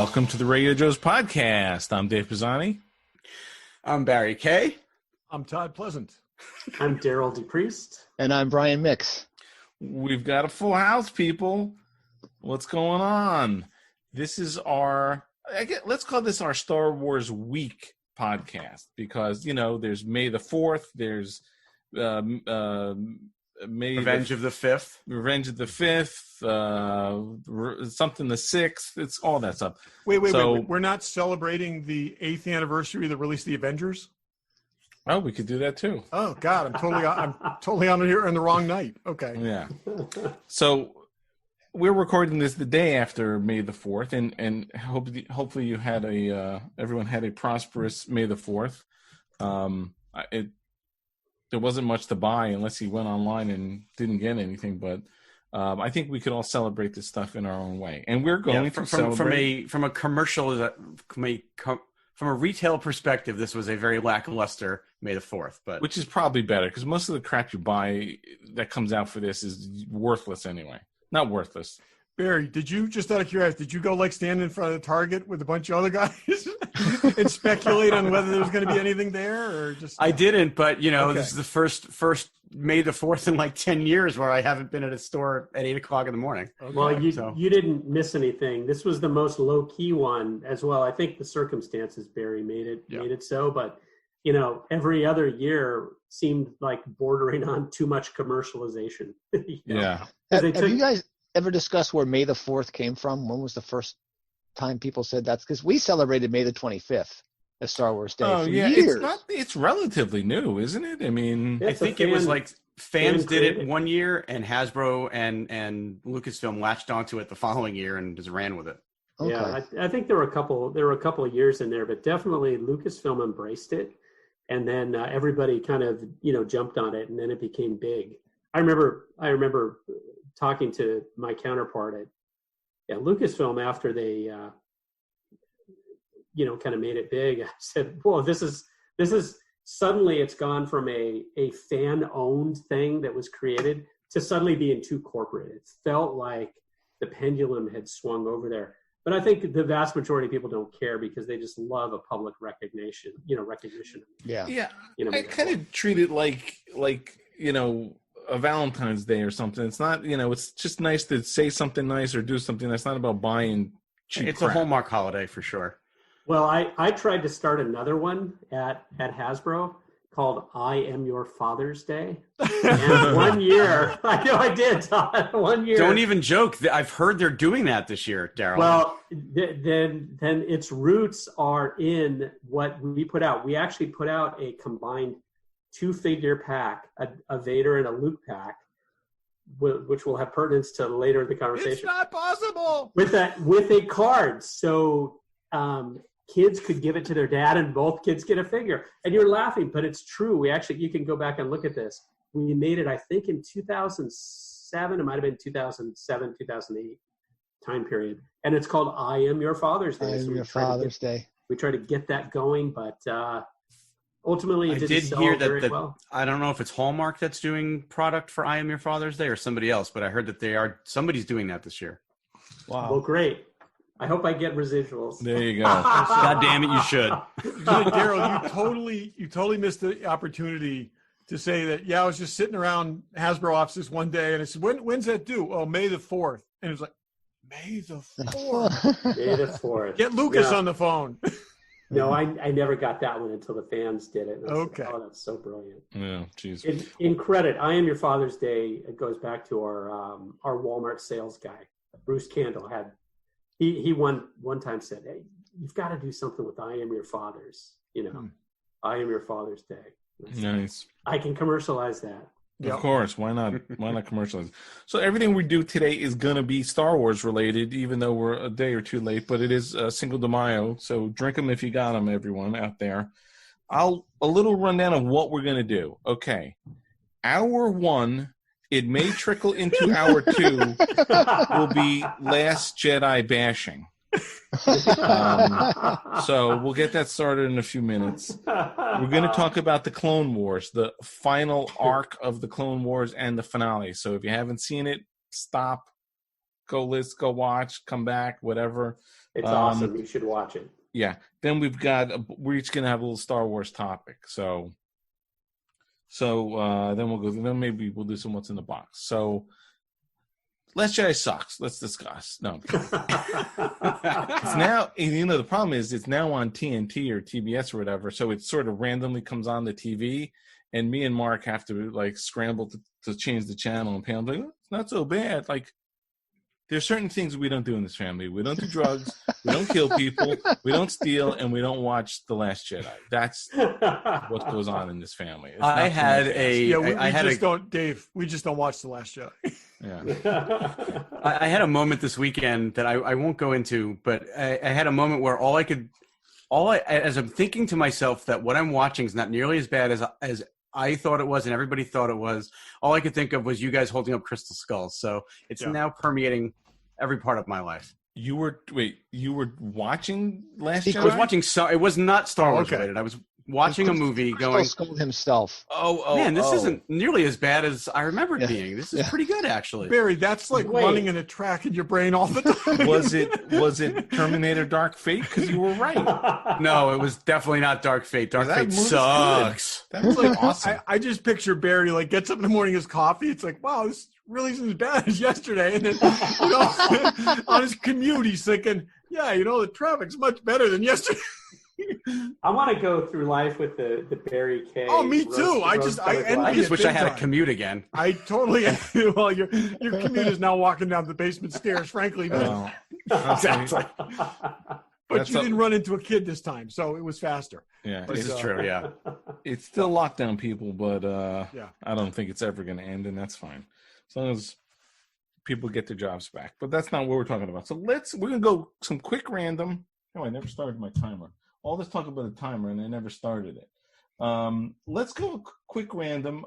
Welcome to the Radio Joe's podcast. I'm Dave Pisani. I'm Barry Kay. I'm Todd Pleasant. I'm Daryl DePriest. And I'm Brian Mix. We've got a full house, people. What's going on? This is let's call this our Star Wars Week podcast because, you know, there's May the 4th, there's Revenge of the 5th. Revenge of the 5th, something the 6th. It's all that stuff. Wait. We're not celebrating the 8th anniversary of the release of the Avengers? Oh, we could do that too. Oh God, I'm totally on here on the wrong night. Okay. Yeah. So we're recording this the day after May the 4th, and hopefully you had everyone had a prosperous May the 4th. There wasn't much to buy unless you went online and didn't get anything, but I think we could all celebrate this stuff in our own way, and we're going to celebrate from a retail perspective. This was a very lackluster May the 4th, but which is probably better because most of the crap you buy that comes out for this is worthless anyway. Not worthless. Barry, did you, just out of curiosity, did you go like stand in front of the Target with a bunch of other guys and speculate on whether there was going to be anything there, or just? I didn't, but Okay. This is the first May the 4th in like 10 years where I haven't been at a store at 8 o'clock in the morning. Okay. Well, you didn't miss anything. This was the most low key one as well. I think the circumstances, Barry, made it so. But you know, every other year seemed like bordering on too much commercialization. Yeah. Have you guys ever discussed where May the 4th came from? When was the first time people said that's because we celebrated May the 25th as Star Wars Day for years. It's relatively new, isn't it? I mean, Yeah. I think it was like fans did created. it one year, and Hasbro and Lucasfilm latched onto it the following year and just ran with it. Okay. Yeah, I think there were a couple of years in there, but definitely Lucasfilm embraced it, and then everybody kind of jumped on it, and then it became big. I remember talking to my counterpart at Lucasfilm after they kind of made it big. I said, "Well, this is suddenly it's gone from a fan owned thing that was created to suddenly being too corporate. It felt like the pendulum had swung over there." But I think the vast majority of people don't care because they just love a public recognition. Yeah. yeah, I kind of treat it like a Valentine's Day or something. It's not, it's just nice to say something nice or do something that's not about buying cheap It's crap. a Hallmark holiday for sure. Well, I tried to start another one at Hasbro called "I Am Your Father's Day," and one year, I know I did, Todd. 1 year. Don't even joke. I've heard they're doing that this year, Daryl. Well, then its roots are in what we put out. We actually put out a combined 2-figure pack, a Vader and a Luke pack, which will have pertinence to later in the conversation. It's not possible. With a card, so kids could give it to their dad, and both kids get a figure. And you're laughing, but it's true. You can go back and look at this. We made it, I think, in 2007. It might have been 2007, 2008 time period, and it's called "I Am Your Father's Day." I am your Father's Day. We try to get that going, but ultimately, it I didn't did sell hear very that well. I don't know if it's Hallmark that's doing product for I Am Your Father's Day or somebody else, but I heard that somebody's doing that this year. Wow. Well, great. I hope I get residuals. There you go. God damn it, you should. Daryl, you totally missed the opportunity to say that. Yeah, I was just sitting around Hasbro offices one day, and I said, "When's that due?" "Oh, May the 4th." And it was like, May the 4th. May the 4th. Get Lucas on the phone. No, I never got that one until the fans did it. And I said, Okay. "Oh, that's so brilliant." Yeah, jeez. In credit, "I Am Your Father's Day." It goes back to our Walmart sales guy, Bruce Candle. He one time said, "Hey, you've got to do something with "I Am Your Father's." "I Am Your Father's Day." Nice. I can commercialize that. Of course. Why not? Why not commercialize? So everything we do today is going to be Star Wars related, even though we're a day or two late, but it is Cinco de Mayo. So drink them if you got them, everyone out there. A little rundown of what we're going to do. Okay. Hour 1, it may trickle into hour 2, will be Last Jedi bashing. So we'll get that started in a few minutes. We're going to talk about the Clone Wars, the final arc of the Clone Wars and the finale. So if you haven't seen it, stop, go watch, come back, whatever. It's awesome. You should watch it. Yeah. Then we're each gonna have a little Star Wars topic. So then we'll go. Then maybe we'll do some what's in the box. So Last Jedi sucks. Let's discuss. No, it's now. The problem is it's now on TNT or TBS or whatever. So it sort of randomly comes on the TV, and me and Mark have to like scramble to change the channel. And Pam's like, oh, it's not so bad. Like, there's certain things we don't do in this family. We don't do drugs. We don't kill people. We don't steal, and we don't watch The Last Jedi. That's what goes on in this family. It's I had a. Yeah, we I had just a, don't, Dave. We just don't watch The Last Jedi. Yeah. I had a moment this weekend that I won't go into, but I had a moment where as I'm thinking to myself that what I'm watching is not nearly as bad as I thought it was and everybody thought it was, all I could think of was you guys holding up crystal skulls. So it's now permeating every part of my life. You were watching Last Jedi? I was watching, it was not Star Wars Okay. related. I was watching a movie going, Skull himself. man, this isn't nearly as bad as I remember it being. This is pretty good, actually. Barry, that's like running in a track in your brain all the time. Was it Terminator Dark Fate? Because you were right. No, it was definitely not Dark Fate. Dark That Fate movie's sucks. That was like awesome. I just picture Barry like gets up in the morning, his coffee. It's like, wow, this really isn't as bad as yesterday. And then on his commute, he's thinking, yeah, the traffic's much better than yesterday. I want to go through life with the Barry K. Oh, me too. I I just wish I had a commute again. I totally. Well, your commute is now walking down the basement stairs. Frankly, Well, Exactly. but you didn't run into a kid this time, so it was faster. yeah, This is true, yeah. it's still lockdown, people, but Yeah. I don't think it's ever going to end, and that's fine as long as people get their jobs back. But that's not what we're talking about. So we're going to go some quick random. Oh, I never started my timer. All this talk about the timer, and I never started it. Let's go quick random.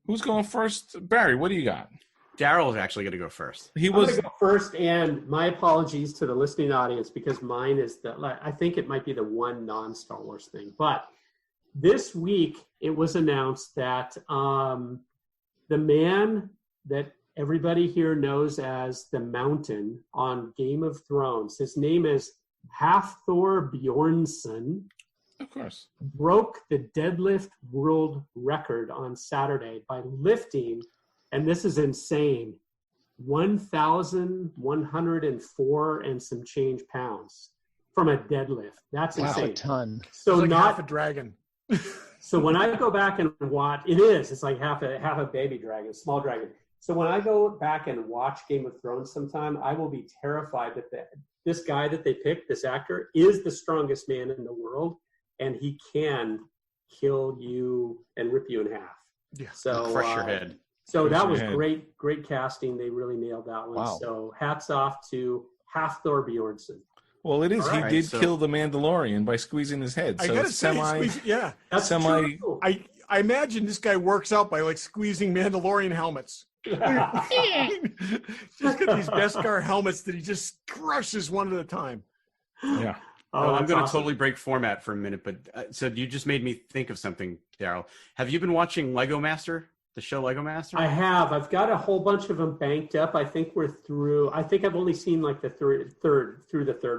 Who's going first? Barry, what do you got? Daryl is actually going to go first. I'm going to go first, and my apologies to the listening audience because mine is I think it might be the one non-Star Wars thing. But this week, it was announced that the man that everybody here knows as the Mountain on Game of Thrones, his name is Hafthor Bjornsson, Of course. broke the deadlift world record on Saturday by lifting, and this is insane, 1,104 and some change pounds from a deadlift. That's Wow, insane. a ton. So So like not half a dragon. so when I go back and watch, it's like half a baby dragon, small dragon. So when I go back and watch Game of Thrones sometime, I will be terrified that this guy that they picked, this actor, is the strongest man in the world, and he can kill you and rip you in half. Yeah. So Crush your head. So Crush that your was head. great casting. They really nailed that one. Wow. So hats off to Hafthor Bjornsson. Well, it is. All He right, did so- kill the Mandalorian by squeezing his head. I So gotta it's say, yeah. That's Semi- true. I imagine this guy works out by like squeezing Mandalorian helmets. He's got these Beskar helmets that he just crushes one at a time. Yeah. Oh, I'm that's going to awesome. totally break format for a minute, but so you just made me think of something, Daryl. Have you been watching Lego Master, the show Lego Master? I have. I've got a whole bunch of them banked up. I think we're through. I think I've only seen like the third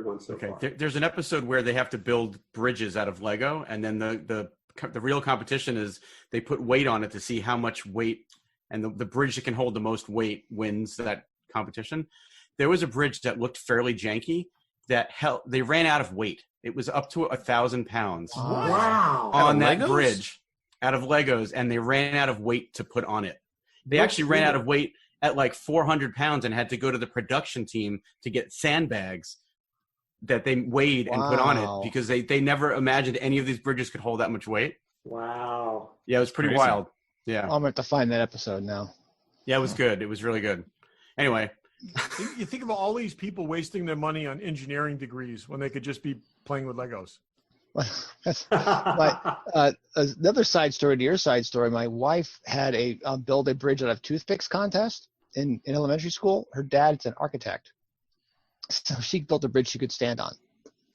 one so Okay. far. There's an episode where they have to build bridges out of Lego, and then the real competition is they put weight on it to see how much weight, and the bridge that can hold the most weight wins that competition. There was a bridge that looked fairly janky that they ran out of weight. It was up to 1,000 pounds Wow. on that Legos? bridge out of Legos, and they ran out of weight to put on it. They No actually ran out kidding. of weight at like 400 pounds and had to go to the production team to get sandbags that they weighed and put on Wow. it because they never imagined any of these bridges could hold that much weight. Wow. Yeah, it was pretty Crazy. wild. Yeah. I'm going to have to find that episode now. Yeah, it was good. It was really good. Anyway, You think of all these people wasting their money on engineering degrees when they could just be playing with Legos. That's another side story to your side story. My wife had a build a bridge out of toothpicks contest in elementary school. Her dad's an architect, so she built a bridge she could stand on.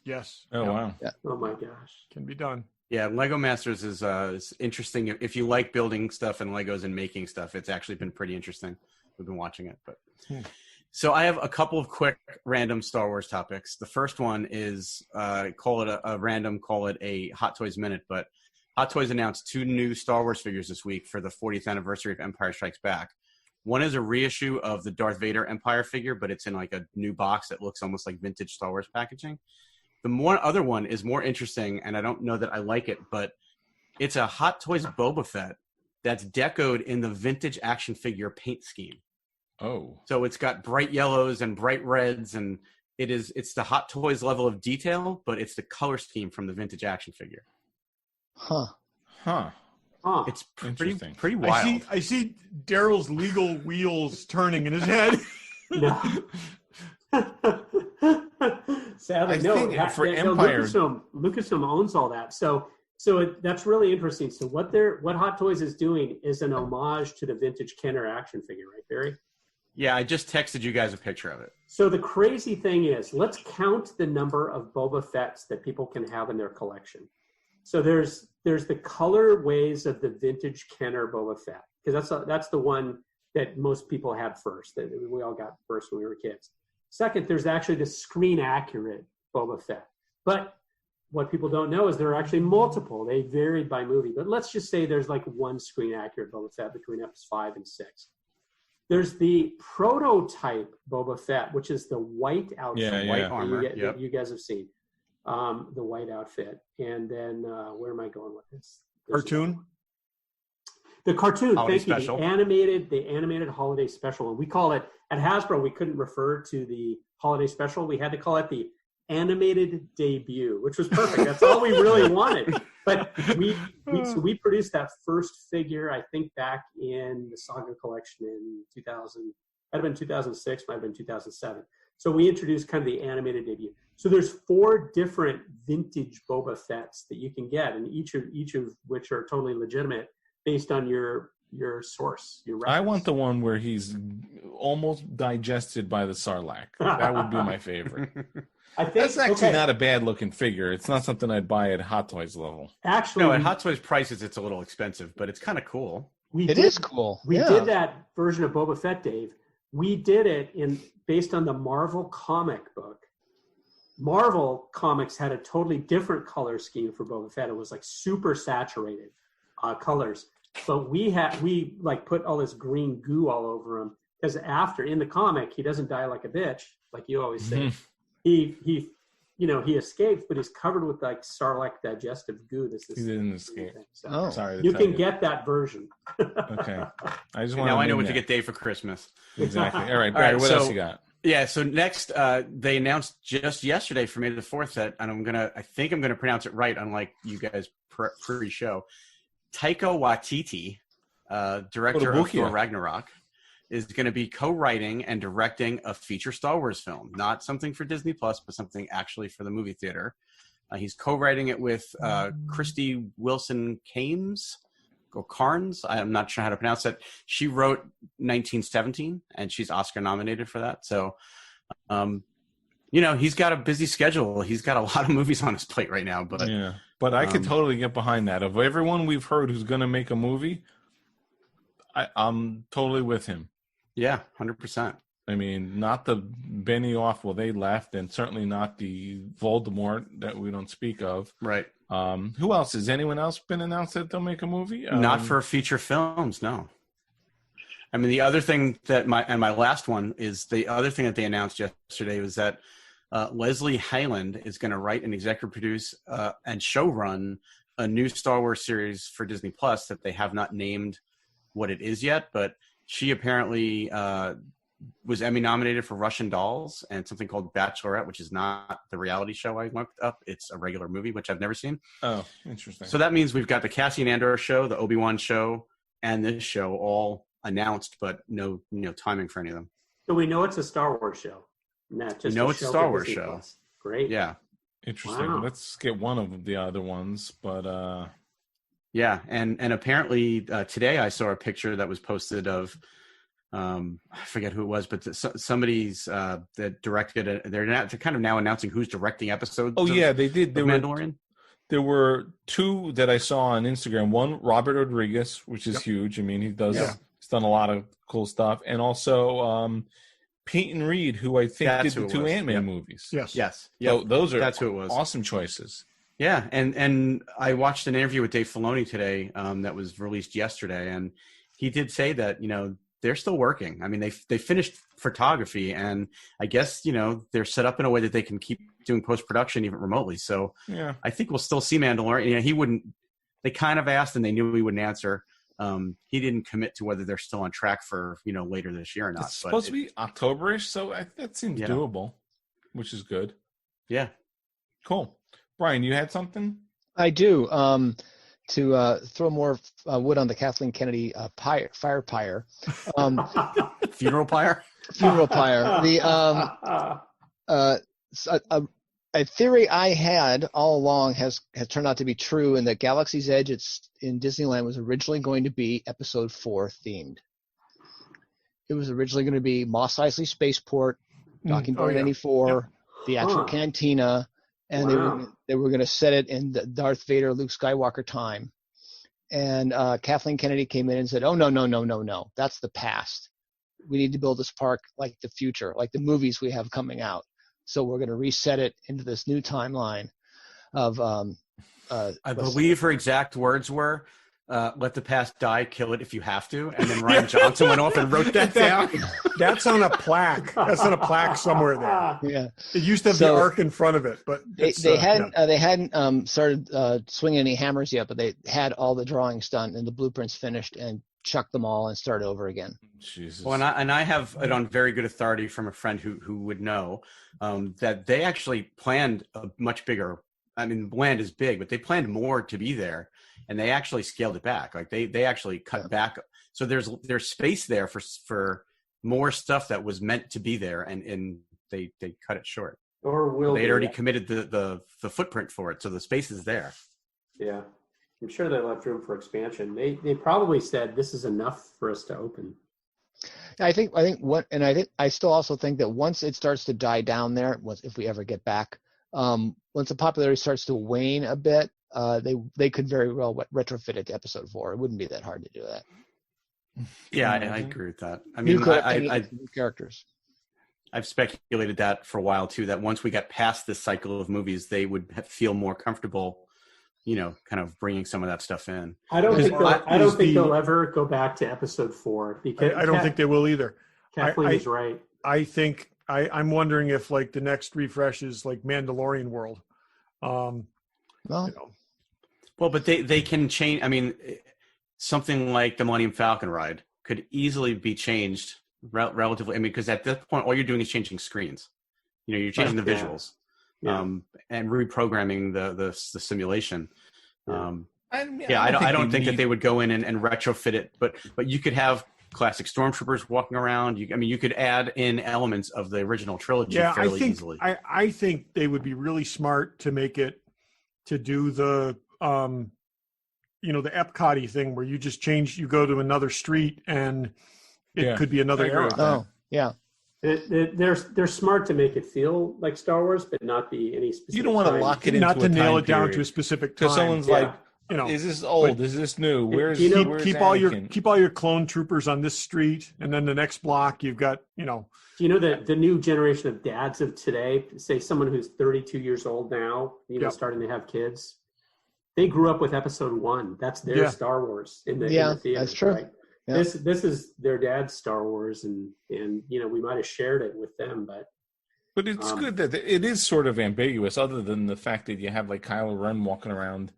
Yes. Oh, Yeah, wow. Oh my gosh. Can be done. yeah, Lego Masters is interesting. If you like building stuff and Legos and making stuff, it's actually been pretty interesting. We've been watching it. But So I have a couple of quick random Star Wars topics. The first one is call it a random, call it a Hot Toys Minute, but Hot Toys announced 2 new Star Wars figures this week for the 40th anniversary of Empire Strikes Back. One is a reissue of the Darth Vader Empire figure, but it's in like a new box that looks almost like vintage Star Wars packaging. The other one is more interesting, and I don't know that I like it, but it's a Hot Toys Boba Fett that's decoed in the vintage action figure paint scheme. Oh. So it's got bright yellows and bright reds, and it's the Hot Toys level of detail, but it's the color scheme from the vintage action figure. Huh. It's Interesting. pretty wild. I see Daryl's legal wheels turning in his head. No. Sadly, I no. think for Empire- Lucasfilm owns all that. So that's really interesting. So what Hot Toys is doing is an homage to the vintage Kenner action figure, right, Barry? Yeah, I just texted you guys a picture of it. So the crazy thing is, let's count the number of Boba Fett's that people can have in their collection. So there's the colorways of the vintage Kenner Boba Fett, because that's the one that most people had first, that we all got first when we were kids. Second, there's actually the screen accurate Boba Fett. But what people don't know is there are actually multiple. They varied by movie. But let's just say there's like one screen accurate Boba Fett between episodes 5 and 6. There's the prototype Boba Fett, which is the white outfit, white armor, that you guys have seen, the white outfit. And then where am I going with this? Cartoon? The cartoon, Holiday thank you. special. The animated holiday special. And we call it, at Hasbro, we couldn't refer to the holiday special. We had to call it the animated debut, which was perfect. That's all we really wanted. But we produced that first figure, I think, back in the Saga collection in 2000. Might have been 2006, might have been 2007. So we introduced kind of the animated debut. So there's 4 different vintage Boba Fett's that you can get, and each of which are totally legitimate based on your source. Your reference. I want the one where he's almost digested by the Sarlacc. That would be my favorite. I think That's actually not a bad looking figure. It's not something I'd buy at Hot Toys level. Actually, No, at Hot Toys prices, it's a little expensive, but it's kind of cool. It is cool. We Yeah. did that version of Boba Fett, Dave. We did it based on the Marvel comic book. Marvel Comics had a totally different color scheme for Boba Fett. It was like super saturated colors. But we put all this green goo all over him, because in the comic he doesn't die like a bitch, like you always say. He escapes, but he's covered with like Sarlacc digestive goo. He didn't escape. So Oh. Sorry. to you tell can get that version. Okay. I just want Now to I know name what to that. get Dave for Christmas. Exactly. All right, All Barry, right, what so- else you got? Yeah, so next they announced just yesterday for May the 4th that, and I think I'm gonna pronounce it right, unlike you guys pre-show. Taika Waititi, director of Thor Ragnarok, is going to be co-writing and directing a feature Star Wars film, not something for Disney Plus, but something actually for the movie theater. He's co-writing it with Christy Wilson Cairns, or Carnes. I'm not sure how to pronounce that. She wrote 1917, and she's Oscar nominated for that. So, he's got a busy schedule. He's got a lot of movies on his plate right now. But Yeah, but I could totally get behind that. Of everyone we've heard who's going to make a movie, I'm totally with him. yeah, 100%. I mean, not the Benioff, well, they left, and certainly not the Voldemort that we don't speak of. Right. Who else? Has anyone else been announced that they'll make a movie? Not for feature films, no. I mean, the other thing my last one is the other thing that they announced yesterday was that Leslie Hyland is going to write and executive produce and showrun a new Star Wars series for Disney Plus that they have not named what it is yet, but she apparently was Emmy nominated for Russian Dolls and something called Bachelorette, which is not the reality show I looked up. It's a regular movie, which I've never seen. Oh, interesting. So that means we've got the Cassian Andor show, the Obi-Wan show, and this show all announced, but no timing for any of them. So we know it's a Star Wars show. Not just it's a show Star for Wars Disney show. Plus. Great. Yeah. Interesting. Wow. Let's get one of the other ones, but Yeah, and apparently today I saw a picture that was posted of I forget who it was, but somebody's that directed it. They're kind of now announcing who's directing episodes. oh yeah, they did. of Mandalorian. There were 2 that I saw on Instagram. One, Robert Rodriguez, which is huge. I mean, he's done a lot of cool stuff, and also Peyton Reed, who I think That's did who the it two was. Ant-Man Yep. movies. Yes. Yes. So Yep. those are That's who it was. awesome choices. Yeah, and I watched an interview with Dave Filoni today that was released yesterday, and he did say that they're still working. I mean, they finished photography, and I guess they're set up in a way that they can keep doing post production even remotely. So Yeah. I think we'll still see Mandalorian. He wouldn't. They kind of asked, and they knew he wouldn't answer. He didn't commit to whether they're still on track for later this year or not. It's supposed to be Octoberish, so that seems Yeah. doable, which is good. Yeah. Cool. Brian, you had something? I do. To throw more wood on the Kathleen Kennedy fire pyre, Funeral pyre. funeral pyre. A theory I had all along has turned out to be true, in that Galaxy's Edge in Disneyland was originally going to be Episode 4 themed. It was originally going to be Mos Eisley Spaceport, Docking Bay 94, the actual cantina, and they were going to set it in the Darth Vader, Luke Skywalker time. And Kathleen Kennedy came in and said, "Oh no, that's the past. We need to build this park like the future, like the movies we have coming out. So we're going to reset it into this new timeline of." I believe her exact words were, "Let the past die, kill it if you have to." And then Ryan Johnson went off and wrote that down. That's on a plaque. That's on a plaque somewhere there. Yeah, It used to have the arc in front of it, but they hadn't started swinging any hammers yet, but they had all the drawings done and the blueprints finished, and chucked them all and started over again. Jesus. Well, and I have it on very good authority from a friend who would know that they actually planned a much bigger. I mean, land is big, but they planned more to be there, and they actually scaled it back. Like they actually cut back. So there's space there for more stuff that was meant to be there, and they cut it short. Or will They'd be. already committed the footprint for it, so the space is there. Yeah. I'm sure they left room for expansion. They probably said this is enough for us to open. I still also think that once it starts to die down there, if we ever get back, once the popularity starts to wane a bit, they could very well retrofit it to Episode 4. It wouldn't be that hard to do that. Yeah, I agree with that. I mean, New characters. I've speculated that for a while too, that once we got past this cycle of movies, they would feel more comfortable, kind of bringing some of that stuff in. I don't think they'll ever go back to Episode 4 because I don't think they will either. Kathleen is right. I think I'm wondering if like the next refresh is like Mandalorian World. Well, but they can change. I mean, something like the Millennium Falcon ride could easily be changed relatively. I mean, because at this point, all you're doing is changing screens. You're changing the visuals, and reprogramming the simulation. I don't think that they would go in and retrofit it, but you could have classic stormtroopers walking around. You could add in elements of the original trilogy fairly easily. I think they would be really smart to make it to do the the Epcot-y thing where you just you go to another street and it could be another era. Oh, yeah. They're smart to make it feel like Star Wars, but not be any specific. You don't want to lock it into not to a nail time it down period. to a specific time. Because someone's like, is this old? Is this new? Where's keep all your clone troopers on this street, and then the next block you've got Do you know that the new generation of dads of today, say someone who's 32 years old now, starting to have kids, they grew up with Episode 1. That's their Star Wars in the theaters. That's true. Right? Yeah. This is their dad's Star Wars, and we might have shared it with them, but it's good that it is sort of ambiguous. Other than the fact that you have like Kylo Ren walking around,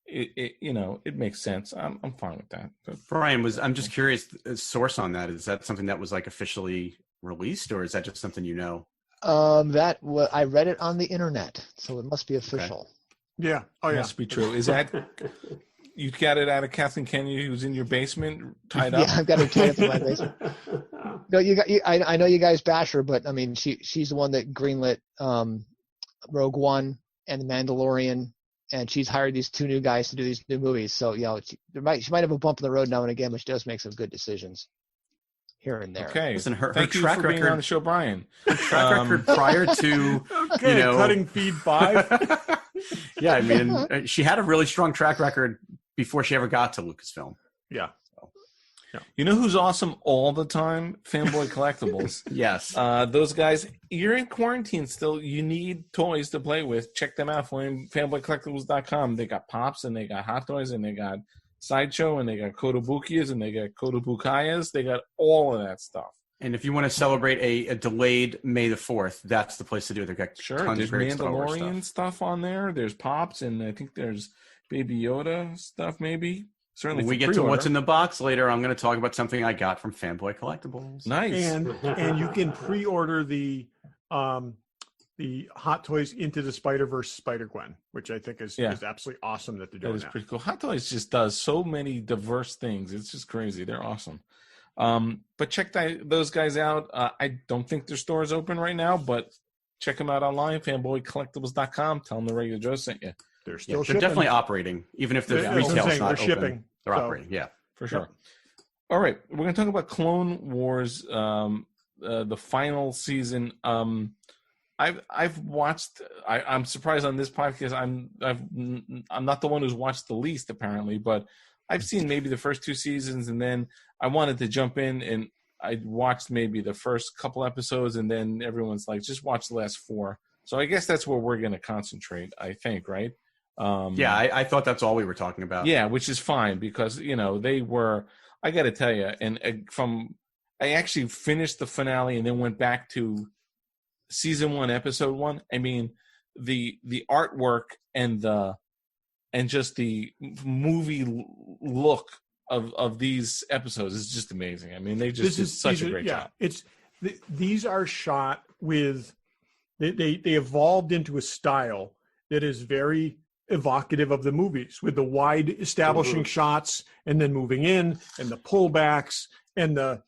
it makes sense. I'm fine with that. But Brian, I'm just curious. Source on that, is that something that was like officially released, or is that just something I read it on the internet, so it must be official. Okay. Yeah. Oh, yeah. Must be true. Is that you got it out of Kathleen Kennedy, who's in your basement tied up? Yeah, I've got it tied up in my basement. No, I know you guys bash her, but I mean, she's the one that greenlit Rogue One and The Mandalorian, and she's hired these two new guys to do these new movies. So she might have a bump in the road now and again, but she does make some good decisions here and there. Okay. Listen, her Thank you track for being record on the show, Brian. Track record prior to cutting feed 5. Yeah, I mean, she had a really strong track record before she ever got to Lucasfilm. Yeah. You know who's awesome all the time? Fanboy Collectibles. Yes. Those guys, you're in quarantine still. You need toys to play with. Check them out. Fanboycollectibles.com. They got Pops and they got Hot Toys and they got Sideshow and they got Kotobukias and they got Kotobukayas. They got all of that stuff. And if you want to celebrate a delayed May the 4th, that's the place to do it. They've got Sure, tons there's of great Star Wars Mandalorian stuff on there. There's Pops and I think there's Baby Yoda stuff maybe. Certainly When we get to what's in the box later, I'm going to talk about something I got from Fanboy Collectibles. Nice. And you can pre-order the Hot Toys Into the Spider-Verse Spider-Gwen, which I think is absolutely awesome that they're doing That is that. pretty cool. Hot Toys just does so many diverse things. It's just crazy. They're awesome. But check those guys out. I don't think their store is open right now, but check them out online, fanboycollectibles.com. Tell them the regular Joe sent you. They're still They're shipping. definitely operating, even if the That's what I'm retail's saying, not they're open. shipping. They're So- operating, yeah. For sure. All right. We're going to talk about Clone Wars, the final season. I've watched. I'm surprised on this podcast. I'm not the one who's watched the least apparently, but I've seen maybe the first 2 seasons, and then I wanted to jump in and I watched maybe the first couple episodes, and then everyone's like, just watch the last 4. So I guess that's where we're going to concentrate. I think, right? I thought that's all we were talking about. Yeah, which is fine because they were. I got to tell you, and I actually finished the finale and then went back to season 1, episode 1. I mean, the artwork and just the movie look of these episodes is just amazing. I mean, they just did such a great job. These are shot with they evolved into a style that is very evocative of the movies, with the wide establishing shots and then moving in and the pullbacks and the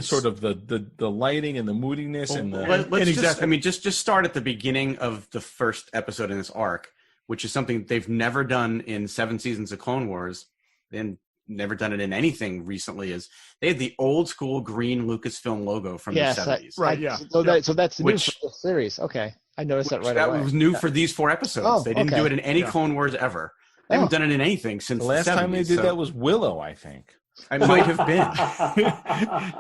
sort of the lighting and the moodiness and the let's just start at the beginning of the first episode in this arc, which is something they've never done in 7 seasons of Clone Wars and never done it in anything recently. Is they had the old school green Lucasfilm logo from the 70s. Right, yeah. So that's new for the series. Okay. I noticed that right away. That was new for these 4 episodes. They didn't do it in any Clone Wars ever. They haven't done it in anything since the last the 70s, time they did that was Willow, I think. I might have been.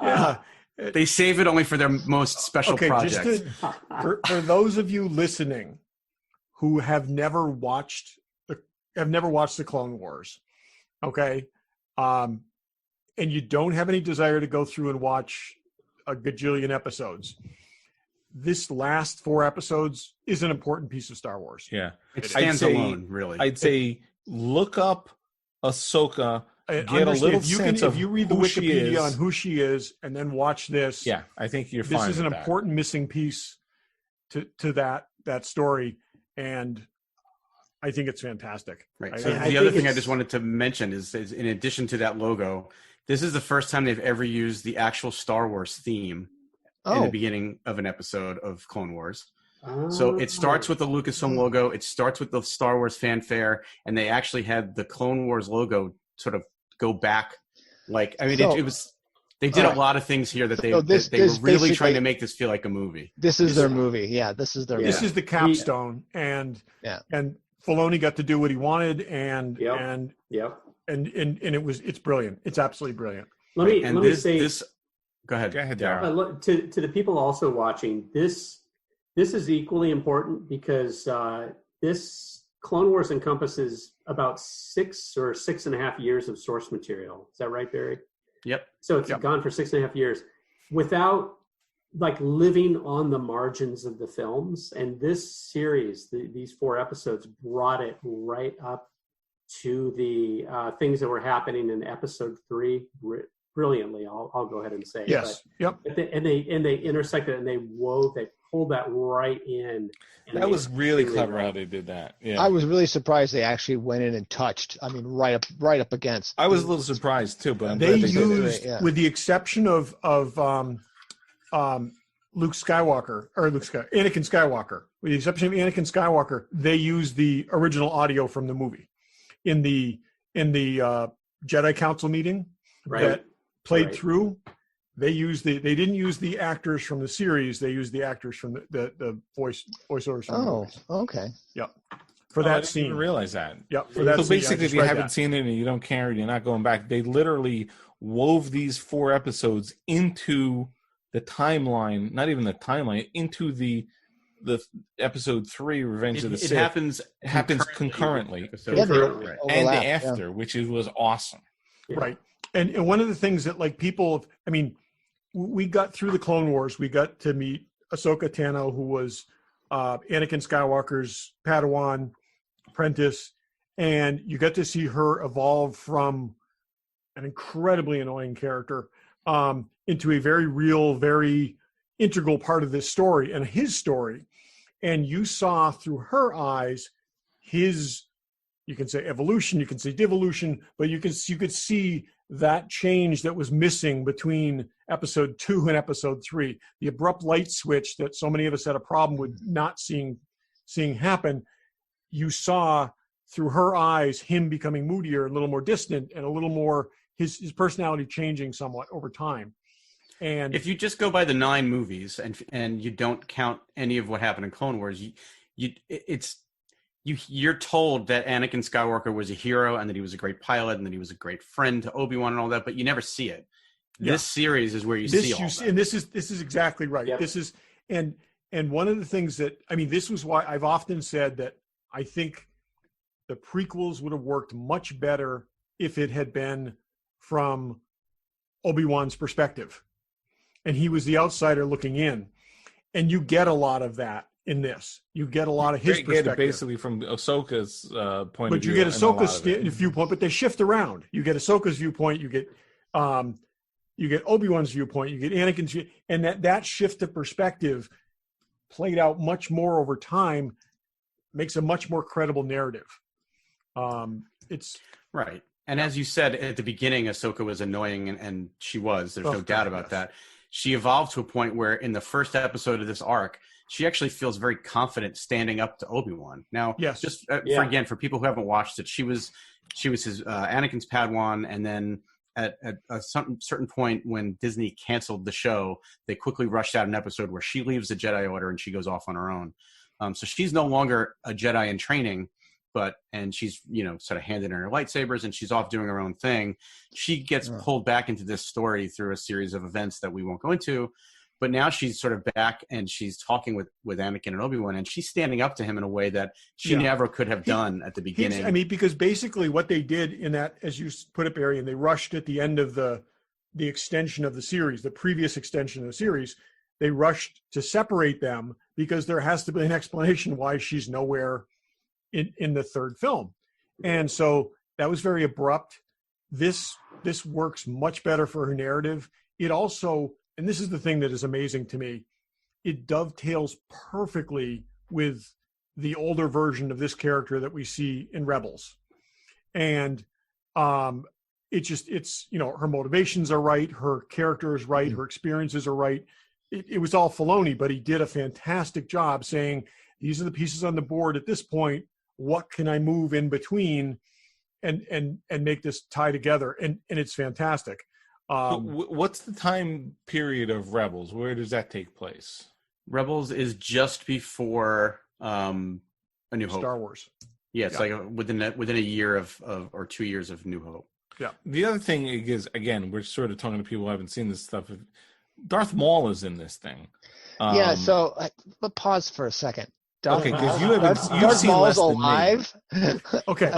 Yeah. They save it only for their most special project. For those of you listening who have never watched the Clone Wars, okay, and you don't have any desire to go through and watch a gajillion episodes, this last 4 episodes is an important piece of Star Wars. Yeah. It stands alone, really. I'd say look up Ahsoka, get a little sense of if you read the who she Wikipedia is. on who she is and then watch this. Yeah, I think you're fine. This is an with that. important missing piece to that story, and I think it's fantastic. Right. So the other thing I just wanted to mention is in addition to that logo, this is the first time they've ever used the actual Star Wars theme in the beginning of an episode of Clone Wars. So it starts with the Lucasfilm logo, it starts with the Star Wars fanfare, and they actually had the Clone Wars logo sort of go back. It was they did a lot of things here that they were really trying to make this feel like a movie. This is their movie. Yeah, this is their movie. This is the capstone, and Filoni got to do what he wanted, and it's brilliant. It's absolutely brilliant. Let me say. Go ahead, Dara. To the people also watching, this is equally important because this Clone Wars encompasses about 6 or 6.5 years of source material. Is that right, Barry? Yep. So it's gone for 6.5 years without living on the margins of the films. And this series, these 4 episodes, brought it right up to the things that were happening in episode 3 brilliantly. I'll go ahead and say. Yes. But they intersected and they pulled that right in. That was really clever how they did that. Yeah. I was really surprised they actually went in and touched. I mean, right up against. I was a little surprised too, but they used, with the exception of Anakin Skywalker, with the exception of Anakin Skywalker, they used the original audio from the movie in the Jedi Council meeting that played through. They didn't use the actors from the series. They used the actors from the voiceovers. From the movies. Okay. Yep. For that I didn't scene. even realize that. Yep. For that So scene, basically, if you haven't seen it and you don't care, you're not going back. They literally wove these 4 episodes into the timeline, not even the timeline, into the episode 3, Revenge of the Sith. It happens concurrently. Episode Yeah, they three, right. And overlap, after, which was awesome. Yeah. Right. And one of the things that like people, I mean, we got through the Clone Wars. We got to meet Ahsoka Tano, who was Anakin Skywalker's Padawan apprentice, and you got to see her evolve from an incredibly annoying character into a very real, very integral part of this story and his story. And you saw through her eyes his, you can say evolution, you can say devolution, but you could see that change that was missing between episode 2 and episode 3, the abrupt light switch that so many of us had a problem with not seeing happen. You saw through her eyes him becoming moodier, a little more distant, and a little more his personality changing somewhat over time. And if you just go by the 9 movies and you don't count any of what happened in Clone Wars, you're told that Anakin Skywalker was a hero and that he was a great pilot and that he was a great friend to Obi-Wan and all that, but you never see it. Yeah. This series is where you see all that. And this is exactly right. Yep. This is and one of the things that, I mean, this was why I've often said that I think the prequels would have worked much better if it had been from Obi-Wan's perspective. And he was the outsider looking in. And you get a lot of that in this. You get a lot of his perspective. Get it basically from Ahsoka's point of view. But you get Ahsoka's viewpoint, but they shift around. You get Ahsoka's viewpoint, you get Obi-Wan's viewpoint, you get Anakin's view, and that shift of perspective played out much more over time, makes a much more credible narrative. It's right. And as you said at the beginning, Ahsoka was annoying, and she was. There's no doubt about that. She evolved to a point where in the first episode of this arc, she actually feels very confident standing up to Obi-Wan. Now, yes. just for people who haven't watched it, she was his Anakin's Padawan, and then at a certain point when Disney canceled the show, they quickly rushed out an episode where she leaves the Jedi Order and she goes off on her own. So she's no longer a Jedi in training, and she's sort of handed in her lightsabers and she's off doing her own thing. She gets pulled back into this story through a series of events that we won't go into. But now she's sort of back and she's talking with Anakin and Obi-Wan, and she's standing up to him in a way that she never could have done at the beginning. I mean, because basically what they did in that, as you put it, Barry, and they rushed at the end of the extension of the series, the previous extension of the series, they rushed to separate them because there has to be an explanation why she's nowhere in the third film. And so that was very abrupt. This works much better for her narrative. It also, and this is the thing that is amazing to me, it dovetails perfectly with the older version of this character that we see in Rebels. And it's her motivations are right, her character is right, her experiences are right. It was all Filoni, but he did a fantastic job saying, these are the pieces on the board at this point. What can I move in between and make this tie together? And it's fantastic. What's the time period of Rebels? Where does that take place? Rebels is just before A New Hope. Star Wars. Yeah, it's like within a year of or 2 years of New Hope. Yeah. The other thing is, again, we're sort of talking to people who haven't seen this stuff. Darth Maul is in this thing. So but pause for a second. Okay, because you've Darth seen Maul's less than alive. Okay,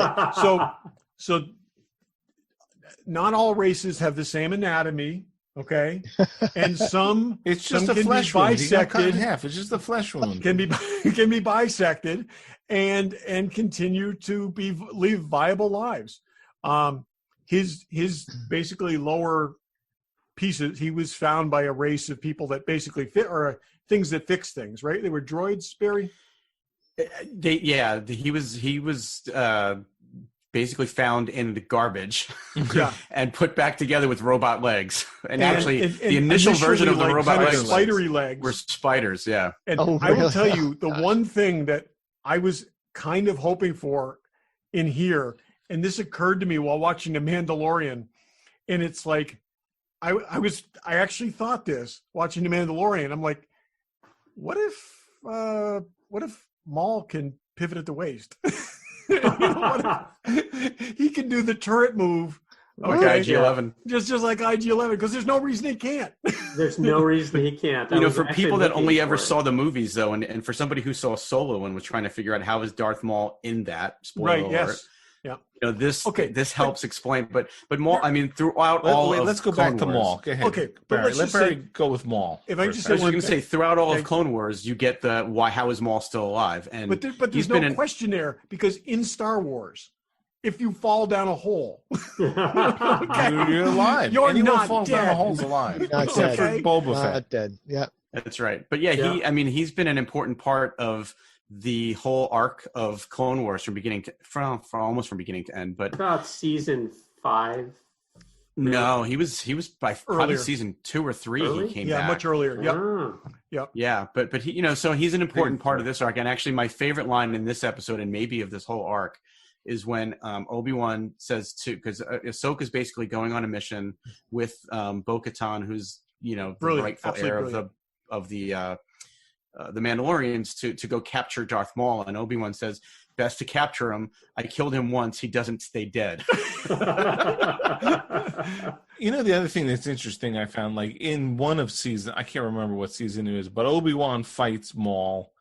so not all races have the same anatomy. Okay, and some it's just some a can flesh be wound. He got cut in bisected. half. It's just a flesh wound. Can be bisected and continue to live viable lives. His basically lower pieces, he was found by a race of people that basically fit, or things that fix things, right? They were droids, Barry? He was basically found in the garbage and put back together with robot legs. And actually, the initial version of the robot legs, spidery legs were spiders. Yeah. And I will tell you, the one thing that I was kind of hoping for in here, and this occurred to me while watching The Mandalorian, and it's like, I actually thought this watching The Mandalorian. I'm like, what if Maul can pivot at the waist? He can do the turret move Okay. IG-11. Just like IG-11, because there's no reason he can't. There's no reason he can't. I was For actually people that looking only for ever it. saw the movies, though, and for somebody who saw Solo and was trying to figure out how is Darth Maul in that, spoiler Right, alert, yes. Yeah. This helps explain. But Maul, I mean, throughout all of let's go Clone back to Wars- Maul. Go ahead. Okay, but Barry. let's Let just Barry say- go with Maul. If I first. just I was say just one going to say, thing. throughout all Okay. of Clone Wars, you get the how is Maul still alive? And But there's he's no been in- question there, because in Star Wars, if you fall down a hole, You're alive. You're Anyone not falls down dead. a hole's alive. Not Except dead. for Boba Fett. Not dead. Yeah. That's right. But yeah, Yeah. he's been an important part of the whole arc of Clone Wars from beginning to almost from beginning to end. But About season 5. no, he was by probably Earlier. season 2 or 3 Early? he came yeah, back. much earlier. Yep. Ah. Yeah, but he, so he's an important part of this arc. And actually, my favorite line in this episode, and maybe of this whole arc, is when Obi-Wan says to, because Ahsoka's basically going on a mission with Bo-Katan, who's the Brilliant. rightful Absolutely heir brilliant. of the Mandalorians to go capture Darth Maul, and Obi-Wan says, "Best to capture him. I killed him once. He doesn't stay dead." The other thing that's interesting I found, like in one of season, I can't remember what season it is, but Obi-Wan fights Maul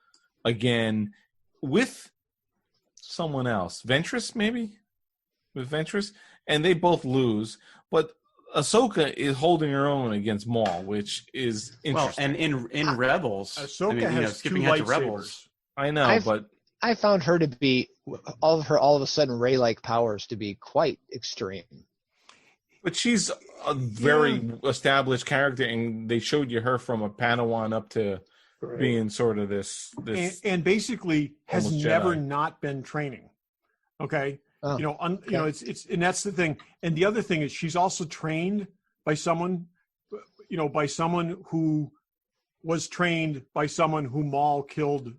again with someone else. Ventress, maybe? With Ventress? And they both lose. But Ahsoka is holding her own against Maul, which is Well, interesting. and in Rebels, Ahsoka has skipping two ahead to lightsabers. Rebels. I know, I've- but I found her to be all of a sudden Rey-like powers to be quite extreme. she's a very established character, and they showed you her from a Padawan up to Right. being sort of this And basically has Almost never Jedi. not been training. Okay. Oh, It's and that's the thing. And the other thing is she's also trained by someone, who was trained by someone who Maul killed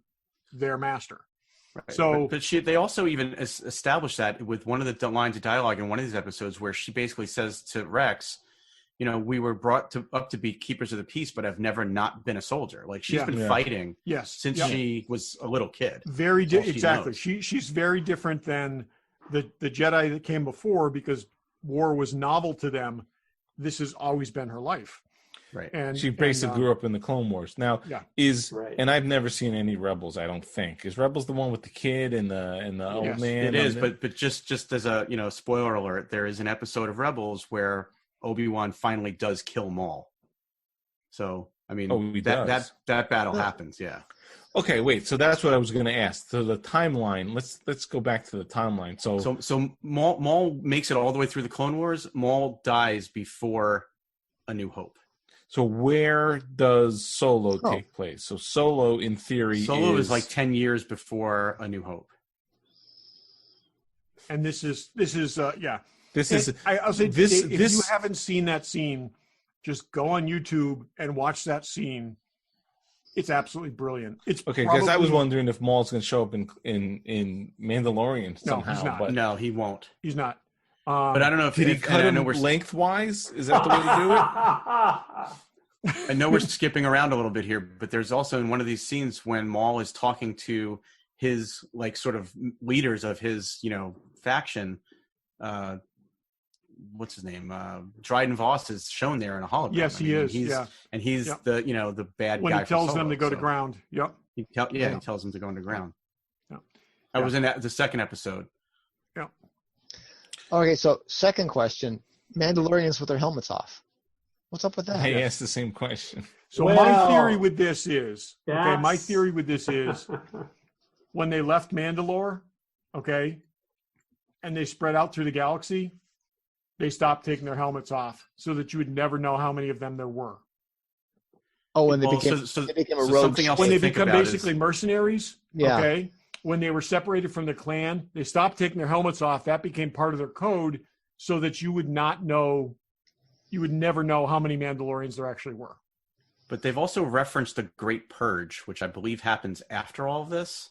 their master. Right. So- but they also even established that with one of the lines of dialogue in one of these episodes where she basically says to Rex, we were brought up to be keepers of the peace, but I've never not been a soldier. Like she's Yeah. been Yeah. fighting Yes. since Yep. she was a little kid. Very That's all she exactly. knows. She's very different than the Jedi that came before, because war was novel to them. This has always been her life. Right. And she basically grew up in the Clone Wars. Now, Yeah. Right. and I've never seen any Rebels. I don't think is Rebels the one with the kid and the old Yes, man. It is, and but just as a spoiler alert, there is an episode of Rebels where Obi-Wan finally does kill Maul. So I mean, Oh, he does. that battle Yeah. happens. Yeah. okay, wait. So that's what I was going to ask. So the timeline. Let's go back to the timeline. So Maul makes it all the way through the Clone Wars. Maul dies before A New Hope. So where does Solo Oh. take place? So Solo, in theory, Solo is like 10 years before A New Hope. and this is yeah. This And is I'll say this- if you this- haven't seen that scene, just go on YouTube and watch that scene. It's absolutely brilliant. It's okay. Because I was probably- wondering if Maul's going to show up in Mandalorian No, somehow. he's not. But No, he won't. He's not. But I don't know if did he if- cut and I him know we're lengthwise? Is that the way to do it? I know we're skipping around a little bit here, but there's also in one of these scenes when Maul is talking to his like sort of leaders of his faction. What's his name? Dryden Voss is shown there in a hologram. Yes, he is. He's, Yeah. and he's Yep. the the bad When guy. he tells from them Solo, to go to so ground. Yep. He Yeah. tells them to go underground. Yeah. I Yeah. was in the second episode. Okay, so second question: Mandalorians with their helmets off. What's up with that? I asked the same question. So my Well, theory with this is My that's- theory with this is when they left Mandalore, okay, and they spread out through the galaxy, they stopped taking their helmets off so that you would never know how many of them there were. Oh, when they Well, became so they became a so rogue. something else When to they think become about is- basically mercenaries, Yeah. okay, when they were separated from the clan, they stopped taking their helmets off. That became part of their code so that you would never know how many Mandalorians there actually were. But they've also referenced the Great Purge, which I believe happens after all of this.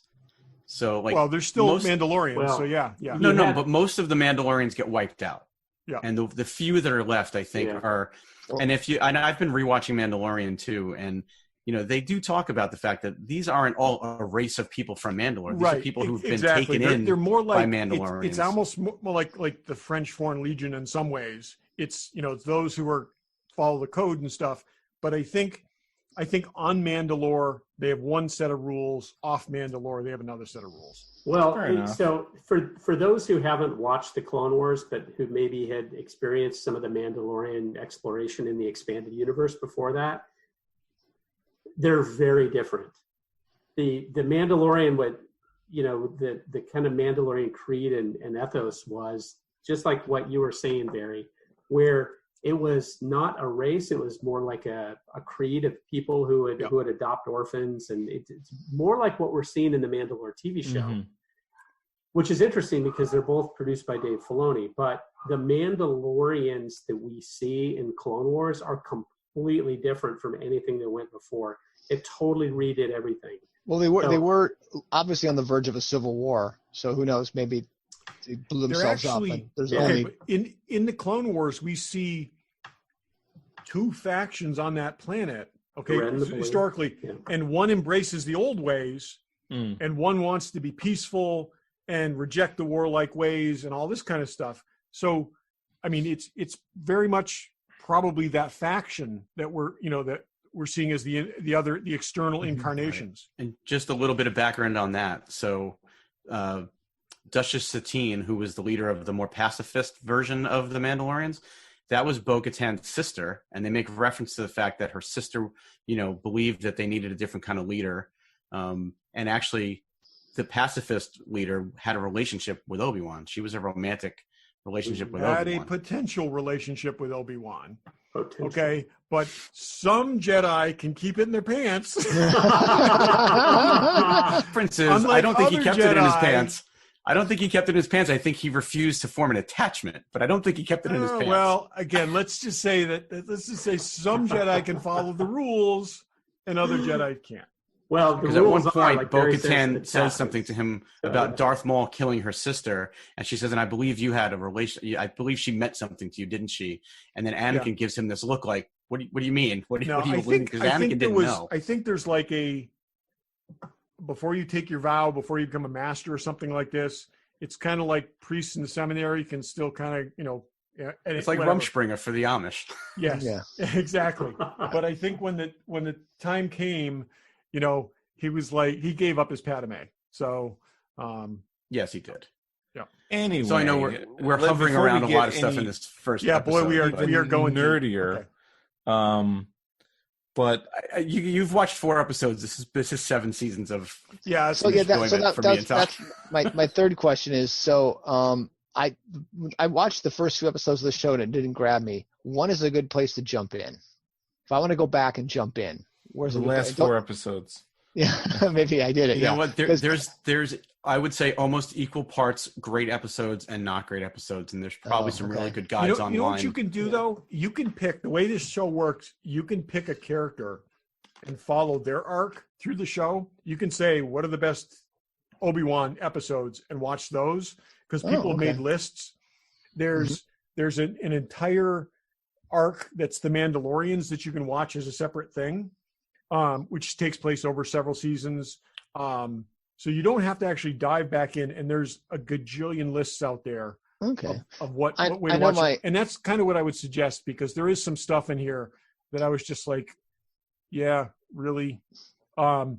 So, like, well, there's still most- Mandalorians, Well, so yeah. no, You had- but most of the Mandalorians get wiped out. Yeah. And the few that are left, I think, Yeah. are. And if you, and I've been rewatching Mandalorian too, and they do talk about the fact that these aren't all a race of people from Mandalore. These are people who've been taken in They're more like by Mandalorians. It's almost more like the French Foreign Legion in some ways. It's it's those who follow the code and stuff. But I think on Mandalore they have one set of rules. Off Mandalore they have another set of rules. Well, so for those who haven't watched the Clone Wars, but who maybe had experienced some of the Mandalorian exploration in the expanded universe before that, they're very different. The Mandalorian, the kind of Mandalorian creed and ethos was just like what you were saying, Barry, where it was not a race, it was more like a creed of people who would adopt orphans, and it's more like what we're seeing in the Mandalore TV show, which is interesting because they're both produced by Dave Filoni. But the Mandalorians that we see in Clone Wars are completely different from anything that went before. It totally redid everything. Well, they were obviously on the verge of a civil war, so who knows? Maybe they blew themselves up. There's but in the Clone Wars, we see two factions on that planet. Okay, historically, and one embraces the old ways, and one wants to be peaceful and reject the warlike ways and all this kind of stuff. So, I mean, it's very much probably that faction that we're seeing as the external incarnations. And just a little bit of background on that. So, Duchess Satine, who was the leader of the more pacifist version of the Mandalorians, that was Bo-Katan's sister, and they make reference to the fact that her sister, believed that they needed a different kind of leader, and actually, the pacifist leader had a relationship with Obi-Wan. She was a romantic relationship with Obi-Wan. Had a potential relationship with Obi-Wan. Okay, but some Jedi can keep it in their pants. Differences. I don't think he kept it in his pants. I don't think he kept it in his pants. I think he refused to form an attachment, but I don't think he kept it in his pants. Well, again, let's just say some Jedi can follow the rules and other Jedi can't. Well, because at one point, Bo-Katan says something to him about Darth Maul killing her sister, and she says, "And I believe you had a relation. I believe she meant something to you, didn't she?" And then Anakin gives him this look like, "What do you mean? What do you believe?" Because Anakin didn't know. I think there's like before you take your vow, before you become a master or something like this, it's kind of like priests in the seminary can still kind of it's like Rumspringa for the Amish. Yes, exactly. But I think when the time came, he was like, he gave up his Padme. So, yes, he did. Yeah. Anyway, so I know we're hovering around a lot of stuff in this first. Yeah, episode, boy, we are going nerdier. Okay. But you've watched 4 episodes. This is 7 seasons of that's my third question is, so I watched the first few episodes of the show and it didn't grab me. One is a good place to jump in. If I want to go back and jump in, where's the last 4 episodes? Yeah, maybe I did it. You know what? There's I would say almost equal parts great episodes and not great episodes, and there's probably some really good guides online. You know what you can do though? You can pick the way this show works. You can pick a character and follow their arc through the show. You can say, what are the best Obi-Wan episodes, and watch those, because people have made lists. There's an entire arc that's the Mandalorians that you can watch as a separate thing, which takes place over several seasons. So you don't have to actually dive back in, and there's a gajillion lists out there of what way to watch it. And that's kind of what I would suggest, because there is some stuff in here that I was just like, yeah, really. My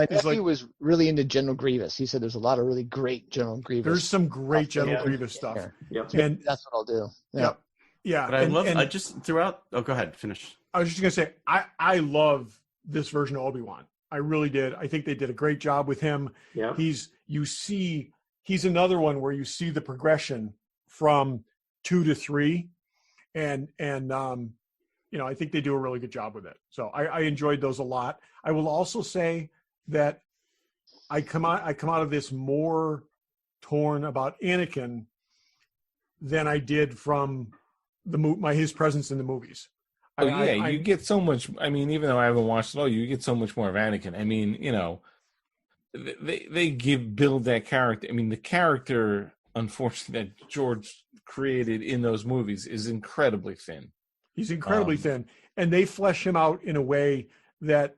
nephew was really into General Grievous. He said there's a lot of really great General Grievous. There's some great General Grievous stuff. Yep. And that's what I'll do. Yeah. Yeah. But I just throughout. Oh, go ahead. Finish. I was just going to say, I love this version of Obi-Wan. I really did. I think they did a great job with him. Yeah. He's another one where you see the progression from 2 to 3, and I think they do a really good job with it. So I enjoyed those a lot. I will also say that I come out of this more torn about Anakin than I did from his presence in the movies. You get so much. I mean, even though I haven't watched it all, you get so much more of Anakin. I mean, they build that character. I mean, the character, unfortunately, that George created in those movies is incredibly thin. He's incredibly thin, and they flesh him out in a way that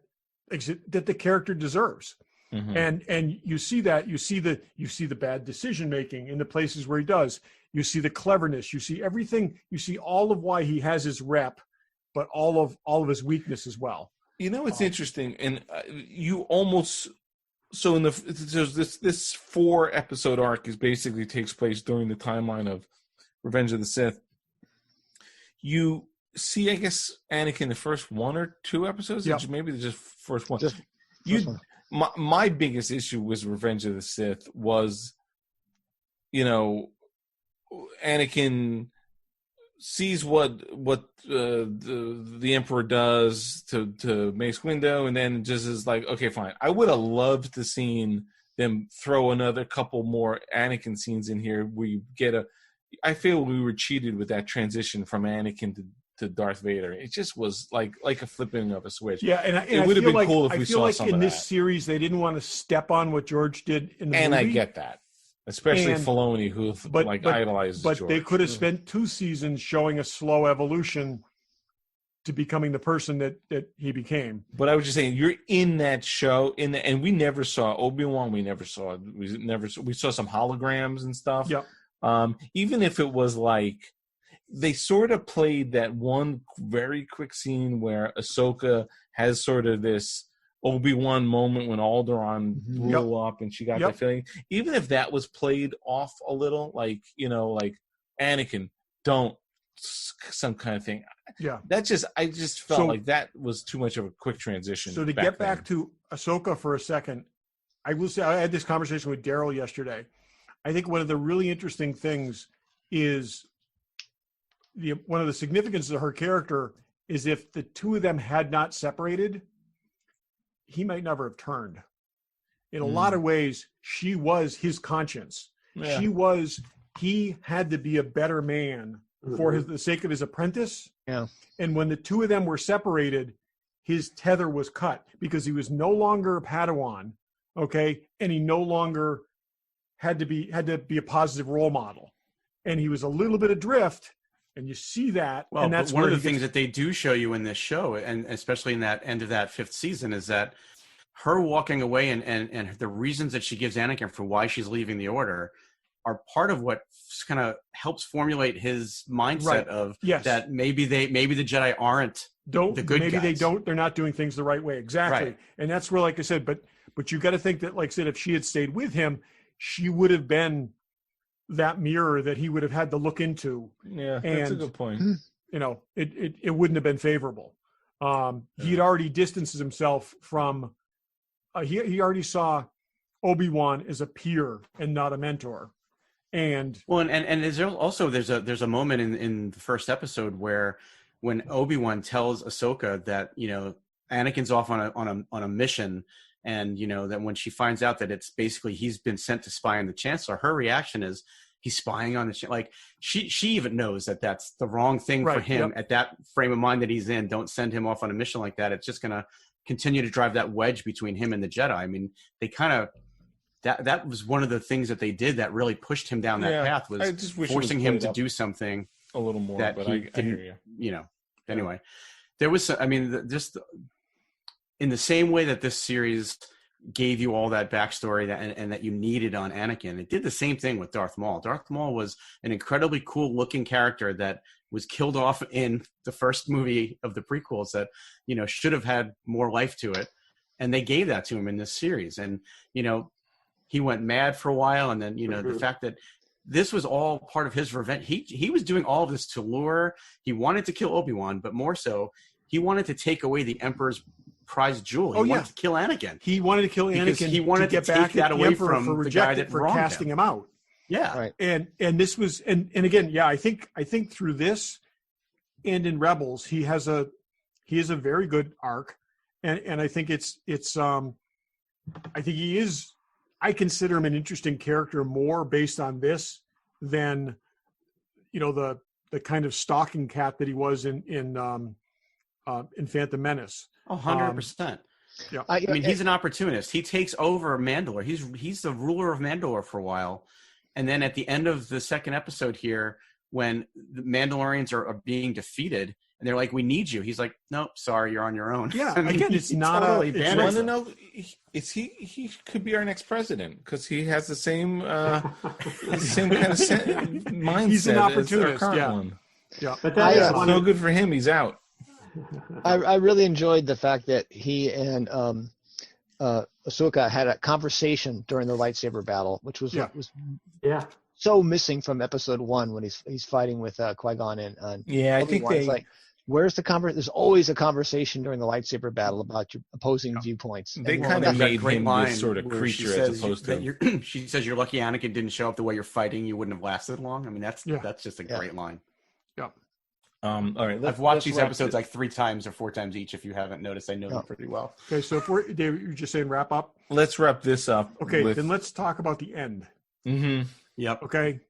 that the character deserves. Mhm. And you see that, you see the bad decision making in the places where he does. You see the cleverness, you see everything, you see all of why he has his rep, but all of his weakness as well. You know, it's interesting, and you almost so in this 4-episode arc is basically takes place during the timeline of Revenge of the Sith. You see, I guess, Anakin the first 1 or 2 episodes, Yeah. maybe just first one. Just You, first one. my biggest issue with Revenge of the Sith was, you know, Anakin sees what the Emperor does to Mace Windu, and then just is like, okay, fine. I would have loved to seen them throw another couple more Anakin scenes in here. We get I feel we were cheated with that transition from Anakin to Darth Vader. It just was like a flipping of a switch. Yeah, and It would have been cool if we I feel saw like some in of this that. series they didn't want to step on what George did in the And movie. I get that, especially And- Filoni, who but- idolizes but George. they could have spent 2 seasons showing a slow evolution to becoming the person that he became. But I was just saying, you're in that show, and we never saw Obi-Wan. We saw some holograms and stuff. Yep. Even if it was like they sort of played that one very quick scene where Ahsoka has sort of this Obi-Wan moment when Alderaan blew up and she got Yep. that feeling. Even if that was played off a little, like Anakin, don't some kind of thing. Yeah. I just felt So- like that was too much of a quick transition. So to get back to Ahsoka for a second, I will say I had this conversation with Daryl yesterday. I think one of the really interesting things is one of the significances of her character is if the 2 of them had not separated, he might never have turned. In a lot of ways, she was his conscience. Yeah. He had to be a better man for the sake of his apprentice. Yeah. And when the 2 of them were separated, his tether was cut because he was no longer a Padawan, okay, and he no longer had to be a positive role model, and he was a little bit adrift, and you see that. Well, and that's but one of where the things that they do show you in this show, and especially in that end of that 5th season, is that her walking away and the reasons that she gives Anakin for why she's leaving the Order are part of what kind of helps formulate his mindset Right. of Yes. that maybe the Jedi aren't the good maybe guys. they're not doing things the right way, exactly. Right. And that's where, like I said, but you got to think that, like I said, if she had stayed with him, she would have been that mirror that he would have had to look into. Yeah, that's a and- good point. You know, it wouldn't have been favorable. He had already distanced himself from. He already saw Obi-Wan as a peer and not a mentor, and Well, and is there also there's a moment in the first episode where when Obi-Wan tells Ahsoka that Anakin's off on a mission, and that when she finds out that it's basically he's been sent to spy on the Chancellor, her reaction is he's spying on the like she even knows that that's the wrong thing for Right, him yep. at that frame of mind that he's in. Don't send him off on a mission like that. It's just gonna continue to drive that wedge between him and the Jedi. I mean, they kind of. That was one of the things that they did that really pushed him down that Yeah, path, I was just wish it forcing was him played to up do something a little more, that but he I didn't, hear you. Anyway, there was, I mean, just in the same way that this series gave you all that backstory and that you needed on Anakin, it did the same thing with Darth Maul. Darth Maul was an incredibly cool looking character that was killed off in the first movie of the prequels that, should have had more life to it. And they gave that to him in this series. And, he went mad for a while. And then, the fact that this was all part of his revenge. He was doing all of this to lure. He wanted to kill Obi-Wan, but more so, he wanted to take away the Emperor's prized jewel. He wanted to kill Anakin. he wanted to kill Because Anakin he wanted to get to back take that at the away Emperor from for the guy that for wronged casting him. him out. Yeah. Right. And this was and again, yeah, I think through this and in Rebels, he has a very good arc, and I think it's I think he is. I consider him an interesting character more based on this than the kind of stalking cat that he was in Phantom Menace. 100%. Yeah. I mean, he's an opportunist. He takes over Mandalore. He's the ruler of Mandalore for a while. And then at the end of the second episode here, when the Mandalorians are being defeated And they're like, "We need you." He's like, "Nope, sorry, you're on your own." Yeah, I mean, again, it's he not totally it's You banned not- want to himself. know? He could be our next president because he has the same same kind of mindset He's an as our opportunist, current yeah. one. Yeah. But I, that is uh, It's one no of, good for him. He's out. I really enjoyed the fact that he and Ahsoka had a conversation during the lightsaber battle, which was Yeah. what was yeah. so missing from episode 1 when he's fighting with Qui-Gon and Yeah, I think Obi-Wan. It's they like, where's the There's always a conversation during the lightsaber battle about your opposing viewpoints. they And kind There's of that made great him line this sort of where she creature as says opposed that to. you're- she says, "You're lucky Anakin didn't show up the way you're fighting. You wouldn't have lasted long." I mean, that's Yeah. just a Yeah. great line. All right, I've watched let's these wrap episodes it. like 3 times or 4 times each. If you haven't noticed, I know No. them pretty well. Okay, so if Dave, you're just saying wrap up. Let's wrap this up. Okay, with, then let's talk about the end. Mhm. Yep. Okay,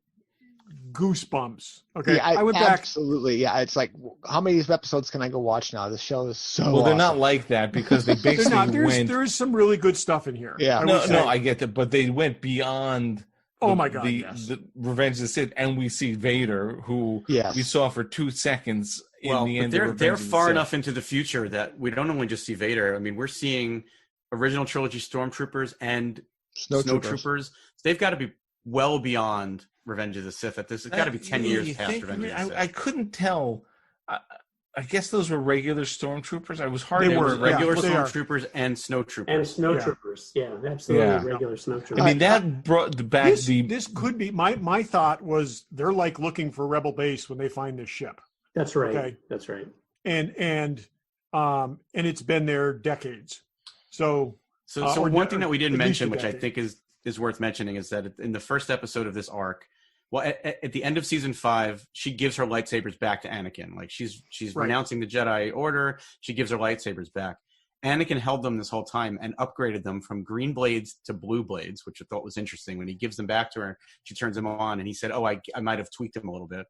goosebumps. Okay, yeah, I went back. absolutely. Yeah, it's like, how many of these episodes can I go watch now? This show is so Well, they're not awesome. like that because they They're basically not. went. There's some really good stuff in here. Yeah. I No, would say. no, I get that, but they went beyond. Oh my God, The, yes. the Revenge of the Sith, and we see Vader, who Yes. we saw for 2 seconds in Well, the but end. they're of Revenge of the far Sith. enough into the future that we don't only just see Vader. I mean, we're seeing original trilogy stormtroopers and snowtroopers. So they've got to be well beyond Revenge of the Sith at this. It's got to be 10 years You past think? Revenge of the Sith. I couldn't tell. I guess those were regular stormtroopers. I was hard. They to- were, There's regular yeah, they are. stormtroopers and snowtroopers. And snowtroopers. Yeah, absolutely. Yeah. Regular snowtroopers. I mean, that brought back This, the. this could be my thought was they're like looking for Rebel base when they find this ship, That's right. Okay. That's right. and it's been there decades. So So or one de- thing that we didn't at least a mention, which I decade. think is worth mentioning, is that in the first episode of this arc, well, at the end of season 5, she gives her lightsabers back to Anakin. Like she's Right. renouncing the Jedi Order. She gives her lightsabers back. Anakin held them this whole time and upgraded them from green blades to blue blades, which I thought was interesting. When he gives them back to her, she turns them on, and he said, "Oh, I might have tweaked them a little bit."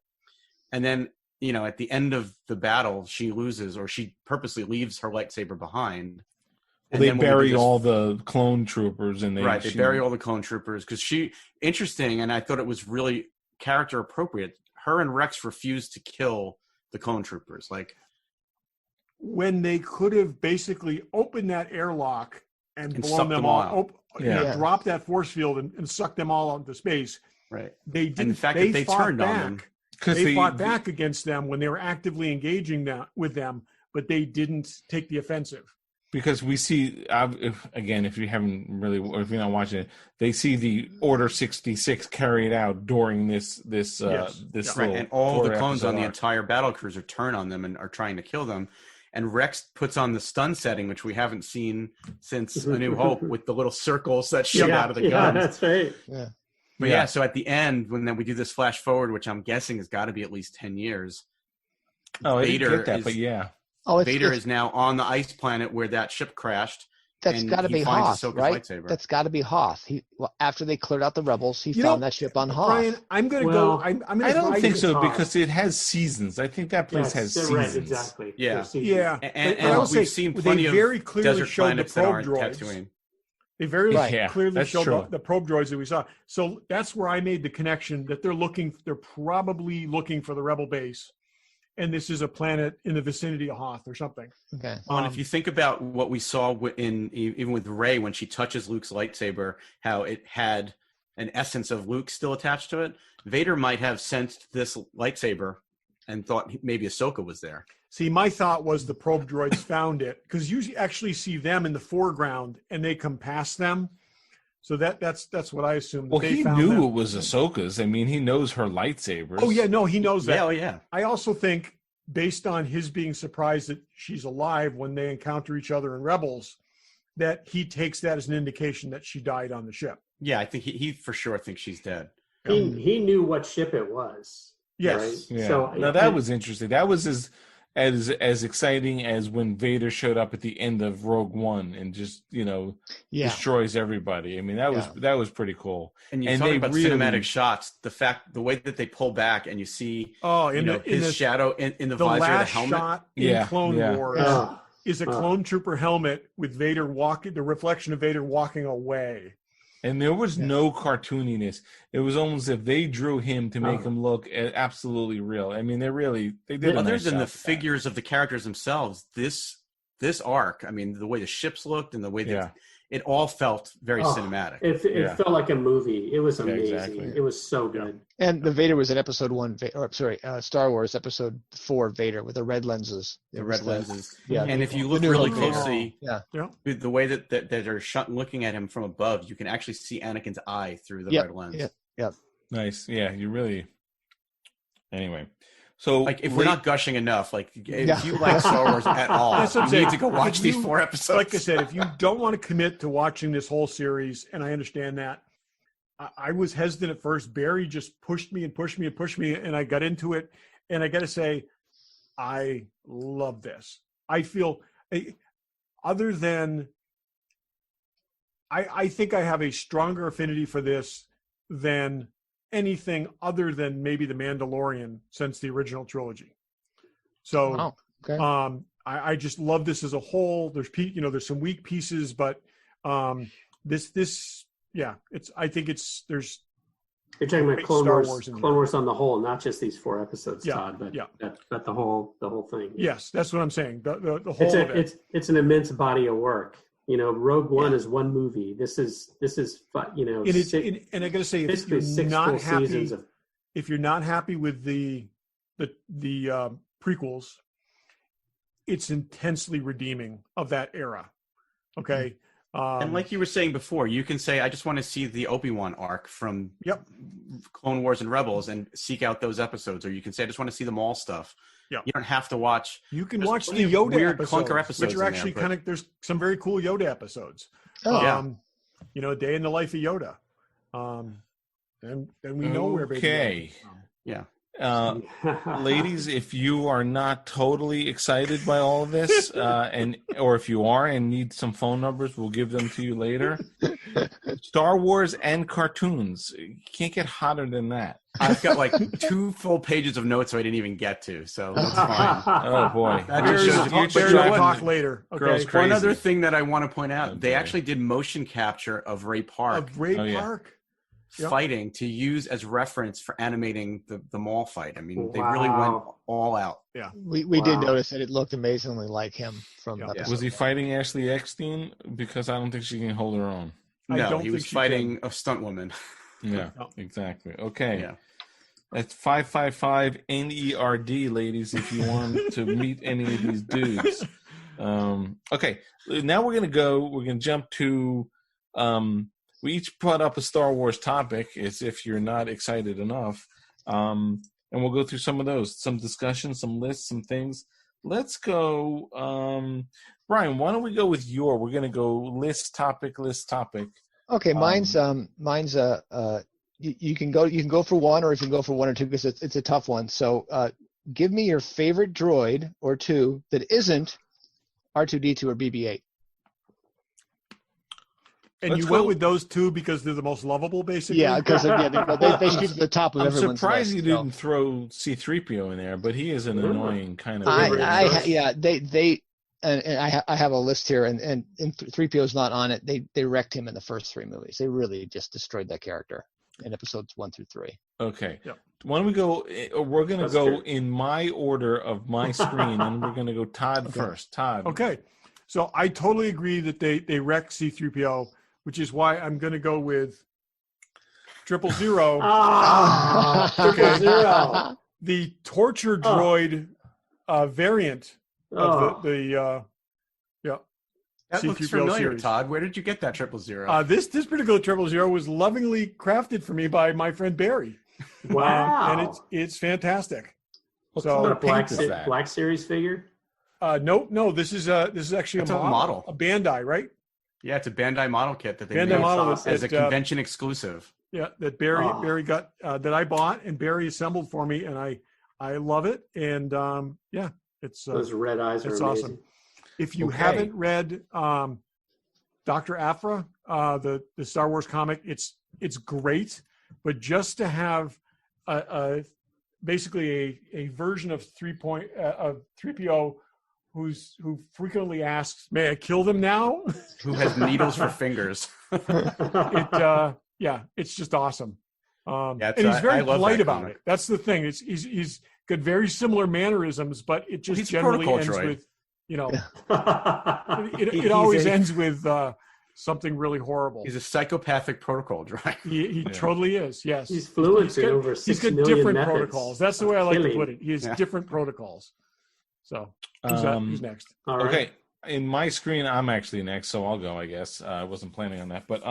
And then, at the end of the battle, she loses, or she purposely leaves her lightsaber behind. And They then when we do bury this- all the clone troopers, and They bury all the clone troopers because interesting, and I thought it was really character appropriate. Her and Rex refused to kill the clone troopers. Like, when they could have basically opened that airlock and blown sucked them them all, all out. Yeah. dropped that force field and sucked them all out into space. right? They didn't. And the fact they that they fought turned on back. them. because They fought back against them when they were actively engaging with them, but they didn't take the offensive. because we see if you haven't really, or if you're not watching it, they see the Order 66 carried out during this Yes. this Yeah. Right, little and all the 4 clones on the episode arc. entire battle cruiser turn on them and are trying to kill them. And Rex puts on the stun setting, which we haven't seen since A New Hope, with the little circles that shoot out of the guns. that's right. But Yeah. yeah, so at the end, when then we do this flash forward, which I'm guessing has got to be at least 10 years. Oh, I Vader didn't get that, is- but yeah. Oh, Vader is now on the ice planet where that ship crashed. that's and got to he be finds Hoth, Ahsoka's right? lightsaber. That's got to be Hoth. After they cleared out the rebels, he You found know, that ship on Hoth. Brian, I'm going to Well, go. I'm gonna I don't I- think so Hoth. because it has seasons. I think that place has Yes, seasons. right, exactly. Yeah. There's seasons. Yeah, And but I will we've say, seen they plenty of very clearly desert showed the planets that probe aren't droids. Tatooine. They very Right. Yeah, clearly that's showed true. the probe droids that we saw. So that's where I made the connection that they're probably looking for the rebel base, and this is a planet in the vicinity of Hoth or something. Okay. And if you think about what we saw even with Rey when she touches Luke's lightsaber, how it had an essence of Luke still attached to it, Vader might have sensed this lightsaber and thought maybe Ahsoka was there. See, my thought was the probe droids found it because you actually see them in the foreground and they come past them. So that's what I assumed. Well, they he found knew them. it was Ahsoka's. I mean, he knows her lightsabers. Oh yeah, no, he knows that. Yeah, oh yeah. I also think, based on his being surprised that she's alive when they encounter each other in Rebels, that he takes that as an indication that she died on the ship. Yeah, I think he for sure thinks she's dead. He knew what ship it was. Yes. Right? Yeah. So No, that was interesting. That was as exciting as when Vader showed up at the end of Rogue One and just Yeah. destroys everybody. I mean, that was pretty cool. And you And talk they about really- cinematic shots, the way that they pull back and you see Oh, in his shadow in the the visor of the last helmet. shot in Yeah, Clone yeah. Wars is a clone trooper helmet with Vader the reflection of Vader walking away. And there was no cartooniness. It was almost as if they drew him to make him look absolutely real. I mean, they did. Other nice than job the with that. figures of the characters themselves, this arc, I mean, the way the ships looked and the way that it all felt very cinematic. It felt like a movie. It was amazing. exactly. It was so good. And the Vader was in episode 1, Star Wars episode 4 Vader with the red lenses. The red lenses. Yeah. And if you The look new really Vader. closely, Yeah. the way that they're looking at him from above, you can actually see Anakin's eye through the Yep. red lens. Yeah. Nice. Yeah, you really. Anyway, so Like, if we're not gushing enough, like, if Yeah. you like Star Wars at all, That's what you I'm need saying. to go watch If these you- 4 episodes. Like I said, if you don't want to commit to watching this whole series, and I understand that, I was hesitant at first. Barry just pushed me, and I got into it. And I got to say, I love this. I feel, other than, I think I have a stronger affinity for this than anything other than maybe The Mandalorian since the original trilogy. So, Wow. Okay. I just love this as a whole. There's some weak pieces, but I think there's You're talking about Great Clone Star Wars, Wars in Clone there. Wars on the whole, not just these 4 episodes, Yeah, Todd, but yeah. but the whole thing. yes, that's what I'm saying. The whole of it. It's an immense body of work. Rogue One is one movie. This is And I got to say, if basically you're 6 not full happy, seasons of if you're not happy with the prequels, it's intensely redeeming of that era. Okay. And like you were saying before, you can say, I just want to see the Obi-Wan arc from Yep. Clone Wars and Rebels and seek out those episodes. Or you can say, I just want to see the Maul stuff. Yep. You don't have to watch. You can There's watch the plenty of Yoda weird episodes, clunker episodes which are in there, actually but- there's some very cool Yoda episodes. Oh, yeah. A Day in the Life of Yoda. And we know where Baby Okay. Yoda is from. Yeah. Ladies, if you are not totally excited by all of this, or if you are and need some phone numbers, we'll give them to you later. Star Wars and cartoons. You can't get hotter than that. I've got like 2 full pages of notes I didn't even get to, so that's fine. Oh boy, That Barry just will shows talk- you- Barry you know will what? talk later. Okay. Girls crazy. One other thing that I want to point out, Oh, they boy. actually did motion capture of Ray Park Of Ray Oh, yeah. Park. Yep. fighting to use as reference for animating the Maul fight. I mean, they really went Wow. all out. we did Wow. notice that it looked amazingly like him from Yeah. episode was he 1. fighting Ashley Eckstein? Because I don't think she can hold her own. I No, don't he think was she fighting a stunt woman. Yeah, No. exactly. Okay. Yeah. That's 555 NERD, ladies, if you want to meet any of these dudes. Okay, now we're going to jump to, we each brought up a Star Wars topic, as if you're not excited enough. And we'll go through some of those, some discussion, some lists, some things. Let's go, Brian, why don't we go with we're going to go list topic. Okay, mine's you can go for one, or if you can go for one or two, because it's a tough one. So give me your favorite droid or two that isn't R2D2 or BB-8. And Let's you went go- with those two because they're the most lovable, basically? Yeah, because they shoot at the top of I'm everyone's surprised list, you so. didn't throw C-3PO in there, but he is an annoying kind of. I have a list here, and 3PO is not on it. They wrecked him in the first 3 movies. They really just destroyed that character in episodes 1 through 3. Okay. Yep. Why don't we go? We're going to That's go true. in my order of my screen, and we're going to go Todd Okay. first. Todd. Okay. So I totally agree that they wrecked C-3PO, which is why I'm going to go with 000, Triple Zero. the torture droid variant of the That looks C-3PO familiar, series. Todd. Where did you get that 000? This particular 000 was lovingly crafted for me by my friend Barry. Wow. And it's fantastic. What So- color What a Black, paint is that? Black Series figure? No, this is actually It's a a model, model. a Bandai, right? Yeah, it's a Bandai model kit that they Bandai made model awesome. as a that, convention exclusive. yeah, that Barry Oh. Barry got that I bought and Barry assembled for me, and I love it. And yeah, it's Those red eyes are it's amazing. awesome. If you Okay. haven't read Dr. Aphra, the Star Wars comic, it's great, but just to have basically a version of 3PO who frequently asks, "May I kill them now?" Who has needles for fingers? It's just awesome. Yeah, and he's I very love polite that about comic. it. That's the thing. He's got very similar mannerisms, but it just He's a generally protocol ends droid. with, you know, He's it always a- ends with something really horrible. He's a psychopathic protocol droid. He totally is. Yes, He's fluent in over 6 he's got million different methods protocols. That's the way I of like to killing. put it. He has Yeah. different protocols. So who's next? All right. Okay. In my screen, I'm actually next, so I'll go, I guess. I wasn't planning on that. But,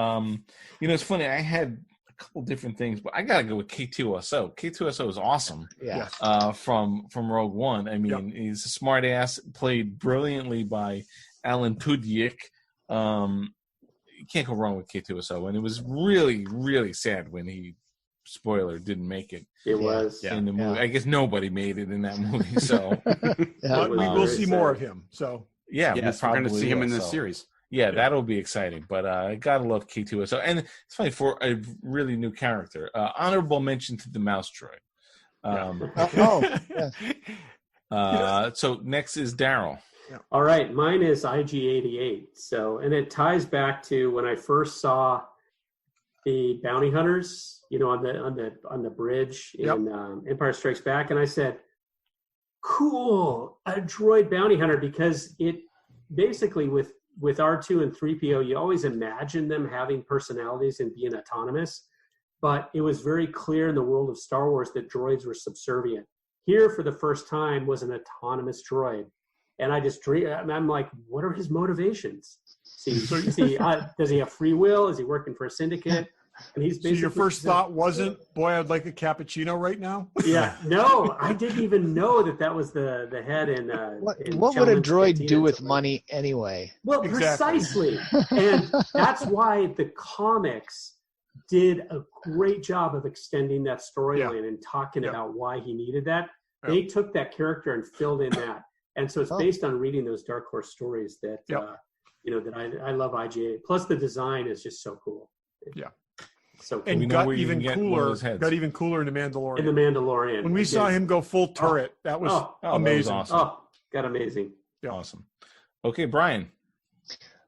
it's funny. I had a couple different things, but I got to go with K2SO. K2SO is awesome Yeah. from Rogue One. I mean, he's a smart ass, played brilliantly by Alan Tudyk. You can't go wrong with K2SO. And it was really, really sad when he, spoiler, didn't make it It was. in the movie. Yeah. I guess nobody made it in that movie, so... But we will very see sad. more of him. So Yeah, Yes, we're going to see him in this series. Yeah, that'll be exciting. But I gotta love K2SO, and it's funny for a really new character. Honorable mention to the mouse droid. So next is Daryl. All right, mine is IG-88. So, and it ties back to when I first saw the bounty hunters, on the bridge in Empire Strikes Back, and I said, "Cool, a droid bounty hunter," because it basically with R2 and 3PO, you always imagine them having personalities and being autonomous, but it was very clear in the world of Star Wars that droids were subservient. Here, for the first time, was an autonomous droid. And I'm like, what are his motivations? Does he have free will? Is he working for a syndicate? And he's So basically. your first thought wasn't, boy, I'd like a cappuccino right now? Yeah, no, I didn't even know that was the head in. What in would a Gentleman's droid Cantina do with until- money anyway? Well, Exactly. precisely. And that's why the comics did a great job of extending that storyline and talking about why he needed that. Yeah. They took that character and filled in that. And so it's Oh. based on reading those Dark Horse stories that, that I love IGA. Plus the design is just so cool. Yeah. So cool. And We know got where you even can get one of cooler. those heads. Got even cooler in the Mandalorian. in The Mandalorian. When we saw him go full turret, that was that was amazing. awesome. Oh, got amazing. Awesome. Okay, Brian.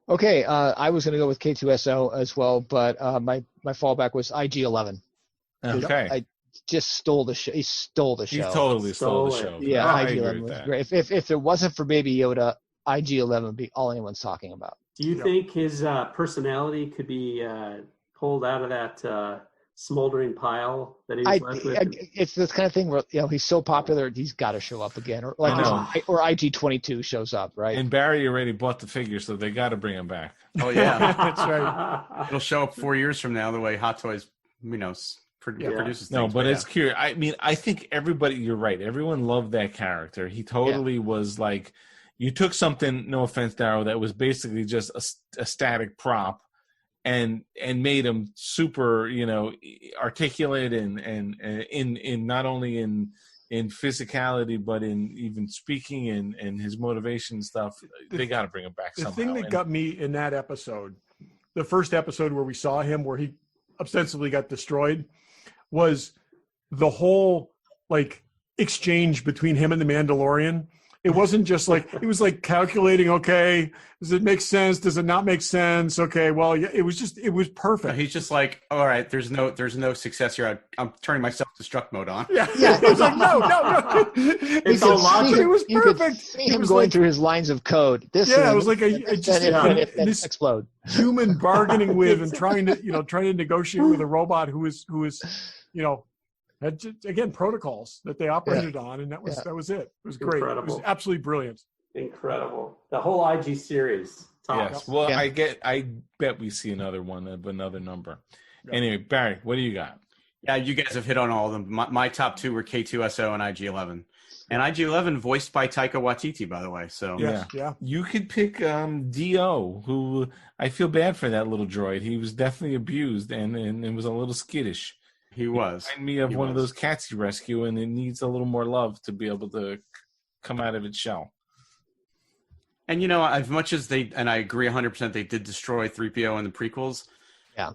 Okay, I was going to go with K2SO as well, but my fallback was IG-11. Okay. I just stole the show. He stole the He show. totally stole the Stole show. it. Yeah, I agree IG-11 with was that. great. If it wasn't for Baby Yoda, IG-11 would be all anyone's talking about. Do you think his personality could be pulled out of that smoldering pile that he's left with? It's this kind of thing where he's so popular, he's got to show up again, or I know. or IG-22 shows up, right? And Barry already bought the figure, so they got to bring him back. Oh yeah, That's right. it'll show up 4 years from now the way Hot Toys, produces. No, things, but yeah. it's curious. I mean, I think everybody, you're right. Everyone loved that character. He totally was like, you took something, no offense, Darrow, that was basically just a static prop and made him super, articulate and in not only in physicality, but in even speaking and his motivation stuff. They got to bring him back The somehow. thing that got me in that episode, the first episode where we saw him, where he ostensibly got destroyed, was the whole exchange between him and the Mandalorian. It wasn't just it was calculating, okay, does it make sense? Does it not make sense? Okay, well, yeah, it was perfect. He's just like, all right, there's no success here. I'm turning my self-destruct mode on. Yeah, it's like, no. It's all logic. It was You could perfect. see It him was going like- through his lines of code. This Yeah, is, it was like this explode. human bargaining with and trying to negotiate with a robot who is had again protocols that they operated on, and that was it. It was great. It was Incredible. absolutely brilliant. Incredible. The whole IG series. Top. Yes. Well, Yeah. I bet we see another one of another number. Yeah. Anyway, Barry, what do you got? Yeah, you guys have hit on all of them. My top two were K2SO and IG-11. And IG-11 voiced by Taika Waititi, by the way. So Yes, yeah. You could pick Dio, who I feel bad for that little droid. He was definitely abused and was a little skittish. he was. Remind me of He one of was. those cats you rescue, and it needs a little more love to be able to come out of its shell. And as much as I agree 100%, they did destroy 3PO in the prequels. Yeah.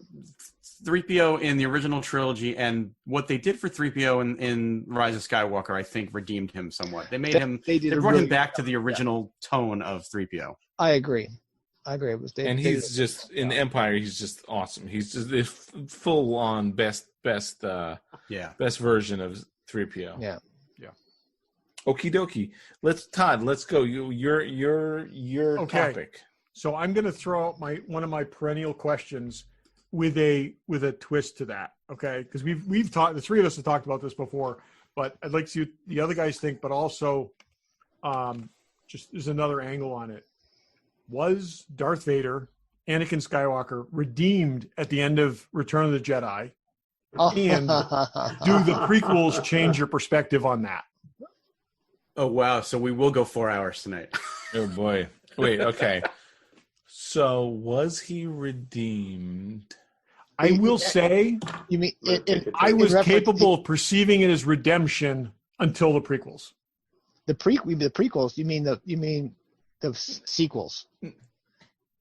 3PO in the original trilogy, and what they did for 3PO in Rise of Skywalker, I think, redeemed him somewhat. They made him. They brought him back to the original tone of 3PO. I agree. It was, he's just in Empire. He's just awesome. He's just a full on best version of 3PO. Yeah. Okie dokie. Let's go. Your topic. So I'm going to throw out one of my perennial questions with a twist to that. Okay, because we've talked. The three of us have talked about this before, but I'd like to see what the other guys think. But also, just there's another angle on it. Was Darth Vader, Anakin Skywalker, redeemed at the end of Return of the Jedi? And do the prequels change your perspective on that? Oh, wow. So we will go 4 hours tonight. Oh, boy. Wait, okay. So was he redeemed? I will say, you mean I was capable of perceiving it as redemption until the prequels. The prequels? You mean the sequels?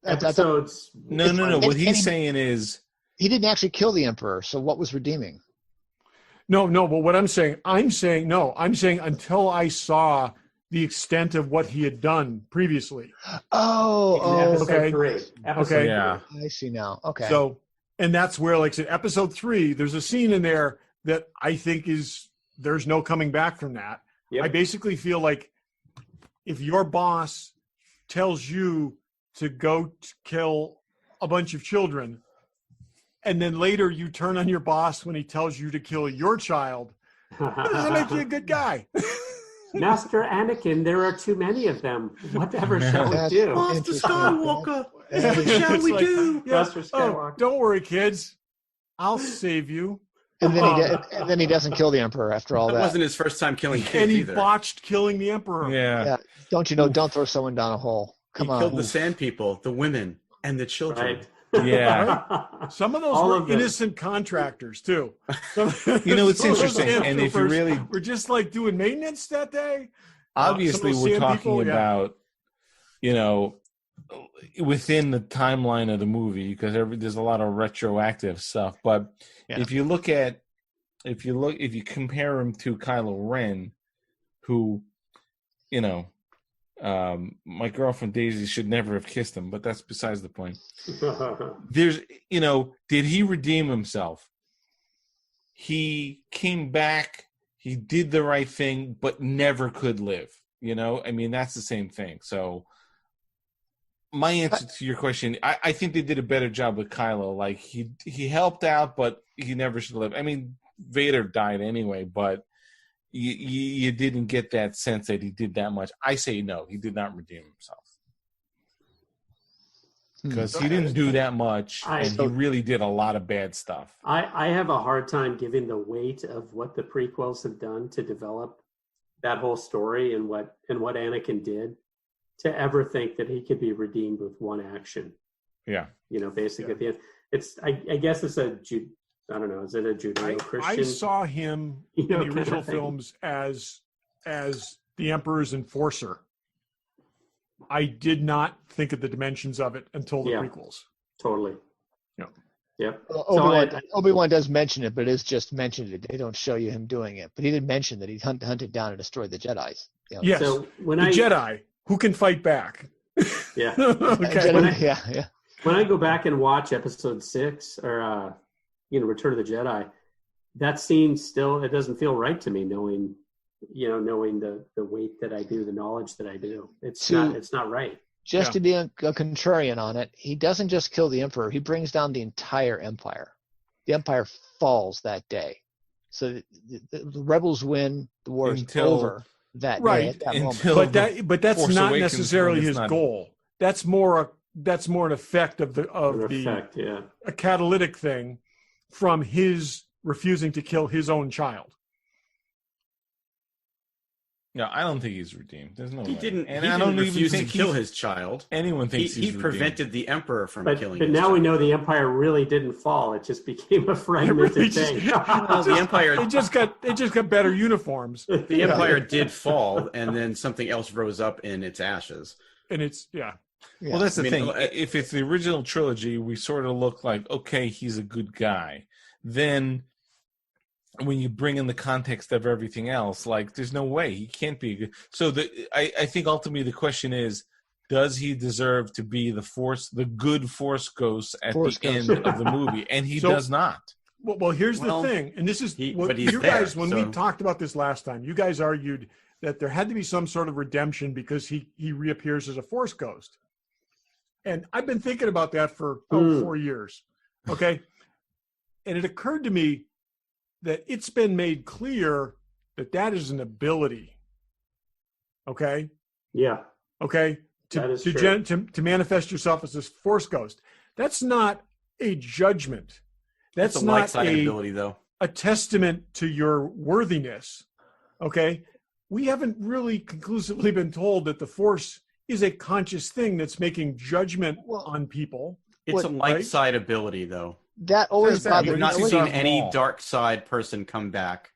Episodes. No. What he's saying is he didn't actually kill the Emperor. So what was redeeming? No. But what I'm saying until I saw the extent of what he had done previously. Episode 3. Okay. Yeah. I see now. Okay. So, and that's where, like I said, episode 3, there's a scene in there that I think there's no coming back from that. Yep. I basically feel like if your boss tells you to go kill a bunch of children, and then later you turn on your boss when he tells you to kill your child, that doesn't make you a good guy. Master Anakin, there are too many of them. Whatever shall we do? Master Skywalker, what shall we do? Master Skywalker. Don't worry, kids. I'll save you. And then he doesn't kill the Emperor after all that. That wasn't his first time killing kids And he either. botched killing the Emperor. yeah. Don't you know? Don't throw someone down a hole. Come he on. killed the sand people, the women, and the children. Right. Yeah. Some of those All were of them. innocent contractors too. You know, it's Some of those interesting, sand and if you troopers really- were just like doing maintenance that day. Obviously, some of those we're sand talking people, yeah. about, within the timeline of the movie, because there's a lot of retroactive stuff. But Yeah. if you compare him to Kylo Ren, who, my girlfriend Daisy should never have kissed him, but that's besides the point. There's, did he redeem himself? He came back. He did the right thing, but never could live. That's the same thing. So my answer to your question, I think they did a better job with Kylo. Like he helped out, but he never should live. I mean, Vader died anyway, but you didn't get that sense that he did that much. I say no, he did not redeem himself. Because he didn't do that much, and he really did a lot of bad stuff. I have a hard time giving the weight of what the prequels have done to develop that whole story and what Anakin did to ever think that he could be redeemed with one action. Yeah. Basically at the end. I guess it's I don't know, is it a Judeo-Christian? I saw him in the original films as the Emperor's enforcer. I did not think of the dimensions of it until the prequels. Totally. Yeah. Yep. Obi-Wan does mention it, but it's just mentioned. They don't show you him doing it. But he did mention that he hunted down and destroyed the Jedis. Yes. So Jedi who can fight back. Yeah. Okay. When I go back and watch Episode 6 or Return of the Jedi, that scene still, it doesn't feel right to me knowing the weight that I do, the knowledge that I do. It's not right. Just to be a contrarian on it, he doesn't just kill the Emperor, he brings down the entire Empire. The Empire falls that day. So the rebels win, the war is over that day at that moment. But that's Force not Awakens necessarily his goal. That's more an effect of a catalytic thing from his refusing to kill his own child. No, I don't think he's redeemed. There's no way. He didn't refuse to kill his child. Anyone thinks he prevented the Emperor from killing But his now child. we know the Empire really didn't fall. It just became a fragmented thing. The Empire It just got better uniforms. the Empire did fall, and then something else rose up in its ashes. And it's Yeah. Well, that's the I mean, thing. If it's the original trilogy, we sort of look like, okay, he's a good guy. Then when you bring in the context of everything else, like there's no way he can't be good. So I think ultimately the question is, does he deserve to be the good Force ghost at Force the ghost. end of the movie? And he So- does not. Well, here's Well, the thing, and this is what but he's you there, guys, when we so- talked about this last time, you guys argued that there had to be some sort of redemption because he reappears as a Force ghost. And I've been thinking about that for 4 years. Okay. And it occurred to me that it's been made clear that that is an ability. Okay. Yeah. Okay. That is true. To manifest yourself as this Force ghost. That's not a judgment. That's It's a light not side ability, though. a testament to your worthiness. Okay. We haven't really conclusively been told that the Force is a conscious thing that's making judgment on people. It's a light right? side ability, though. That always There's that. bothered We've me. not always seen Darth any Maul. dark side person come back.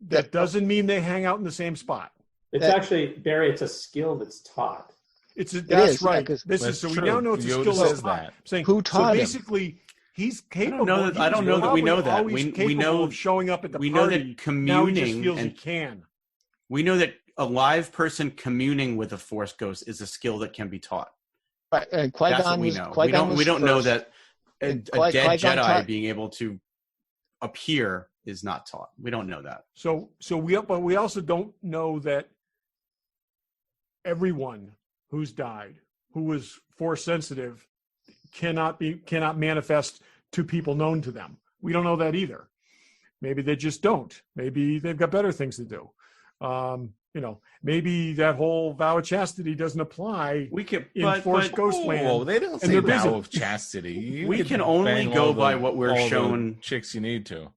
That doesn't mean they hang out in the same spot. It's actually, Barry, it's a skill that's taught. That's is, yeah, right. 'cause This is that's so we true. now know it's a Yoda skill says that's taught. that. I'm saying, Who taught so him? basically, he's capable. know that- he I don't know that we know probably that. always We capable know- of showing up at the we know party. that Now he just communing feels he and- can. We know that a live person communing with a Force ghost is a skill that can be taught. Right, and That's what Qui-Gon we was, know. Qui-Gon We don't know first. that a And dead Qui-Gon Jedi taught- being able to appear is not taught. We don't know that. So we also don't know that everyone who's died who was Force sensitive cannot manifest to people known to them. We don't know that either. Maybe they just don't. Maybe they've got better things to do. Maybe that whole vow of chastity doesn't apply We can, in Force Ghostland. Oh, they don't and say they're busy. vow of chastity. You We could can only bang go all by what we're all the shown. chicks you need to.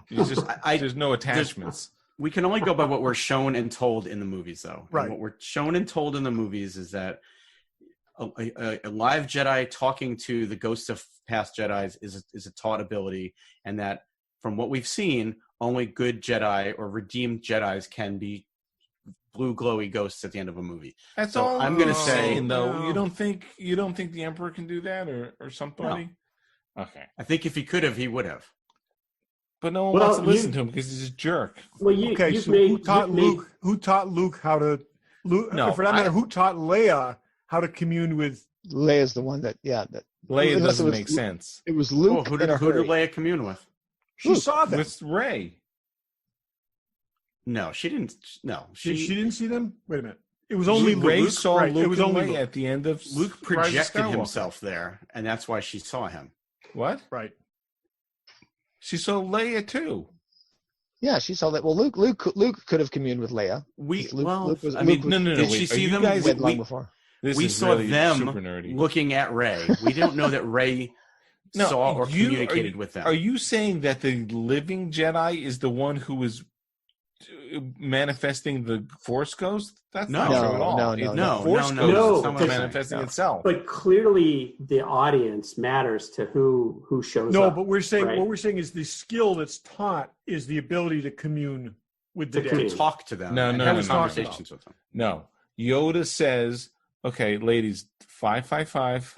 It's just, there's no attachments. We can only go by what we're shown and told in the movies, though. Right. And what we're shown and told in the movies is that a live Jedi talking to the ghosts of past Jedis is a taught ability, and that from what we've seen, only good Jedi or redeemed Jedis can be blue glowy ghosts at the end of a movie. That's So all I'm gonna I'm say- saying, though. No. You don't think the Emperor can do that, or somebody? Okay, I think if he could have, he would have. but no one Well, wants to listen you- to him because he's a jerk. Well, Okay, you've so made, who taught you've made- Luke? Who taught Luke how to? Luke, No, for that matter, who taught Leia how to commune with? Leia's the one that, that Leia unless doesn't it was make Luke- sense. It was Oh, Luke who in a did hurry. Leia commune with? She Luke. saw them. With Ray, No, she didn't. No, She didn't see them. Wait a minute. It was only Ray Luke. saw right, Luke it was and only Leia Luke. at the end of Luke Rise of projected Skywalker. himself there, and that's why she saw him. What? Right. She saw Leia too. Yeah, she saw that. Well, Luke could have communed with Leia. We Luke- well, Luke was- I mean, Luke was- No, no, no. did wait. she Are see you them? guys- Dead long before. This we is saw really them super nerdy. looking at Ray. We don't know that Ray No, saw or you- communicated with them. Are you saying that the living Jedi is the one who is manifesting the Force ghost? That's No. not true at all. No, It's no, the no, Force no, ghost no, is that's not what I'm manifesting saying. itself. But clearly, the audience matters to who shows No, up. but we're saying right? what we're saying is the skill that's taught is the ability to commune with the To dead. commune. Talk to them. No, and no, have no, no, conversations with them. No, Yoda says, "Okay, ladies, 555,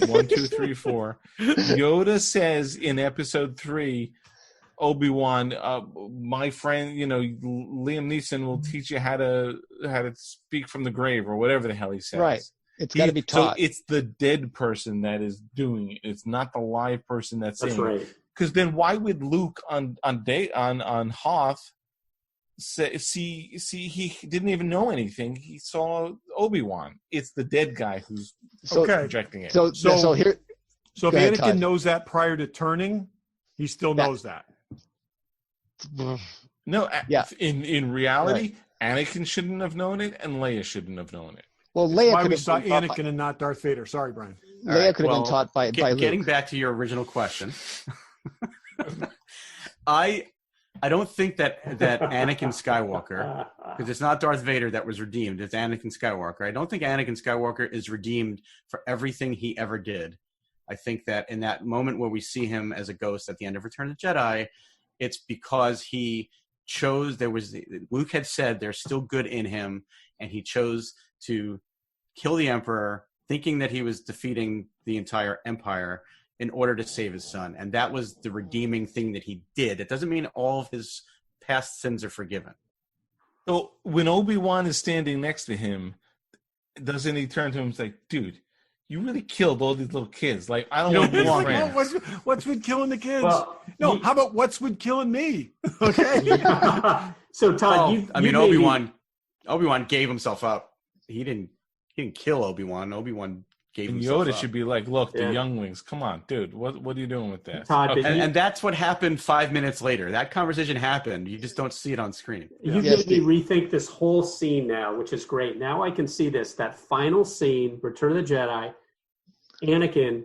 1, 2, 3, 4." Yoda says in Episode 3, Obi-Wan, my friend, Liam Neeson will teach you how to speak from the grave, or whatever the hell he says. Right. It's got to be taught. So it's the dead person that is doing it. It's not the live person that's That's saying it. right. Because then why would Luke on Hoth see he didn't even know anything. He saw Obi-Wan. It's the dead guy who's so, Okay. projecting it. so here, So if Go ahead, Anakin Todd. knows that prior to turning, he still Yeah. knows that. No, Yeah. in reality, Anakin shouldn't have known it, and Leia shouldn't have known it. well, That's Leia why could we have saw been taught by, Anakin and not Darth Vader. Sorry, Brian. All Leia right, could have well, been taught by Getting Luke. back to your original question, I don't think that Anakin Skywalker, because it's not Darth Vader that was redeemed, it's Anakin Skywalker. I don't think Anakin Skywalker is redeemed for everything he ever did. I think that in that moment where we see him as a ghost at the end of Return of the Jedi, it's because he chose, Luke had said there's still good in him, and he chose to kill the Emperor thinking that he was defeating the entire empire in order to save his son. And that was the redeeming thing that he did. It doesn't mean all of his past sins are forgiven. So when Obi-Wan is standing next to him, doesn't he turn to him and say, dude, you really killed all these little kids. Like, I don't want to be It's your like, friend. what's with killing the kids? Well, No, how about what's with killing me? Okay. So Todd, you Obi-Wan gave himself up. He didn't kill Obi-Wan. Obi-Wan gave And himself Yoda up. should be like, look, Yeah. the younglings, come on, dude, what are you doing with this? Todd, but And that's what happened 5 minutes later. That conversation happened. You just don't see it on screen. You Yes, made me rethink this whole scene now, which is great. Now I can see this. That final scene, Return of the Jedi, Anakin,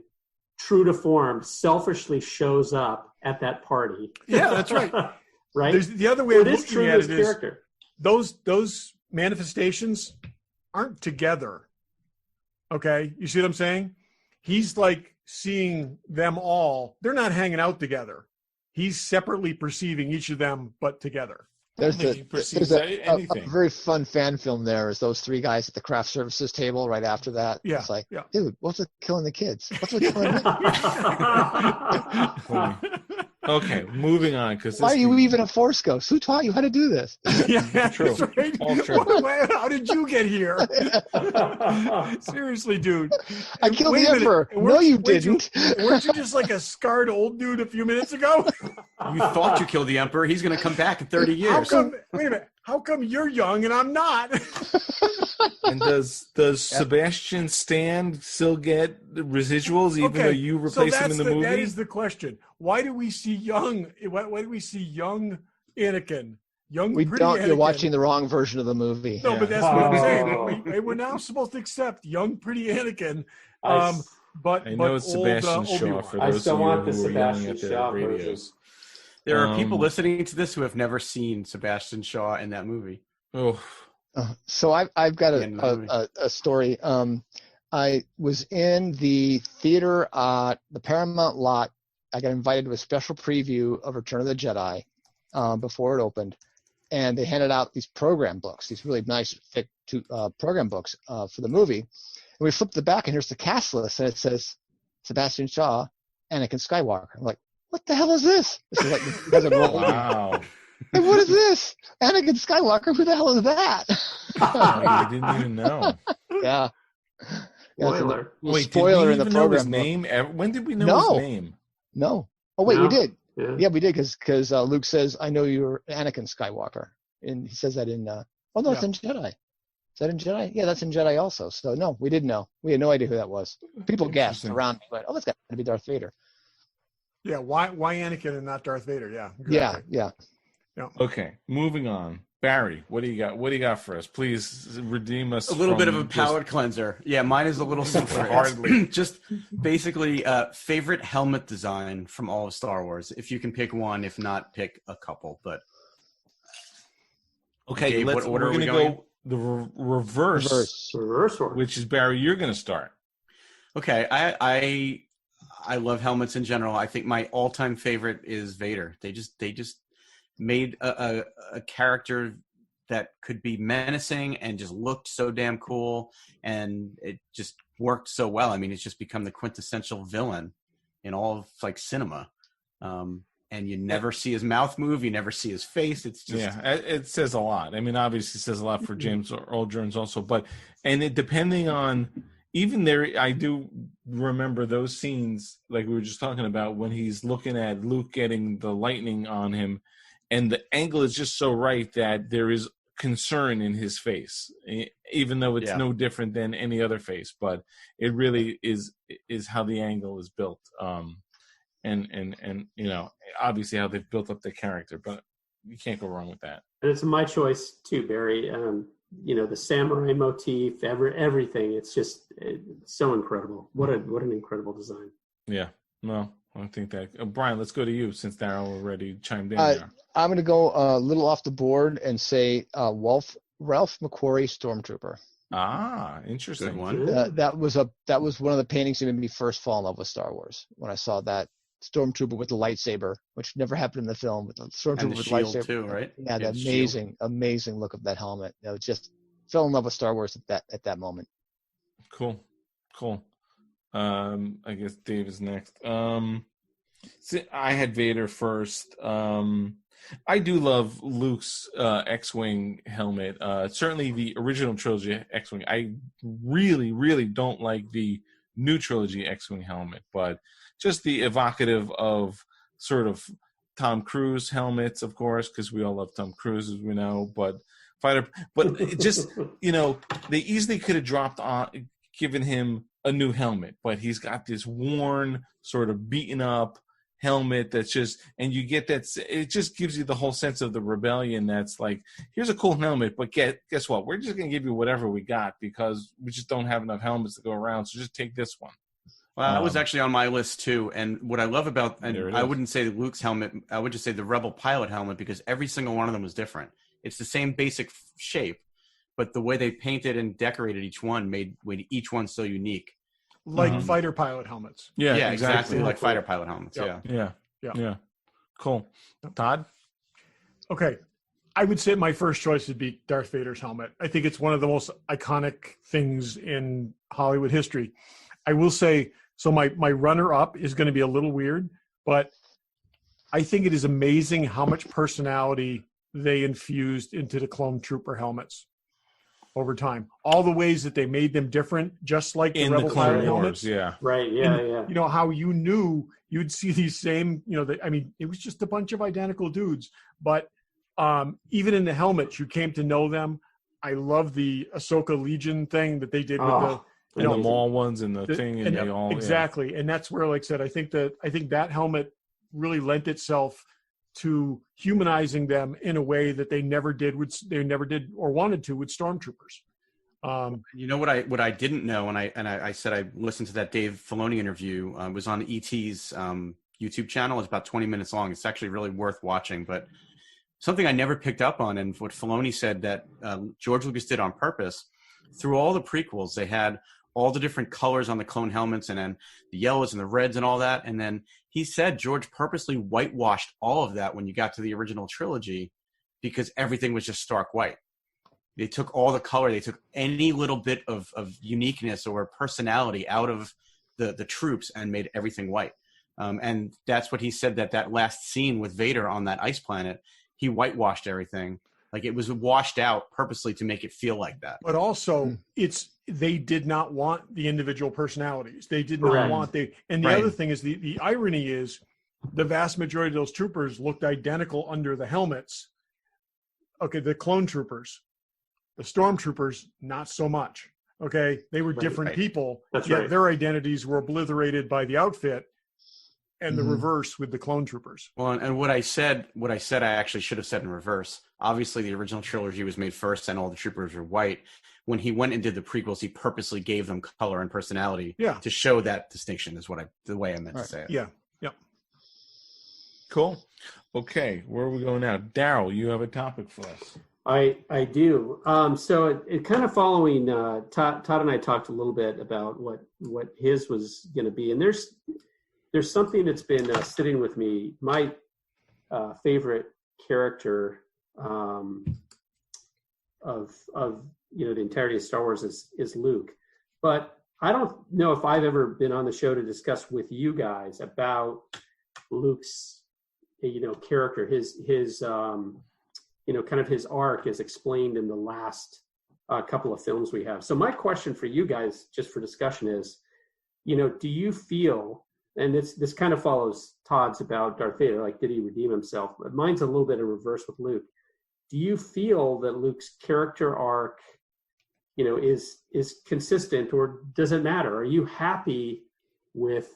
true to form, selfishly shows up at that party. Yeah, that's right. Right? There's the other way Well, of it is looking true to at his it is character. those manifestations aren't together. Okay, you see what I'm saying? He's like seeing them all. They're not hanging out together. He's separately perceiving each of them, but together. There's, think he perceives there's a anything. very fun fan film there is those three guys at the craft services table right after that. Yeah, It's like, yeah. dude, what's with killing the kids? What's with killing me? Okay, moving on. Because Why are you even a Force Ghost? Who taught you how to do this? Yeah, True. that's right. All true. How did you get here? Seriously, dude. I killed Wait the a minute. Emperor. And No, you weren't didn't. Weren't you just like a scarred old dude a few minutes ago? You thought you killed the Emperor. He's going to come back in 30 How years. come? Wait a minute. How come you're young and I'm not? And does Sebastian Stan still get the residuals even though you replace him in the movie? That is the question. Why do we see young? Why do we see young Anakin? Young, We pretty don't. Anakin. You're watching the wrong version of the movie. No, Yeah. but that's what I'm saying. Oh. We're now supposed to accept young, pretty Anakin. I But I know but it's old, Sebastian Shaw Obi-Wan. for I those still of you want the who were yelling Sebastian at their Shaw radios. version. There are people Um, listening to this who have never seen Sebastian Shaw in that movie. Oh, So I've got Yeah, no, a story. I was in the theater at the Paramount lot. I got invited to a special preview of Return of the Jedi before it opened, and they handed out these program books, these really nice thick program books for the movie. And we flipped the back, and here's the cast list, and it says Sebastian Shaw, Anakin Skywalker. I'm like, what the hell is this? This is like you guys have rolled. wow. Hey, what is this? Anakin Skywalker? Who the hell is that? Oh, you didn't even know. Yeah. Spoiler. Wait, Spoiler did we in the even know his program book. name? When did we know No. his name? No. Oh wait, No. we did. Yeah. Yeah, we did because Luke says, "I know you're Anakin Skywalker," and he says that in. Oh no, it's Yeah. in Jedi. Is that in Jedi? Yeah, that's in Jedi also. So no, we didn't know. We had no idea who that was. People guessed Interesting. around me, went, "Oh, that's got to be Darth Vader." Yeah, why Anakin and not Darth Vader? Yeah, Yeah, exactly. yeah. Okay, moving on. Barry, what do you got? What do you got for us? Please redeem us. A little bit of from a just- palate cleanser. Yeah, mine is a little simpler. Hardly. Just basically favorite helmet design from all of Star Wars. If you can pick one, if not, pick a couple. But Okay, Gabe, let's. what order We're are we gonna going go the reverse, Reverse order. which is Barry. You're gonna start. okay, I love helmets in general. I think my all-time favorite is Vader. They just made a character that could be menacing and just looked so damn cool, and it just worked so well. I mean, it's just become the quintessential villain in all of like cinema. And you never see his mouth move, you never see his face. It's just Yeah, it says a lot. I mean, obviously, it says a lot for James Earl Jones also, but depending on even there, I do remember those scenes like we were just talking about when he's looking at Luke getting the lightning on him, and the angle is just so right that there is concern in his face, even though it's Yeah. no different than any other face. But it really is how the angle is built, and you know, obviously how they've built up the character. But you can't go wrong with that. And it's my choice too, Barry. You know, the samurai motif, everything. It's just so incredible. What an incredible design. Yeah, no, I think that Brian. Let's go to you since Daryl already chimed in Uh, there. I'm going to go a little off the board and say Ralph McQuarrie Stormtrooper. Ah, interesting. good one. That was one of the paintings that made me first fall in love with Star Wars when I saw that Stormtrooper with the lightsaber, which never happened in the film, but the Stormtrooper And the with shield lightsaber too, right? Yeah, the the shield. amazing look of that helmet. You know, just fell in love with Star Wars at that moment. Cool. Cool. I guess Dave is next. See, I had Vader first. I do love Luke's X-wing helmet. Certainly the original trilogy X-wing. I really, really don't like the new trilogy X-wing helmet, but just the evocative of sort of Tom Cruise helmets, of course, because we all love Tom Cruise, as we know. But it just they easily could have given him a new helmet, but he's got this worn, sort of beaten up helmet that's just, and you get that, it just gives you the whole sense of the rebellion. That's like, here's a cool helmet, but guess what? We're just going to give you whatever we got because we just don't have enough helmets to go around. So just take this one. Well, that was actually on my list too. And what I love about, and I is. wouldn't say Luke's helmet, I would just say the Rebel pilot helmet, because every single one of them was different. It's the same basic shape, but the way they painted and decorated each one made each one so unique. Like fighter pilot helmets. Yeah, exactly. Like fighter pilot helmets. Yep. Yeah. Cool. Todd? Okay. I would say my first choice would be Darth Vader's helmet. I think it's one of the most iconic things in Hollywood history. I will say, so my runner-up is going to be a little weird, but I think it is amazing how much personality they infused into the clone trooper helmets over time. All the ways that they made them different, just like the Rebel pilot helmets. Yeah. Right. Yeah. And, Yeah. You know, how you knew you'd see these same, it was just a bunch of identical dudes, but even in the helmets, you came to know them. I love the Ahsoka Legion thing that they did with the Maul ones and the thing, and they all exactly. And that's where, like I said, I think that helmet really lent itself to humanizing them in a way that they never did or wanted to with stormtroopers. You know what I didn't know, and I said I listened to that Dave Filoni interview. It was on ET's YouTube channel. It's about 20 minutes long. It's actually really worth watching. But something I never picked up on, and what Filoni said that George Lucas did on purpose, through all the prequels, they had all the different colors on the clone helmets, and then the yellows and the reds and all that. And then he said George purposely whitewashed all of that when you got to the original trilogy, because everything was just stark white. They took all the color, they took any little bit of uniqueness or personality out of the troops and made everything white. And that's what he said, that last scene with Vader on that ice planet, he whitewashed everything. Like it was washed out purposely to make it feel like that. But also, they did not want the individual personalities. They did not want and the other thing is the irony is the vast majority of those troopers looked identical under the helmets. Okay, the clone troopers, the stormtroopers, not so much. Okay, they were different people. That's yet right. their identities were obliterated by the outfit, and the reverse with the clone troopers. Well, and what I said, I actually should have said in reverse. Obviously, the original trilogy was made first, and all the troopers were white. When he went and did the prequels, he purposely gave them color and personality to show that distinction. Is the way I meant to say it. Yeah. Yep. Cool. Okay, where are we going now? Daryl, you have a topic for us. I do. So it kind of following Todd and I talked a little bit about what his was going to be, and there's something that's been sitting with me. My favorite character of the entirety of Star Wars is Luke, but I don't know if I've ever been on the show to discuss with you guys about Luke's character, his kind of his arc is explained in the last couple of films we have. So my question for you guys, just for discussion, is, do you feel, and this kind of follows Todd's about Darth Vader, like, did he redeem himself? But mine's a little bit in reverse with Luke. Do you feel that Luke's character arc, is consistent, or does it matter? Are you happy with,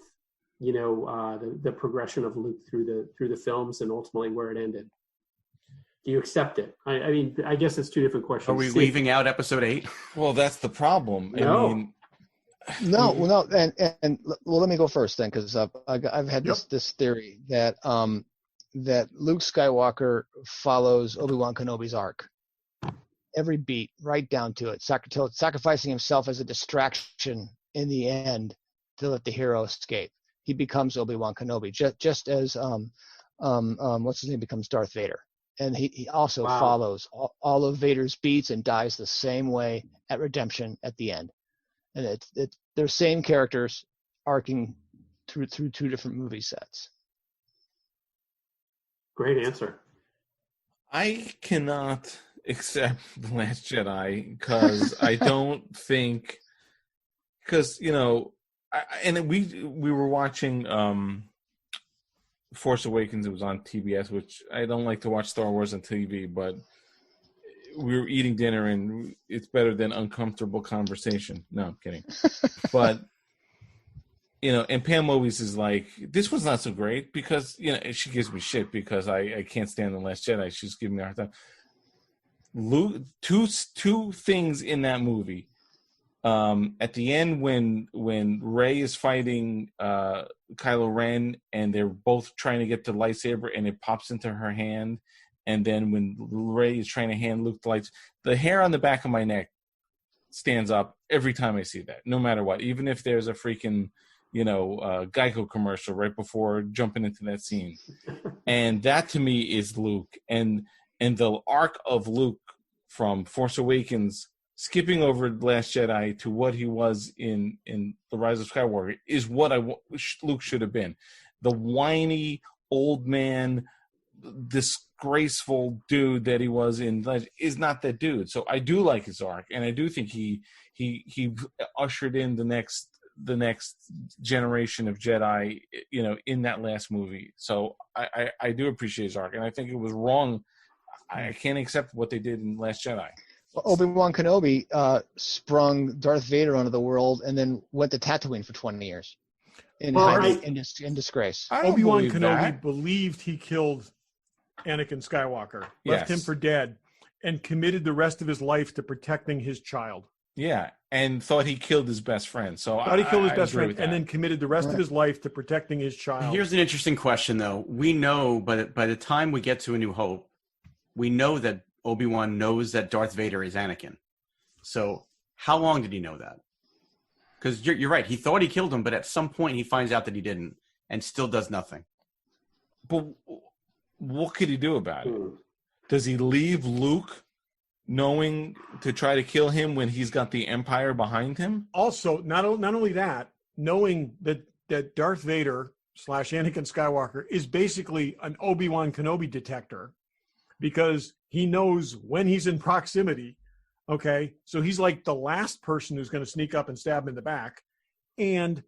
the progression of Luke through the films and ultimately where it ended? Do you accept it? I mean, I guess it's two different questions. Are we leaving out episode 8? Well, that's the problem. No. I mean, No, and let me go first then, because I've had this theory that that Luke Skywalker follows Obi-Wan Kenobi's arc, every beat, right down to it, sacrificing himself as a distraction in the end to let the hero escape. He becomes Obi-Wan Kenobi, just as what's his name becomes Darth Vader, and he also follows all of Vader's beats and dies the same way at redemption at the end. and they're same characters arcing through two different movie sets. Great answer. I cannot accept The Last Jedi because I don't think, because we were watching Force Awakens. It was on TBS, which I don't like to watch Star Wars on TV, but we were eating dinner and it's better than uncomfortable conversation. No, I'm kidding. But and Pam always is like, this was not so great because she gives me shit because I can't stand The Last Jedi. She's giving me a hard time. Luke, two things in that movie. At the end, when Rey is fighting Kylo Ren, and they're both trying to get the lightsaber, and it pops into her hand, and then when Rey is trying to hand Luke the lights, the hair on the back of my neck stands up every time I see that, no matter what, even if there's a freaking Geico commercial right before jumping into that scene. And that to me is Luke, and the arc of Luke from Force Awakens, skipping over The Last Jedi to what he was in The Rise of Skywalker, is what Luke should have been. The whiny old man, disgraceful dude that he was in Legend is not that dude. So I do like his arc, and I do think he ushered in the next generation of Jedi, in that last movie. So I do appreciate his arc, and I think it was wrong. I can't accept what they did in Last Jedi. Well, Obi-Wan Kenobi sprung Darth Vader onto the world and then went to Tatooine for 20 years in disgrace. Obi-Wan Kenobi believed he killed Anakin Skywalker, left him for dead, and committed the rest of his life to protecting his child. Yeah, and thought he killed his best friend. So thought he killed his best friend, and then committed the rest of his life to protecting his child. Here's an interesting question, though. We know, but by the time we get to A New Hope, we know that Obi-Wan knows that Darth Vader is Anakin. So how long did he know that? Because you're right. He thought he killed him, but at some point he finds out that he didn't and still does nothing. But what could he do about it? Does he leave Luke knowing to try to kill him when he's got the Empire behind him? Also, not only that, knowing that Darth Vader / Anakin Skywalker is basically an Obi-Wan Kenobi detector, because he knows when he's in proximity. Okay, so he's like the last person who's going to sneak up and stab him in the back, and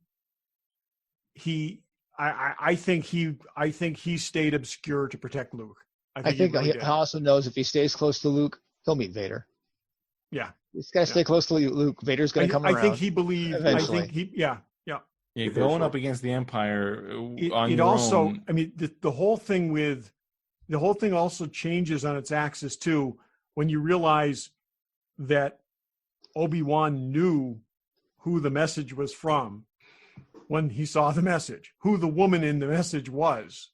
I think he stayed obscure to protect Luke. I think he also knows if he stays close to Luke, he'll meet Vader. Yeah, he's got to stay close to Luke. Vader's going to come around. I think he believed. Eventually. I think he. Yeah. Yeah, going up against the Empire on it your also. own. I mean, the whole thing also changes on its axis too when you realize that Obi-Wan knew who the message was from when he saw the message, who the woman in the message was.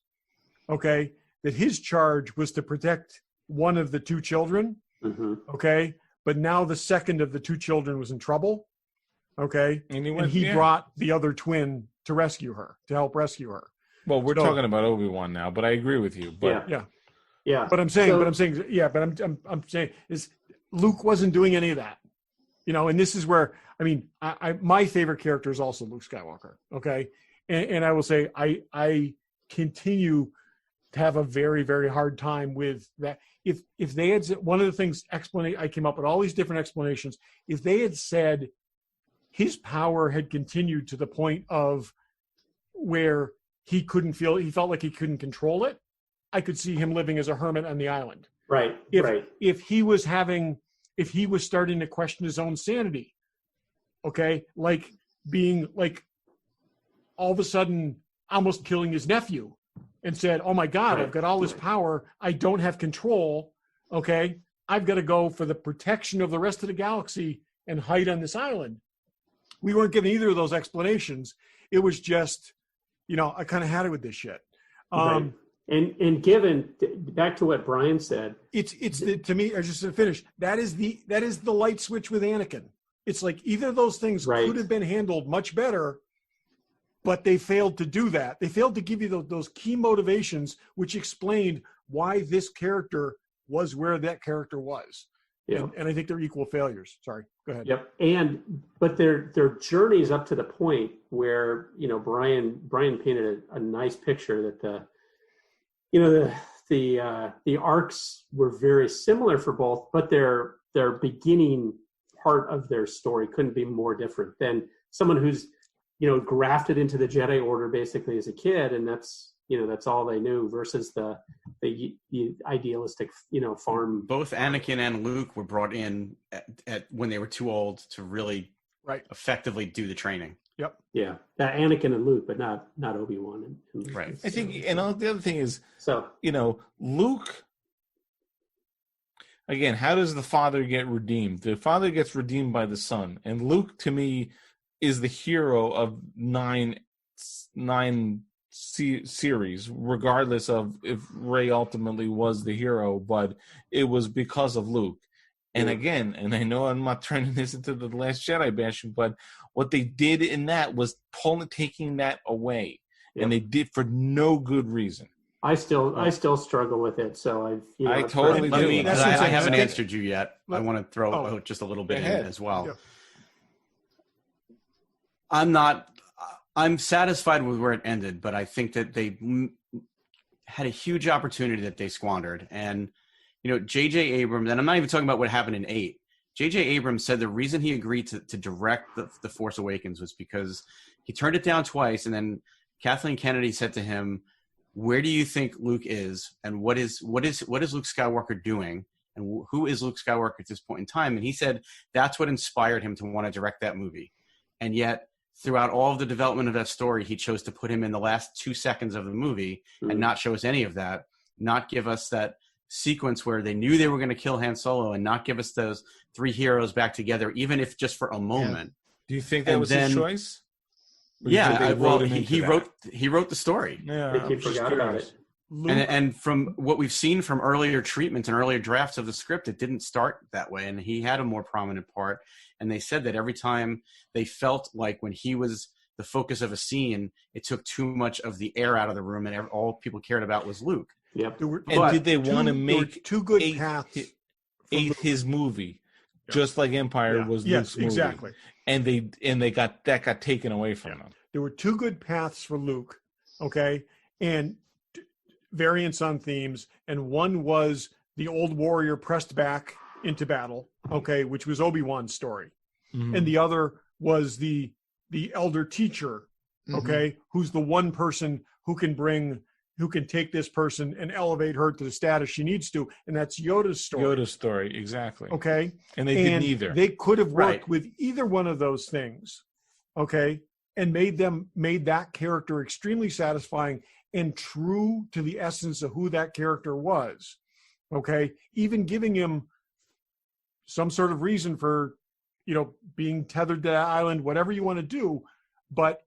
Okay, that his charge was to protect one of the two children. Mm-hmm. Okay, but now the second of the two children was in trouble. Okay, And he brought the other twin to rescue her, to help rescue her. Well, we're talking about Obi-Wan now, but I agree with you. But yeah. But I'm saying is Luke wasn't doing any of that, and this is where, I mean, my favorite character is also Luke Skywalker. Okay. And I will say, I continue to have a very, very hard time with that. If they had, one of the things, I came up with all these different explanations. If they had said his power had continued to the point of where he felt like he couldn't control it, I could see him living as a hermit on the island. Right. If he was starting to question his own sanity, okay, like being like all of a sudden almost killing his nephew and said, oh my God, I've got all this power. I don't have control. Okay. I've got to go for the protection of the rest of the galaxy and hide on this island. We weren't given either of those explanations. It was just, I kind of had it with this shit. Right. And given back to what Brian said, it's to me, I just to finish. That is the light switch with Anakin. It's like either of those things could have been handled much better, but they failed to do that. They failed to give you those key motivations, which explained why this character was where that character was. Yeah. And I think they're equal failures. Sorry, go ahead. Yep. But their journeys up to the point where, Brian painted a nice picture that the arcs were very similar for both, but their beginning part of their story couldn't be more different than someone who's, grafted into the Jedi Order basically as a kid, and that's all they knew, versus the idealistic, farm. Both Anakin and Luke were brought in at when they were too old to really effectively do the training. Yep. Yeah, Anakin and Luke, but not Obi-Wan. And Right. I think, and the other thing is, so Luke. Again, how does the father get redeemed? The father gets redeemed by the son, and Luke, to me, is the hero of nine series, regardless of if Rey ultimately was the hero, but it was because of Luke. And again, and I know I'm not turning this into the Last Jedi bashing, but what they did in that was taking that away, and they did for no good reason. I still struggle with it. So I totally do. I haven't answered you yet. I want to throw out just a little bit in as well. Yeah. I'm satisfied with where it ended, but I think that they had a huge opportunity that they squandered. And, J.J. Abrams, and I'm not even talking about what happened in 8. J.J. Abrams said the reason he agreed to direct the Force Awakens was because he turned it down twice, and then Kathleen Kennedy said to him, "Where do you think Luke is, and what is Luke Skywalker doing, and who is Luke Skywalker at this point in time?" And he said that's what inspired him to want to direct that movie. And yet, throughout all of the development of that story, he chose to put him in the last 2 seconds of the movie and not show us any of that, not give us that sequence where they knew they were going to kill Han Solo, and not give us those 3 heroes back together, even if just for a moment. Do you think that was his choice? Yeah, he wrote the story. Yeah, I think he forgot about it. And from what we've seen from earlier treatments and earlier drafts of the script, it didn't start that way, and he had a more prominent part. And they said that every time they felt like when he was the focus of a scene, it took too much of the air out of the room, and all people cared about was Luke. Yep. Did they want to make two good paths? his movie, just like Empire was Luke's movie? Exactly. And they got taken away from them. There were 2 good paths for Luke, okay, and variants on themes, and one was the old warrior pressed back into battle, okay, which was Obi-Wan's story, and the other was the elder teacher, okay, who's the one person who can take this person and elevate her to the status she needs to, and that's Yoda's story. Yoda's story, exactly. Okay, and they did neither. They could have worked with either one of those things, okay, and made that character extremely satisfying and true to the essence of who that character was, okay, even giving him some sort of reason for, being tethered to that island, whatever you want to do. But,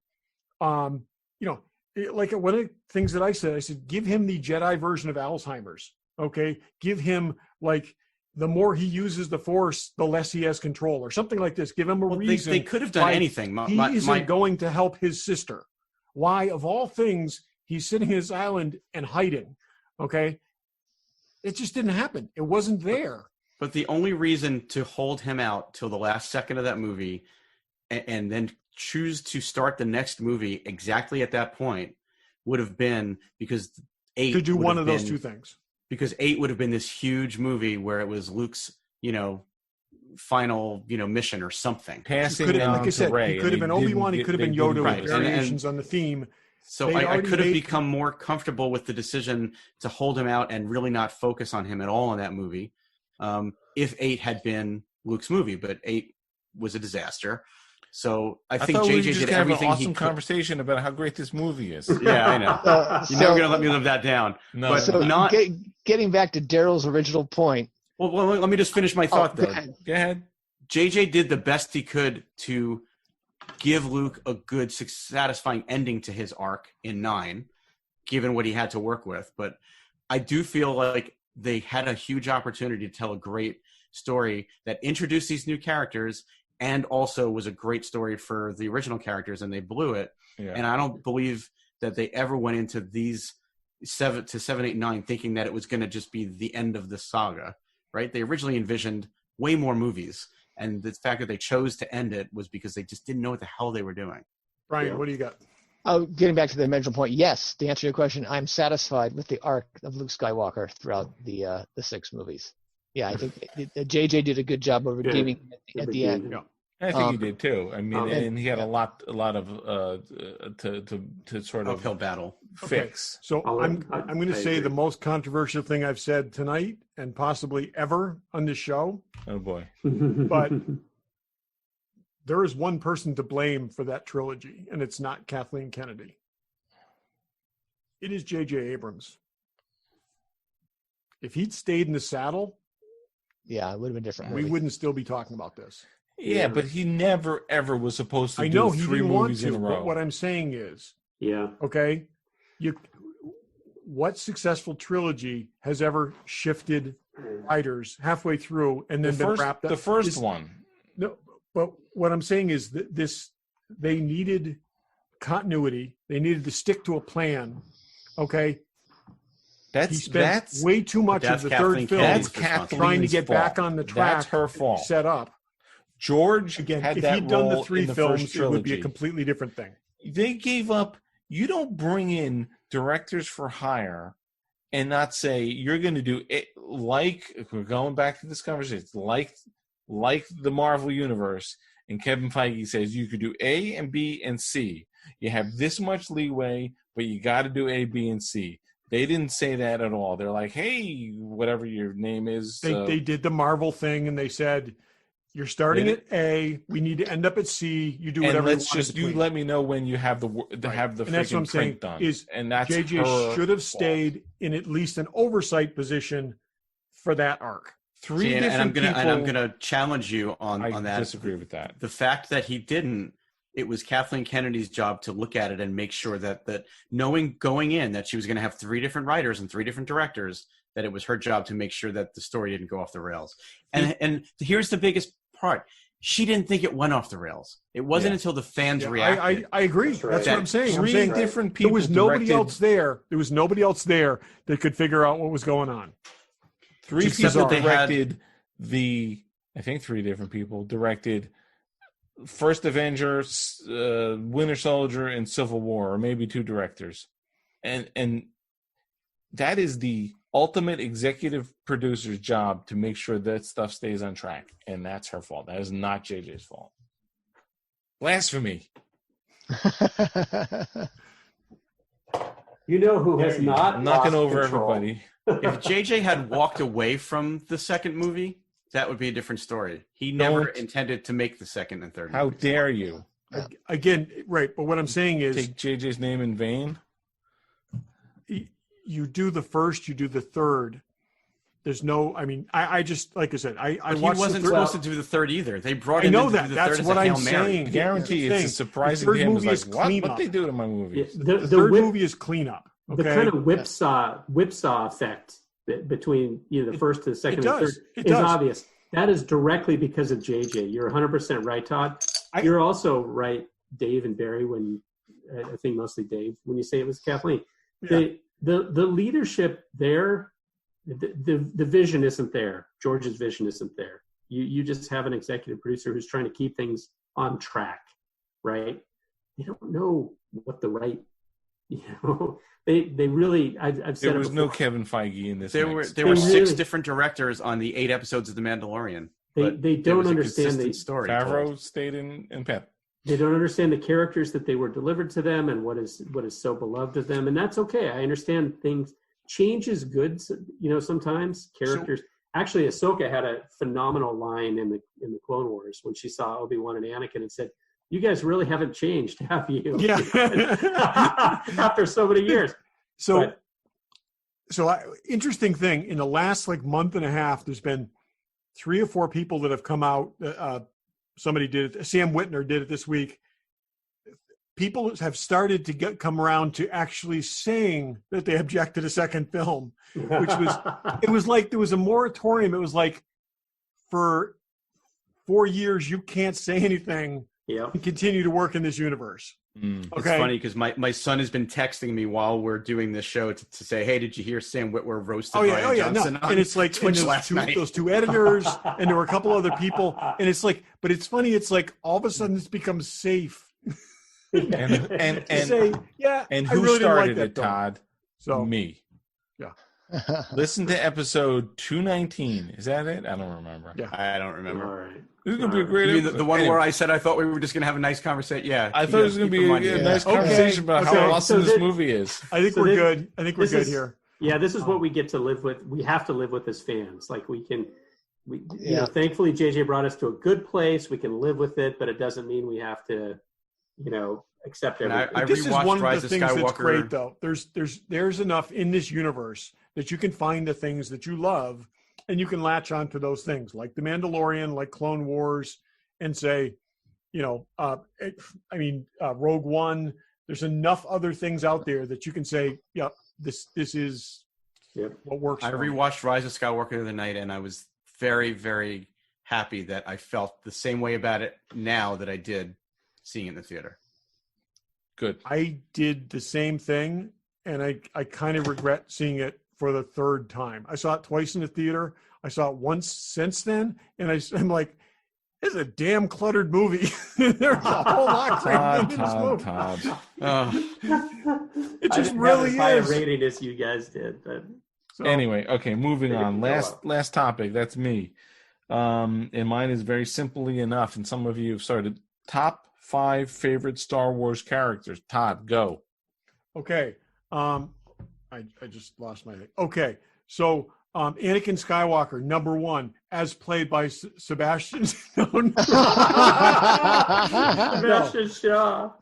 like one of the things that I said, give him the Jedi version of Alzheimer's, okay? Give him, like, the more he uses the Force, the less he has control, or something like this. Give him a reason. They could have done anything. He isn't going to help his sister. Why, of all things, he's sitting in his island and hiding, okay? It just didn't happen. It wasn't there. But the only reason to hold him out till the last second of that movie and then choose to start the next movie exactly at that point would have been because 8 to do one of those 2 things. Because 8 would have been this huge movie where it was Luke's, final, mission or something. Passing like on I said, to Rey. He could have been Obi-Wan. He could have been Yoda with variations on the theme. So I could have become more comfortable with the decision to hold him out and really not focus on him at all in that movie. If 8 had been Luke's movie, but 8 was a disaster. So I think JJ did everything he could. Conversation about how great this movie is. Yeah, I know. You're never going to let me live that down. No. But so getting back to Daryl's original point. Well, let me just finish my thought, though. Go ahead. JJ did the best he could to give Luke a good, satisfying ending to his arc in 9, given what he had to work with. But I do feel like they had a huge opportunity to tell a great story that introduced these new characters and also was a great story for the original characters, and they blew it. Yeah. And I don't believe that they ever went into these 7, 8, 9 thinking that it was going to just be the end of the saga, right? They originally envisioned way more movies. And the fact that they chose to end it was because they just didn't know what the hell they were doing. Brian, Yeah. what do you got? Oh, getting back to the dimensional point, yes. To answer your question, I'm satisfied with the arc of Luke Skywalker throughout the 6 movies. Yeah, I think JJ did a good job of redeeming him at the end. Yeah. I think he did too. I mean, Okay. and he had a lot of to sort of Uphill battle. fix. So I'm going to I say agree. the most controversial thing I've said tonight and possibly ever on this show. Oh boy. But there is one person to blame for that trilogy, and it's not Kathleen Kennedy. It is J.J. Abrams. If he'd stayed in the saddle, Yeah, it would have been different. we movie. wouldn't still be talking about this. Yeah, but he never ever was supposed to I do know he 3 didn't want movies to, in a row. but what I'm saying is, Yeah. okay, what successful trilogy has ever shifted writers halfway through and the then been first, wrapped up? the first This- one. No, but what I'm saying is that they needed continuity. They needed to stick to a plan. Okay, he That's spent way too much of that's the Kathleen third film Kennedy's that's responsibility. Kathleen's trying to get fault. back on the track. That's her fault. Set up George again. had If that he'd done role the 3 in the films, first it would be a trilogy. completely different thing. They gave up. You don't bring in directors for hire and not say you're going to do it like we're going back to this conversation, like the Marvel universe. And Kevin Feige says you could do A and B and C. You have this much leeway, but you got to do A, B, and C. They didn't say that at all. They're like, hey, whatever your name is. They did the Marvel thing, and they said, "You're starting at A. We need to end up at C. You do and whatever let's you want just in between." let me know when you have the Right. have the And that's what I'm freaking saying print done. is and that's JJ her should have fault. stayed in at least an oversight position for that arc. Three See, and different I'm gonna people. and I'm gonna challenge you on I that. disagree with that. The fact that he didn't, it was Kathleen Kennedy's job to look at it and make sure that knowing going in that she was going to have 3 different writers and 3 different directors, that it was her job to make sure that the story didn't go off the rails. And here's the biggest part: she didn't think it went off the rails. It wasn't Yeah. until the fans Yeah, reacted. I agree. That's right. That's what I'm saying. I'm 3 saying different there people. was nobody directed- else there. There was nobody else there that could figure out what was going on. 3 Just people bizarre. They had- directed I think 3 different people directed First Avengers, Winter Soldier, and Civil War, or maybe 2 directors, and that is the ultimate executive producer's job to make sure that stuff stays on track, and that's her fault. That is not JJ's fault. Blasphemy. You know who has There you go. not I'm knocking lost over control? everybody. If JJ had walked away from the second movie, that would be a different story. He never Don't. intended to make the second and third. How movies. dare you Again, right. But what I'm saying is, take JJ's name in vain? you do the first, you do the third. There's no. I mean, I just like I said, I But he watched wasn't the third. supposed to do the third either. They brought I him know in to that. do the That's third as what a I'm Hail Mary. saying. I guarantee That's the it's thing. surprising The to third him. movie It's is like, what? What cleanup. they do to my Yeah, movies? The third movie is cleanup. The Okay? kind of whipsaw effect between the first to the second It and does. third It is does. obvious. That is directly because of JJ. You're 100% right, Todd. You're also right, Dave and Barry. When I think mostly Dave, when you say it was Kathleen, Yeah. the leadership there, the vision isn't there. George's vision isn't there. You just have an executive producer who's trying to keep things on track, right? They don't know what the right, they really. I've said There it was no before. Kevin Feige in this. There mix. were They 6 really- different directors on the 8 episodes of The Mandalorian. They but they there don't was a understand consistent the story. Favreau told. stayed in Pep. they don't understand the characters that they were delivered to them and what is so beloved of them, and that's okay. I understand things. Change is good, sometimes characters. Actually, Ahsoka had a phenomenal line in the Clone Wars when she saw Obi-Wan and Anakin and said, "You guys really haven't changed, have you?" Yeah. After so many years. So, But- interesting thing. In the last month and a half, there's been 3 or 4 people that have come out. Somebody did it. Sam Whitner did it this week. People have started to come around to actually saying that they object to the second film. It was like there was a moratorium. It was like for 4 years you can't say anything Yeah. and continue to work in this universe. Mm. Okay. It's funny because my son has been texting me while we're doing this show to say, hey, did you hear Sam Witwer roasted Ryan Johnson no. on And it's like Twitch and last night? those two editors, and there were a couple other people, and it's like, but it's funny. It's like all of a sudden it's become safe And to say, yeah. and I who really didn't like started that it, film. Todd? So Me. Yeah. Listen to episode 219. Is that it? I don't remember. Yeah. I don't remember. All right. This is gonna be a great You mean episode. the one Anyway, where I said I thought we were just going to have a nice conversation? Yeah. I thought it was going to be a nice Okay. conversation about Okay. how awesome So this thi- movie is. I think So we're this- good. I think we're this good is- here. Yeah, this is what we get to live with. We have to live with as fans. Like we you Yeah. know, thankfully JJ brought us to a good place. We can live with it, but it doesn't mean we have to, you know, accept And I- everything. This is rewatched one Rise of of the things that's Skywalker. great, though. There's enough in this universe that you can find the things that you love, and you can latch onto those things, like The Mandalorian, like Clone Wars, and say, you know, Rogue One. There's enough other things out there that you can say, yep, this is Yep. what works. I for me. rewatched Rise of Skywalker the other night, and I was very, very happy that I felt the same way about it now that I did seeing it in the theater. Good. I did the same thing, and I kind of regret seeing it for the third time. I saw it twice in the theater. I saw it once since then, and I'm like, this is a damn cluttered movie. There's a whole lot crammed into this movie. Todd. It I just didn't really have as high a is. rating as you guys did, but So, Anyway, okay, moving Maybe on. we can go Last topic. That's me. And mine is very simply enough, and some of you have started. Top 5 favorite Star Wars characters. Todd, go. okay. I just lost my thing. Okay, so Anakin Skywalker, number 1, as played by Sebastian Stone. Sebastian Shaw.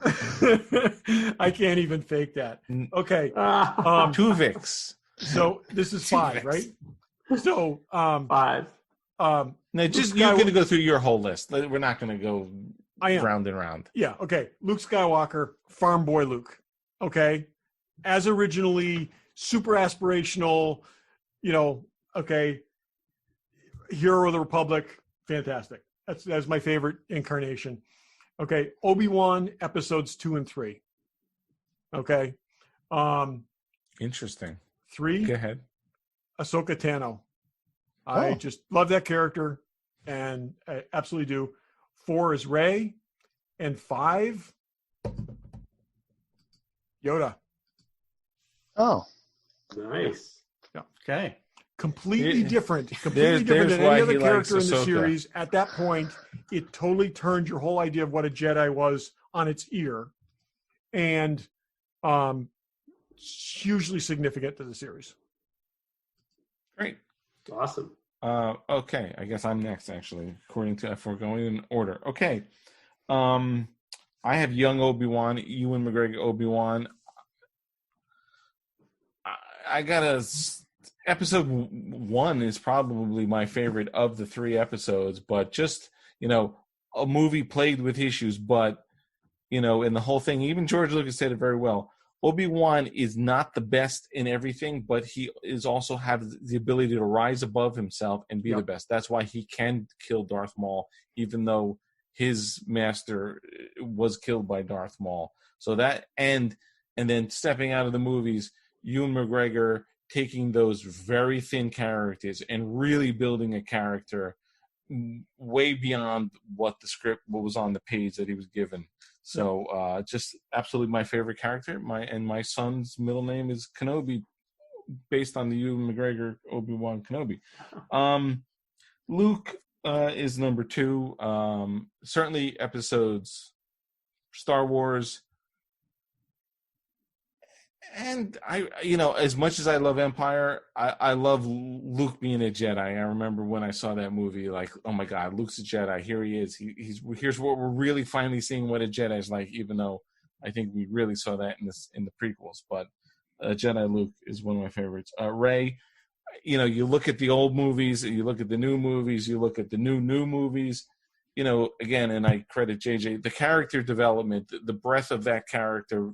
I can't even fake that. Okay, Ah, Tuvix. so this is 5, right? So 5. Now, just Luke you're Skywalker- going to go through your whole list. We're not going to go I am. round and round. Yeah, okay. Luke Skywalker, farm boy Luke. Okay. As originally, super aspirational, you know, okay. Hero of the Republic, fantastic. That's my favorite incarnation. Okay. Obi-Wan episodes 2 and 3. Okay. Interesting. 3, Go ahead. Ahsoka Tano. I Oh. just love that character, and I absolutely do. 4 is Rey, and 5, Yoda. Oh, Nice. Okay. Completely Yeah. different. There's Completely different than why any other he likes character in the Ahsoka. series. At that point, it totally turned your whole idea of what a Jedi was on its ear, and hugely significant to the series. Great. Awesome. Okay, I guess I'm next, actually, according to if we're going in order. Okay. I have young Obi-Wan, Ewan McGregor Obi-Wan. I got episode 1 is probably my favorite of the 3 episodes, but just, you know, a movie plagued with issues, but, you know, in the whole thing, even George Lucas said it very well. Obi-Wan is not the best in everything, but he is also has the ability to rise above himself and be the best. That's why he can kill Darth Maul, even though his master was killed by Darth Maul. So that, and then stepping out of the movies, Ewan McGregor taking those very thin characters and really building a character way beyond what what was on the page that he was given. So just absolutely my favorite character. My son's middle name is Kenobi, based on the Ewan McGregor Obi-Wan Kenobi. Luke is number 2. Certainly episodes Star Wars. And I, you know, as much as I love Empire, I love Luke being a Jedi. I remember when I saw that movie, like, oh my God, Luke's a Jedi. Here he is. Here's what we're really finally seeing what a Jedi is like. Even though I think we really saw that in the prequels, but Jedi Luke is one of my favorites. Rey, you know, you look at the old movies, you look at the new movies, you look at the new movies. You know, again, and I credit JJ, the character development, the breadth of that character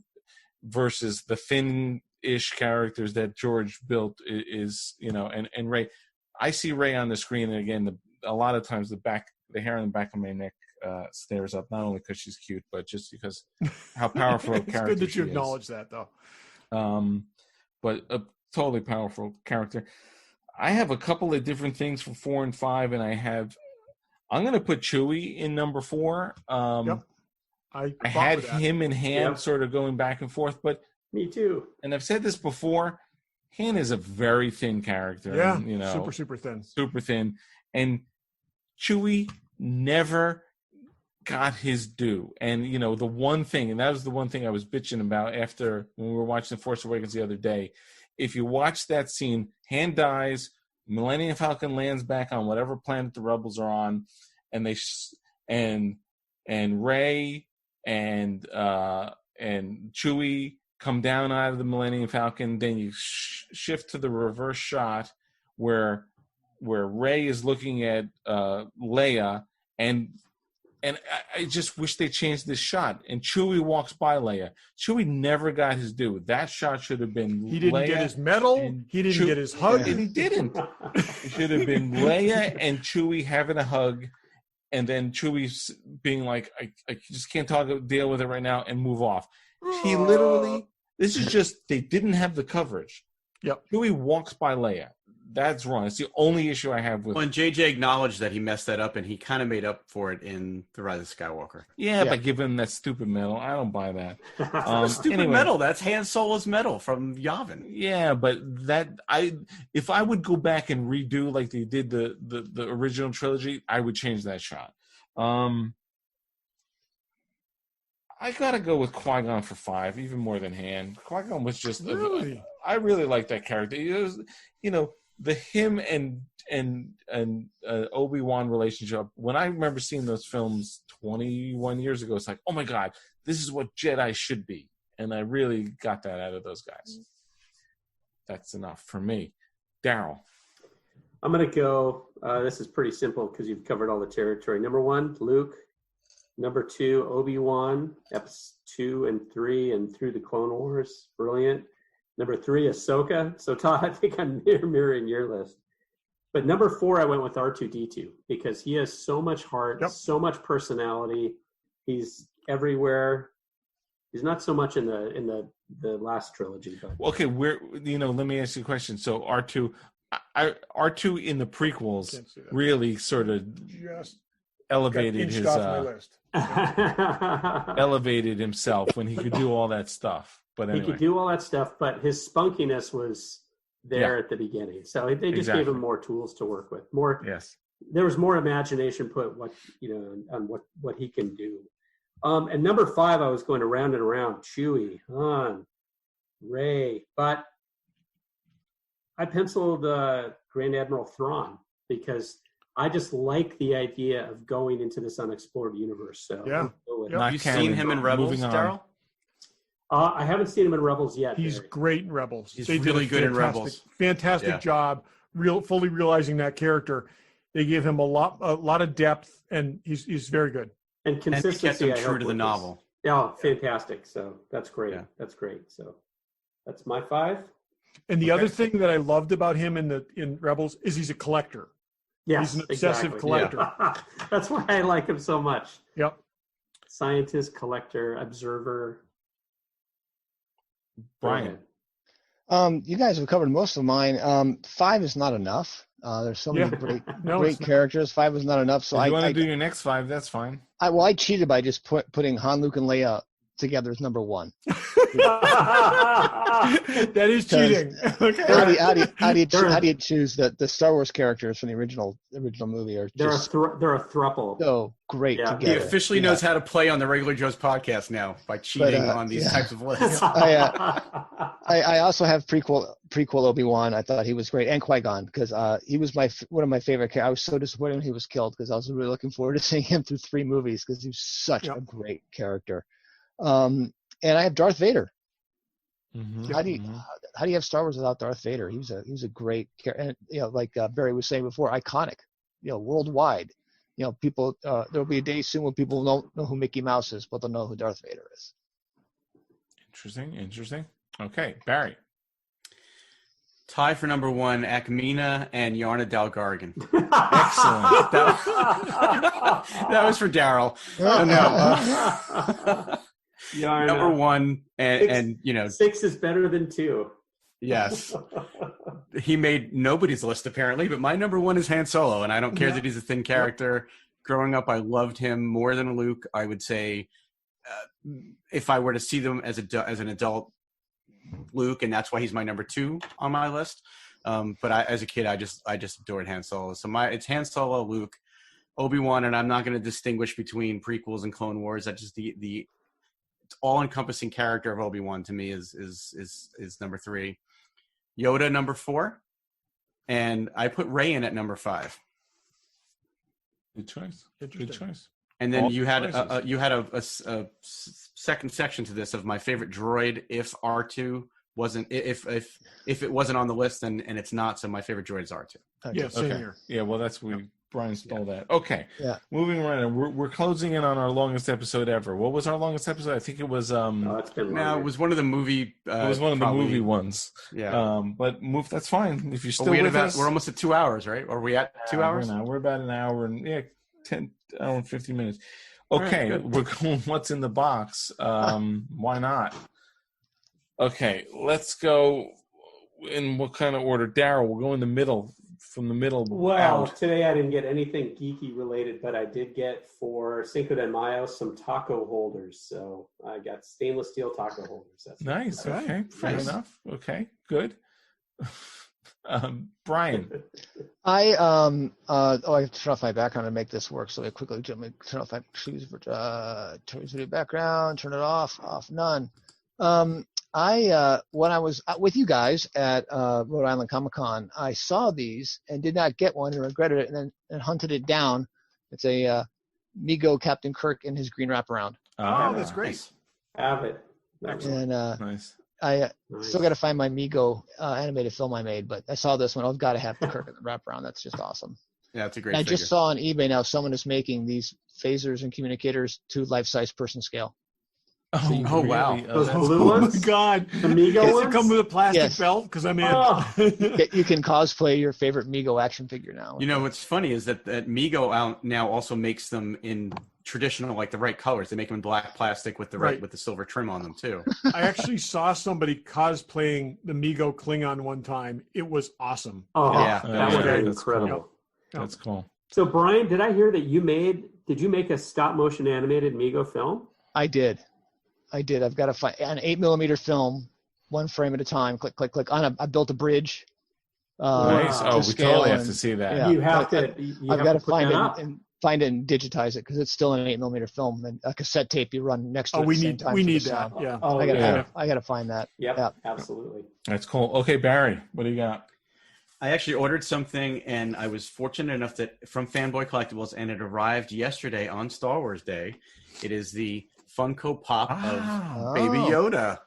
versus the thin-ish characters that George built is, you know, and Rey. I see Rey on the screen, and again, a lot of times the hair on the back of my neck stares up, not only because she's cute, but just because how powerful a It's character good that she you is. acknowledge that, though. But a totally powerful character. I have a couple of different things for 4 and 5, and I'm going to put Chewie in number 4. Yep. I fought had with that. him and Han Yep. sort of going back and forth, but Me too. and I've said this before, Han is a very thin character. Yeah, and, you know, super, super thin. super thin, and Chewie never got his due. And you know, the one thing, and that was the one thing I was bitching about after when we were watching The Force Awakens the other day. If you watch that scene, Han dies, Millennium Falcon lands back on whatever planet the rebels are on, and they and Rey and Chewie come down out of the Millennium Falcon. Then you shift to the reverse shot where Rey is looking at Leia, and I just wish they changed this shot. And Chewie walks by Leia. Chewie never got his due. That shot should have been He didn't Leia get his medal. and He didn't get his hug. and he didn't. It should have been Leia and Chewie having a hug, and then Chewie being like, I just can't deal with it right now, and move off. He literally, this is just, they didn't have the coverage. Yep. Chewie walks by Leia. That's wrong. It's the only issue I have with Well, and JJ acknowledged that he messed that up, and he kind of made up for it in The Rise of Skywalker. Yeah, Yeah. by giving him that stupid medal. I don't buy that. Stupid Anyway. medal. That's Han Solo's medal from Yavin. Yeah, but if I would go back and redo like they did the original trilogy, I would change that shot. I gotta go with Qui-Gon for 5, even more than Han. Qui-Gon was just Really? I really like that character. It was, you know, the him and Obi-Wan relationship. When I remember seeing those films 21 years ago, it's like, oh my God, this is what Jedi should be. And I really got that out of those guys. That's enough for me. Daryl. I'm going to go, this is pretty simple because you've covered all the territory. Number 1, Luke. Number 2, Obi-Wan, episodes 2 and 3 and through the Clone Wars. Brilliant. Number 3, Ahsoka. So Todd, I think I'm mirroring your list. But number 4, I went with R2-D2 because he has so much heart, Yep. so much personality. He's everywhere. He's not so much in the last trilogy, but Okay, let me ask you a question. So R2 in the prequels Can't see that. really sort of Just elevated inched his off my list. elevated himself when he could do all that stuff. But he anyway, could do all that stuff, but his spunkiness was there Yeah. at the beginning. So they just Exactly. gave him more tools to work with. yes. There was more imagination put on what he can do. And number 5, I was going to round and around. Chewie, Han, Rey, but I penciled Grand Admiral Thrawn because I just like the idea of going into this unexplored universe. So Yeah. I'll go with Yep. it. Not Have you canon. seen him in Rebels, Moving on. Daryl? I haven't seen him in Rebels yet. He's Barry. great in Rebels. He's They did really a good in fantastic- Rebels. Fantastic Yeah. job, fully realizing that character. They gave him a lot of depth, and he's very good. And And they consistency. kept him I true hope, to the with this. novel. Yeah, fantastic. So that's great. Yeah. That's great. So that's my 5. And the Okay. other thing that I loved about him in Rebels is he's a collector. Yes, He's an obsessive exactly. collector. That's why I like him so much. Yep. Scientist, collector, observer. Brian. You guys have covered most of mine. 5 is not enough. There's so many Yeah. great No, great it's not. characers. 5 is not enough. So If you want I to do your next 5, that's fine. I cheated by just putting Han, Luke, and Leia together as number 1. That is cheating. Okay. How do you choose the Star Wars characters from the original movie are They're just they're a thruple. so great Yeah. He together. officially knows how to play on the Regular Joe's podcast now by cheating on these yeah. types of lists. I also have prequel Obi-Wan. I thought he was great, and Qui-Gon because he was one of my favorite characters. I was so disappointed when he was killed because I was really looking forward to seeing him through 3 movies because he was such Yep. a great character. And I have Darth Vader. Mhm. How do you have Star Wars without Darth Vader? He was a great character, and like Barry was saying before, iconic. Worldwide. People. There'll be a day soon when people don't know who Mickey Mouse is, but they'll know who Darth Vader is. Interesting. Okay, Barry. Tie for number 1, Akmina and Yarna Dalgargan. Excellent. That was for Daryl. Yarna. Number 1, and 6 is better than 2. yes, he made nobody's list apparently, but my number 1 is Han Solo, and I don't care that he's a thin character. Growing up, I loved him more than Luke. I would say, if I were to see them as an adult, Luke, and that's why he's my number 2 on my list. But as a kid, I just adored Han Solo. So it's Han Solo, Luke, Obi-Wan, and I'm not going to distinguish between prequels and Clone Wars. That's just the all-encompassing character of Obi-Wan to me is number 3. Yoda number 4, and I put Rey in at number 5. Good choice. Good choice. And then All you had choices. a second section to this of my favorite droid if R2 wasn't if it wasn't on the list and it's not, so my favorite droid is R2. Yeah, same Okay. here. Yeah, well, that's Brian stole that. Okay. Yeah. Moving right on. We're closing in on our longest episode ever. What was our longest episode? I think it was It's been Now it was one of the movie. it was one of the movie ones. Yeah. But that's fine. If you're still we're with us. we're almost at 2 hours, right? Are we at 2 hours? We're about an hour and 10 hour and 50 minutes. Okay, All right, we're going what's in the box. Why not? Okay, let's go in what kind of order? Daryl, we'll go in the middle, from the middle Well, out. today I didn't get anything geeky related, but I did get for Cinco de Mayo some taco holders. So I got stainless steel taco holders. That's Nice. Okay. Okay, fair Nice. enough. Okay, good. Brian. I have to turn off my background to make this work. So I quickly turn off my turn video background, turn it off, none. When I was with you guys at Rhode Island Comic Con, I saw these and did not get one and regretted it, and then hunted it down. It's a Mego Captain Kirk in his green wraparound, Oh, that's great. Nice. Have it. Excellent. and Nice. I Nice. still got to find my Mego animated film I made, but I saw this one. I've got to have the Kirk in the wraparound. That's just awesome. Yeah, it's a great And I figure. just saw on eBay now someone is making these phasers and communicators to life-size person scale. Oh, wow. Those that's blue cool. Oh my ones? God! The Mego Does ones? it come with a plastic Yes. belt? Because I'm in. Oh. You can cosplay your favorite Mego action figure now. You know what's funny is that Mego now also makes them in traditional, like the right colors. They make them in black plastic with Right. with the silver trim on them too. I actually saw somebody cosplaying the Mego Klingon one time. It was awesome. Oh, Yeah. that Yeah, would be that's cool. incredible. That's cool. So, Brian, did I hear that did you make a stop motion animated Mego film? I did. I've got to find an 8mm film, one frame at a time. Click, click, click. I built a bridge. Nice. to Oh, we scale totally have and- to see that. Yeah. You have but to. I've got to put find that it up. and digitize it because it's still an 8mm film and a cassette tape you run next to Oh, it. we at the same need time we for the need that. sound. Yeah. Oh, I yeah. gotta find that. Yep, Yeah. absolutely. That's cool. Okay, Barry, what do you got? I actually ordered something, and I was fortunate enough that from Fanboy Collectibles, and it arrived yesterday on Star Wars Day. It is the Funko Pop of Baby Yoda,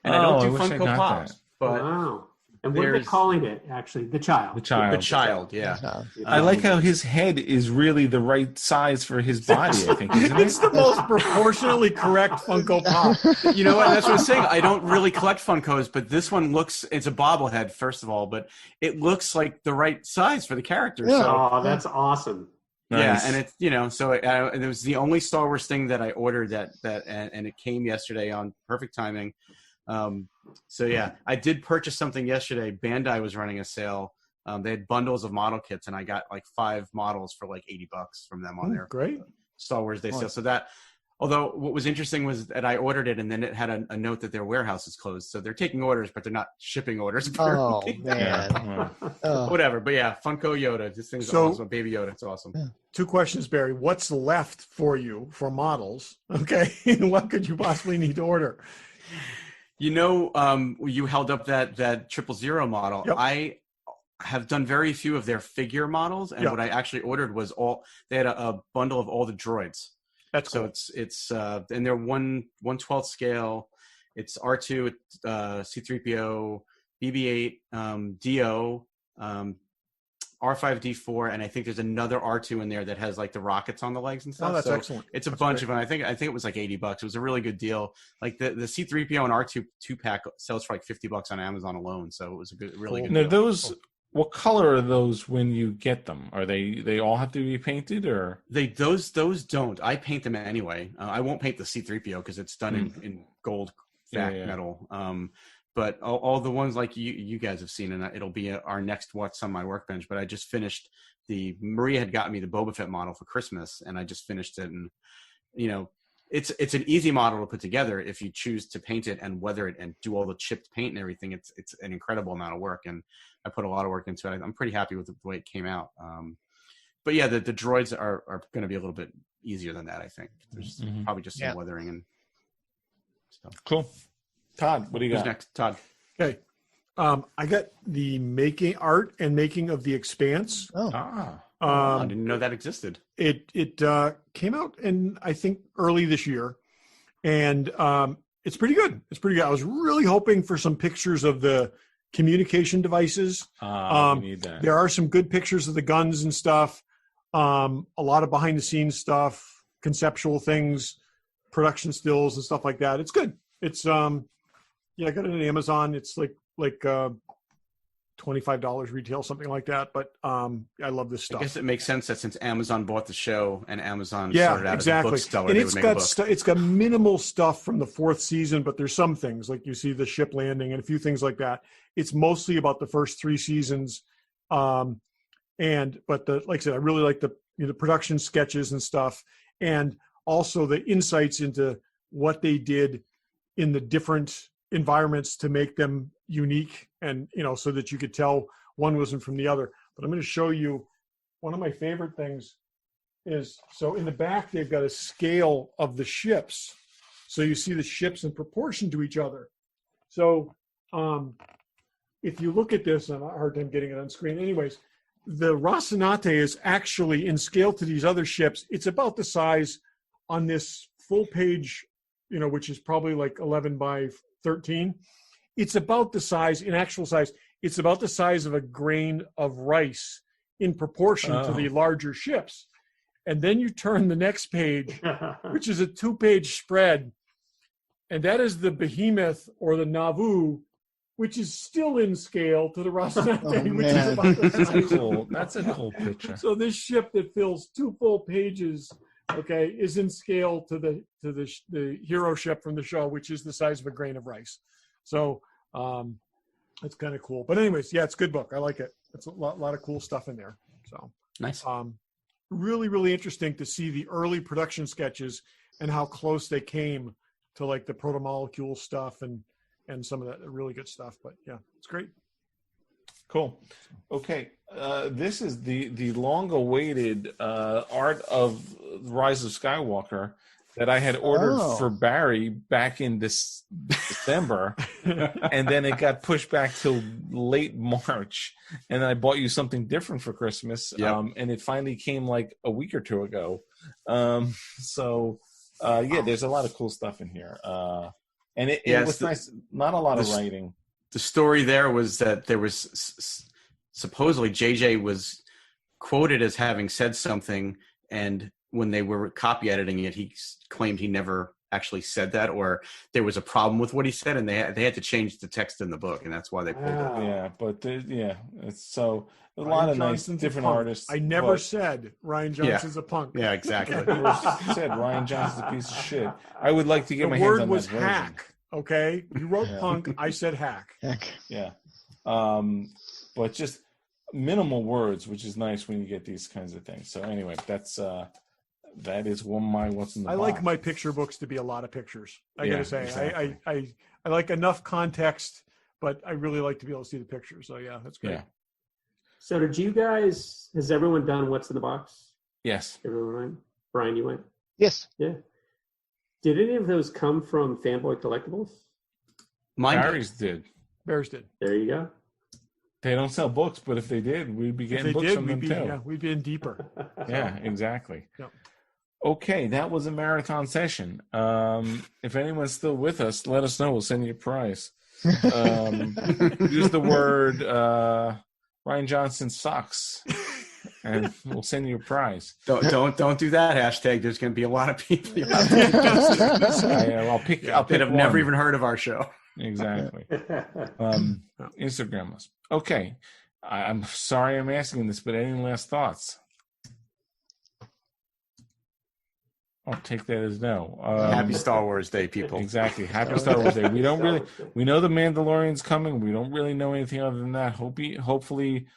and I Oh, don't I do wish I Funko got Pops, that. but Wow. And what are they there's- calling it, actually? The Child. The child. the child, yeah. I like how his head is really the right size for his body, I think, isn't It's it? the most proportionally correct Funko Pop. You know what? That's what I'm saying. I don't really collect Funkos, but this one it's a bobblehead, first of all, but it looks like the right size for the character. Yeah. So, Oh, that's awesome. yeah, Nice. and it's, so it was the only Star Wars thing that I ordered and it came yesterday on perfect timing. So yeah, I did purchase something yesterday. Bandai was running a sale. They had bundles of model kits, and I got like 5 models for like $80 from them on their Great. Star Wars Day Nice. sale. So that, although what was interesting was that I ordered it, and then it had a note that their warehouse is closed. So they're taking orders, but they're not shipping orders. Oh apparently. man. Yeah. Oh. Whatever. But yeah, Funko Yoda. This thing's So- awesome. Baby Yoda. It's awesome. Yeah. 2 questions, Barry. What's left for you for models? Okay. And what could you possibly need to order? You know, you held up that 000 model. Yep. I have done very few of their figure models, and Yep. what I actually ordered was they had a bundle of all the droids. That's So cool. it's and they're 1/12 scale. It's R2, C3PO, BB-8, DO, R5D4, and I think there's another R2 in there that has like the rockets on the legs and stuff. Oh, that's so excellent. It's a That's bunch great. of them. I think it was like $80. It was a really good deal. Like the C3PO and R2 2-pack sells for like $50 on Amazon alone. So it was a really Cool. good Now deal. those, what color are those when you get them? Are they all have to be painted, or? Those don't. I paint them anyway. I won't paint the C3PO because it's done in gold vac metal. But all the ones like you guys have seen, and it'll be our next What's on my workbench. But I just finished Maria had gotten me the Boba Fett model for Christmas, and I just finished it. And it's an easy model to put together if you choose to paint it and weather it and do all the chipped paint and everything. It's an incredible amount of work, and I put a lot of work into it. I'm pretty happy with the way it came out. But yeah, the droids are going to be a little bit easier than that. I think there's probably just some weathering and stuff. Cool. Todd, what do you Who's got? next? Todd. Okay. I got the making of The Expanse. Oh, I didn't know that existed. It came out in, I think, early this year, and it's pretty good. It's pretty good. I was really hoping for some pictures of the communication devices. We need that. There are some good pictures of the guns and stuff. A lot of behind the scenes stuff, conceptual things, production stills and stuff like that. It's good. It's I got it on Amazon. It's like $25 retail, something like that. But I love this stuff. I guess it makes sense that since Amazon bought the show and Amazon Yeah, started out exactly. as a bookseller, And they it's would make a got book. it's got minimal stuff from the 4th season, but there's some things like you see the ship landing and a few things like that. It's mostly about the first 3 seasons. But like I said, I really like the production sketches and stuff, and also the insights into what they did in the different environments to make them unique, and so that you could tell one wasn't from the other. But I'm going to show you one of my favorite things is, so in the back they've got a scale of the ships, so you see the ships in proportion to each other. So if you look at this, and I have a hard time getting it on screen anyways, the Rocinante is actually in scale to these other ships. It's about the size on this full page, which is probably like 11 by 13. It's about the size, in actual size, it's about the size of a grain of rice in proportion to the larger ships. And then you turn the next page, which is a 2-page spread, and that is the Behemoth or the Nauvoo, which is still in scale to the Rocinante, which is about the size. Cool. That's a cool picture. So this ship that fills 2 full pages, is in scale to the hero ship from the show, which is the size of a grain of rice. So it's kind of cool. But anyways, yeah, it's a good book. I like it. It's a lot of cool stuff in there. So Nice. Really, really interesting to see the early production sketches and how close they came to like the proto-molecule stuff and some of that really good stuff. But yeah, it's great. Cool. Okay. This is the long-awaited Art of Rise of Skywalker that I had ordered for Barry back in this December, and then it got pushed back till late March, and I bought you something different for Christmas. Yep. And it finally came like a week or 2 ago. There's a lot of cool stuff in here. And it was nice. Not a lot of writing. The story there was that there was supposedly JJ was quoted as having said something, and when they were copy editing it, he claimed he never actually said that, or there was a problem with what he said, and they had to change the text in the book, and that's why they pulled it. Yeah, but it's so a Ryan lot of Johnson's nice different a punk. artists. I never said Ryan Johnson's a punk. Yeah, exactly. You said Ryan Johnson's a piece of shit. I would like to get The my hands word on was that version. hack. Okay, you wrote punk. I said hack. heck. Yeah, but just minimal words, which is nice when you get these kinds of things. So anyway, that is one of my what's in the I box. like my picture books to be a lot of pictures. I Yeah, gotta say, exactly. I like enough context, but I really like to be able to see the pictures. So yeah, that's great. Yeah. So has everyone done what's in the box? Yes. Everyone went? Brian, you went? Yes. Yeah. Did any of those come from Fanboy Collectibles? Mine did. Barry's did. Bears did. There you go. They don't sell books, but if they did, we'd be If getting they books did, from them too. we'd be in deeper. Yeah, exactly. Yep. Okay, that was a marathon session. If anyone's still with us, let us know. We'll send you a prize. Use the word Ryan Johnson sucks, and we'll send you a prize. Don't do that hashtag. There's going to be a lot of people out I'll pick. that have one. never even heard of our show. Exactly. Instagram us. Okay. I'm sorry I'm asking this, but any last thoughts? I'll take that as no. Happy Star Wars Day, people. Exactly. Happy Star Wars Day. We know the Mandalorian's coming. We don't really know anything other than that. Hopefully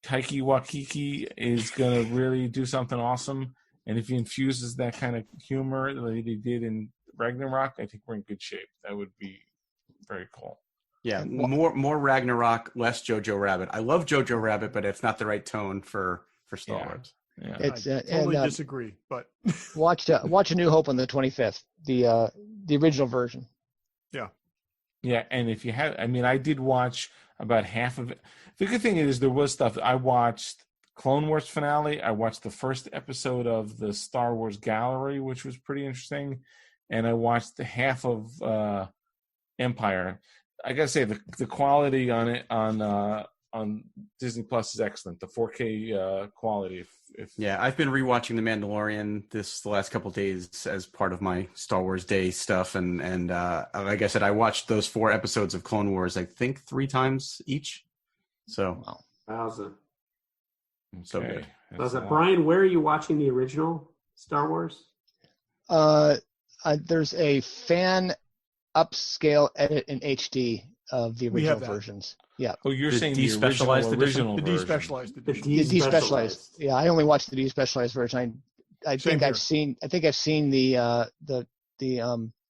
Taiki Waititi is going to really do something awesome. And if he infuses that kind of humor that he did in Ragnarok, I think we're in good shape. That would be very cool. Yeah, more Ragnarok, less Jojo Rabbit. I love Jojo Rabbit, but it's not the right tone for Star Wars. Yeah. I totally disagree, but watch A New Hope on the 25th, the original version. Yeah, and if you have, I did watch about half of it. The good thing is there was stuff. I watched Clone Wars finale. I watched the first episode of the Star Wars Gallery, which was pretty interesting, and I watched the half of Empire. I gotta say the quality on it on Disney Plus is excellent. The 4K quality. Yeah, I've been rewatching The Mandalorian the last couple of days as part of my Star Wars Day stuff, and like I said, I watched those 4 episodes of Clone Wars, I think 3 times each. So, Wowza. So good. Brian, where are you watching the original Star Wars? There's a fan upscale edit in HD of the original versions. Yeah. Oh, you're The saying the despecialized original the version. despecialized The edition. The despecialized. Yeah, I only watched the despecialized version. I think here. I've seen the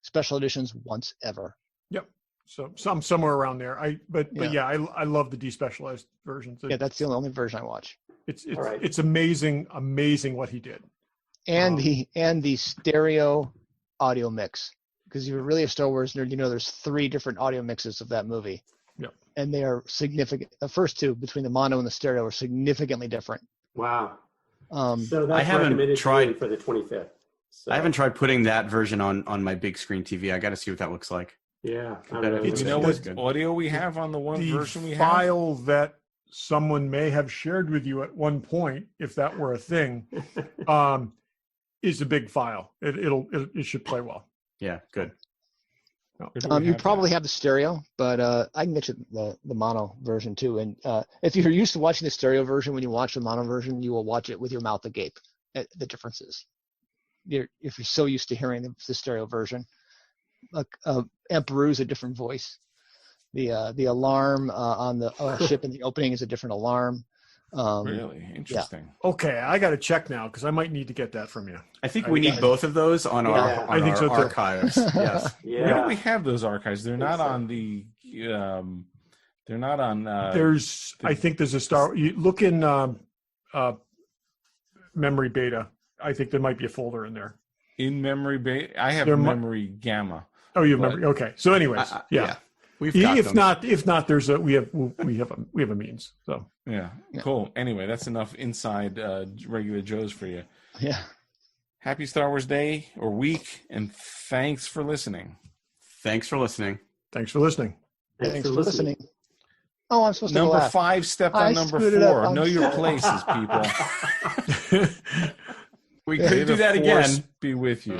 special editions once ever. Yep. So somewhere around there. I love the despecialized versions. Yeah, that's the only version I watch. It's amazing what he did. And the stereo audio mix. Because if you're really a Star Wars nerd, there's 3 different audio mixes of that movie. Yep. And they are significant. The first 2, between the mono and the stereo, are significantly different. Wow. So that's I haven't recommended tried for the 25th. So, I haven't tried putting that version on my big screen TV. I got to see what that looks like. Yeah. It's You know what good. audio we have on the one The version we have? file that someone may have shared with you at one point, if that were a thing, is a big file. It should play well. Yeah, good. you probably have the stereo, but I can get you the mono version too. And if you're used to watching the stereo version, when you watch the mono version, you will watch it with your mouth agape at the differences. If you're so used to hearing the stereo version, Aunt Beru's a different voice. The alarm on the ship in the opening is a different alarm. Really interesting. Yeah. Okay, I got to check now because I might need to get that from you. I think we need both of those on our archives. Yes. Yeah. Where do we have those archives? They're not on the. They're not on. I think there's a star. You look in memory beta. I think there might be a folder in there. In memory beta, I have memory gamma. Oh, you have memory. Okay. So, anyways, yeah. We've got if not, there's we have a means. So yeah, cool. Anyway, that's enough inside regular Joe's for you. Yeah. Happy Star Wars Day or week, and thanks for listening. Thanks for listening. Thanks for listening. Thanks for listening. Oh, I'm supposed to Number laugh. 5 stepped on number 4. Know your places, people. We could do that again. Be with you.